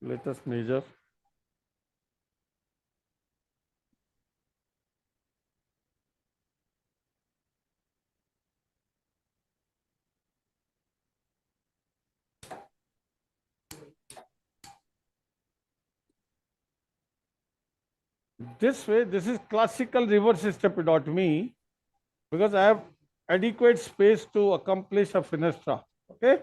S1: Let us measure. this way. This is classical reverse stepidotomy because I have adequate space to accomplish a fenestra. Okay,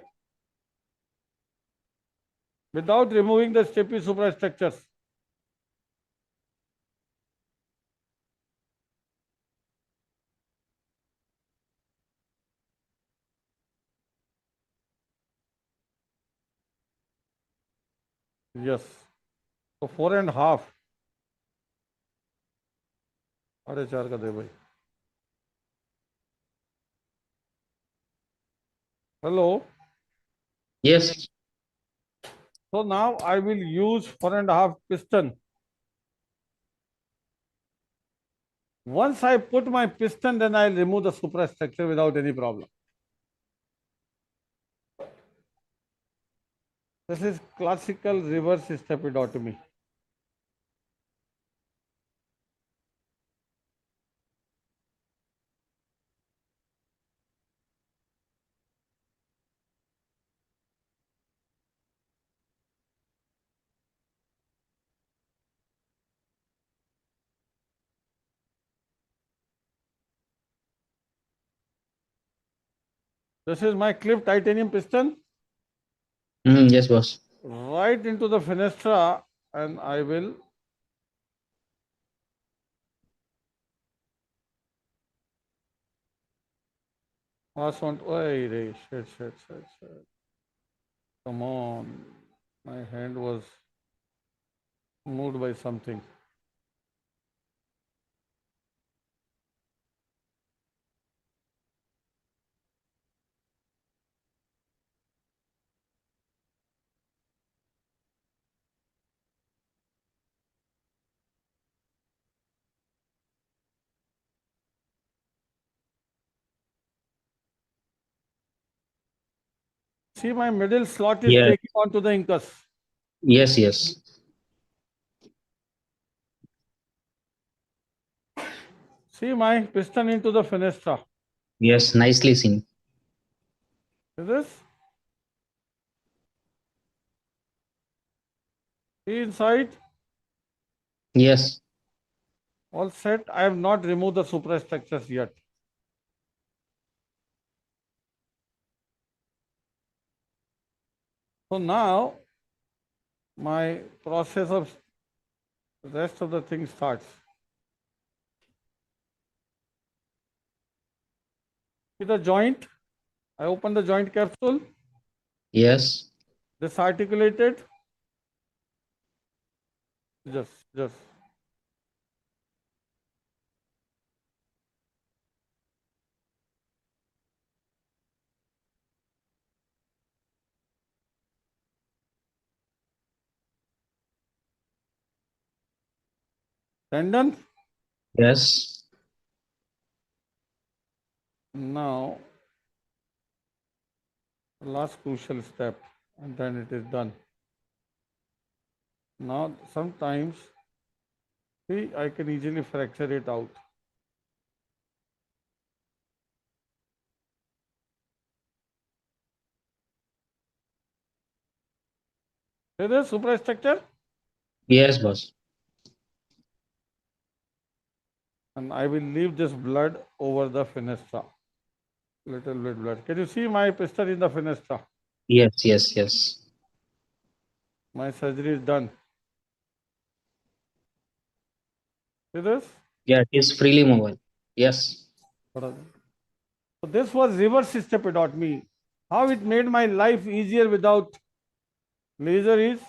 S1: without removing the stapes suprastructures. Yes. So 4.5. अरे 4 का दे भाई. Hello.
S3: Yes.
S1: So now I will use 4.5 piston. Once I put my piston, then I'll remove the suprastructure without any problem. This is classical reverse stepidotomy. This is my clipped titanium piston.
S3: Yes, boss.
S1: Right into the fenestra, and I will pass on. Oh, shit. Come on. My hand was moved by something. See, my middle slot is
S3: Yeah.
S1: taking onto the incus.
S3: Yes.
S1: See my piston into the fenestra.
S3: Yes, nicely seen.
S1: See this? See inside?
S3: Yes.
S1: All set. I have not removed the suprastructures yet. So now my process of rest of the thing starts. See the joint? I open the joint capsule.
S3: Yes.
S1: This articulated. Just. Tendon.
S3: Yes.
S1: Now, last crucial step, and then it is done. Now, sometimes, see, I can easily fracture it out. See the suprastructure?
S3: Yes, boss.
S1: And I will leave this blood over the fenestra. Little bit blood. Can you see my piston in the fenestra?
S3: Yes.
S1: My surgery is done. See this?
S3: Yeah, it is freely movable. Yes.
S1: So this was reverse stepidotomy. How it made my life easier without laser is,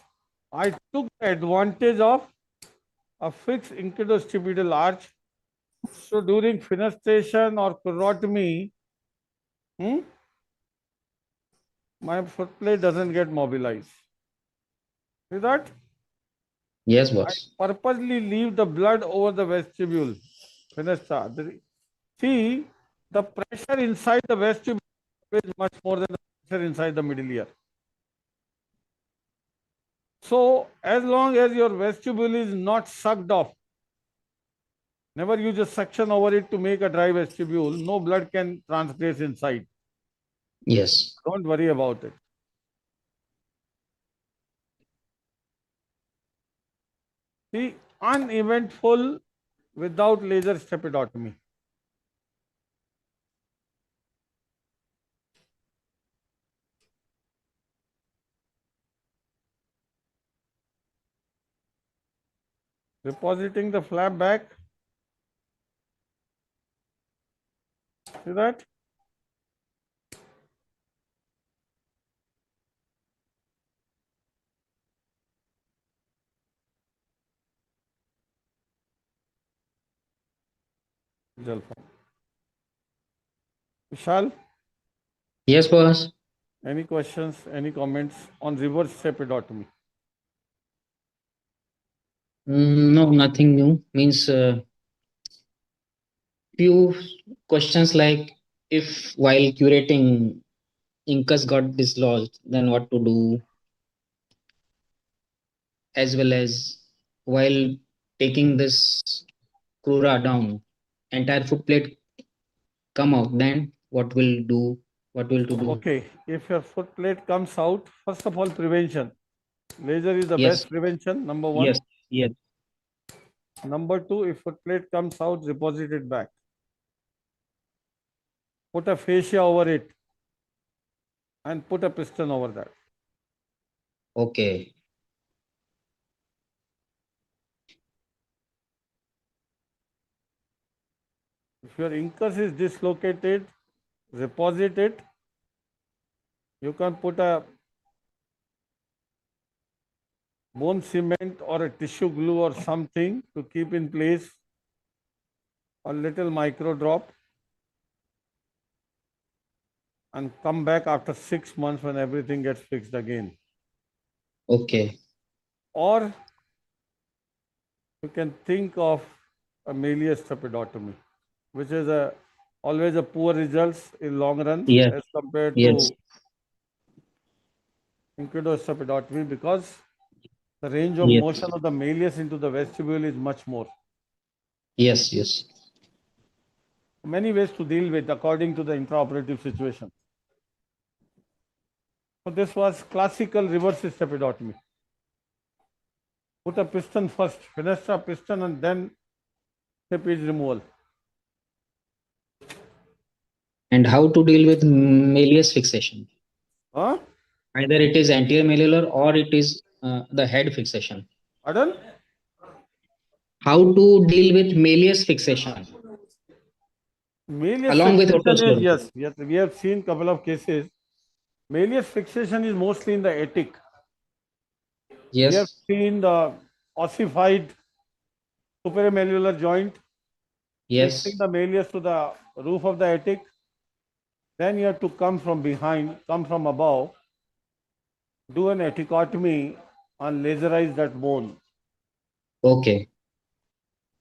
S1: I took advantage of a fixed incudostipedal arch. So during fenestration or corotomy, my foot plate doesn't get mobilized. See that?
S3: Yes,
S1: I
S3: boss.
S1: purposely leave the blood over the vestibule. Fenestra. See, the pressure inside the vestibule is much more than the pressure inside the middle ear. So as long as your vestibule is not sucked off, never use a suction over it to make a dry vestibule, no blood can transgress inside.
S3: Yes.
S1: Don't worry about it. See, uneventful without laser stepidotomy. Depositing the flap back. See that? Vishal,
S3: Yes, boss.
S1: any questions, any comments on reverse stepidotomy?
S3: No, nothing new. Means few questions like if while curating incus got dislodged, then what to do, as well as while taking this crura down, entire foot plate come out, then what will do? What will to do?
S1: Okay, if your foot plate comes out, first of all, prevention. Laser is the
S3: Yes,
S1: best prevention, number one.
S3: yes, yes.
S1: Number two, if foot plate comes out, deposit it back. Put a fascia over it and put a piston over that.
S3: Okay,
S1: If your incus is dislocated, deposit it. You can put a bone cement or a tissue glue or something to keep in place, a little micro drop, and come back after 6 months when everything gets fixed again.
S3: okay.
S1: Or you can think of a Malleus stepidotomy, which is always a poor results in long run
S3: Yes,
S1: as compared
S3: yes,
S1: to incudus stepidotomy, because the range of
S3: yes,
S1: motion of the Malleus into the vestibule is much more.
S3: yes, yes.
S1: Many ways to deal with according to the intraoperative situation. So this was classical reverse stepidotomy. Put a piston first, fenestra piston, and then Stapes removal.
S3: And how to deal with Malleus fixation?
S1: Huh?
S3: Either it is anterior malleolar or it is the head fixation.
S1: Pardon?
S3: How to deal with Malleus fixation
S1: Malleus
S3: along with
S1: fixation is,
S3: otosclerosis?
S1: yes, we have seen couple of cases. Malleus fixation is mostly in the attic. We have
S3: Yes,
S1: seen the ossified supramalleolar joint fixing
S3: yes,
S1: the malleus to the roof of the attic. Then you have to come from behind, come from above, do an atticotomy and laserize that bone.
S3: okay,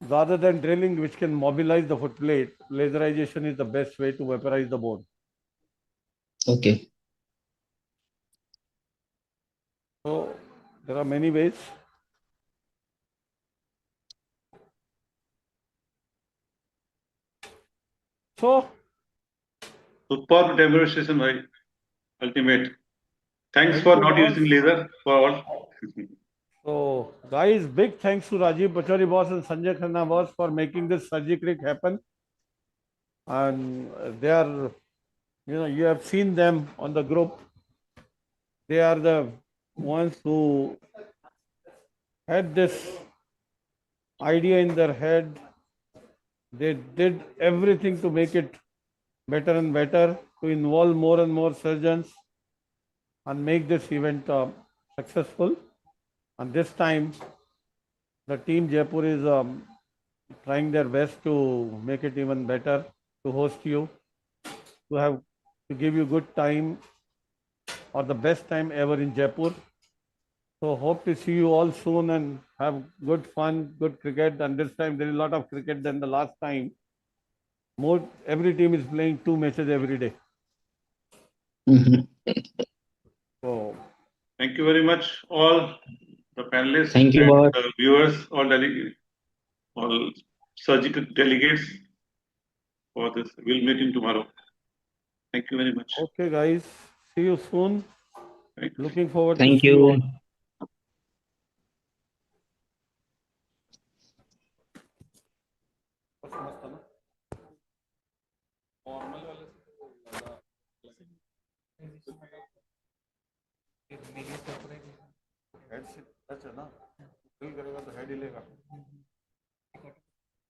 S1: Rather than drilling, which can mobilize the foot plate, laserization is the best way to vaporize the bone.
S3: okay.
S1: So there are many ways. So
S4: Superb demonstration, by ultimate. Thanks
S1: thank
S4: for
S1: you,
S4: not
S1: boss.
S4: using laser for all.
S1: So guys, big thanks to Rajiv Bachori boss and Sanjay Khanna boss for making this Surgicrick happen. And they are, you have seen them on the group. They are the ones who had this idea in their head. They did everything to make it better and better, to involve more and more surgeons and make this event successful. And this time, the team Jaipur is trying their best to make it even better, to host you, to give you good time or the best time ever in Jaipur. So hope to see you all soon and have good fun, good cricket. And this time there is a lot of cricket than the last time. Every team is playing 2 matches every day.
S3: Mhm.
S1: So
S4: Thank you very much, all the panelists
S3: Thank you,
S4: and
S3: boss.
S4: the viewers, all surgical delegates for this. We'll meet in tomorrow. Thank you very much.
S1: okay, guys, see you soon.
S4: Thank you.
S1: Looking forward to
S3: Thank
S1: see you all.
S3: you.
S4: Head से touch है ना, fill करेगा तो head हिलेगा,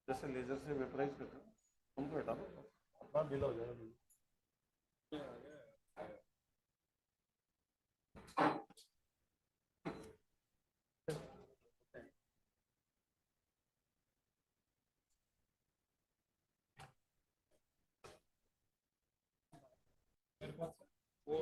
S4: जैसे laser से vaporise करते हैं उनको हटा दो, अपना ढीला हो जाएगा।
S6: वो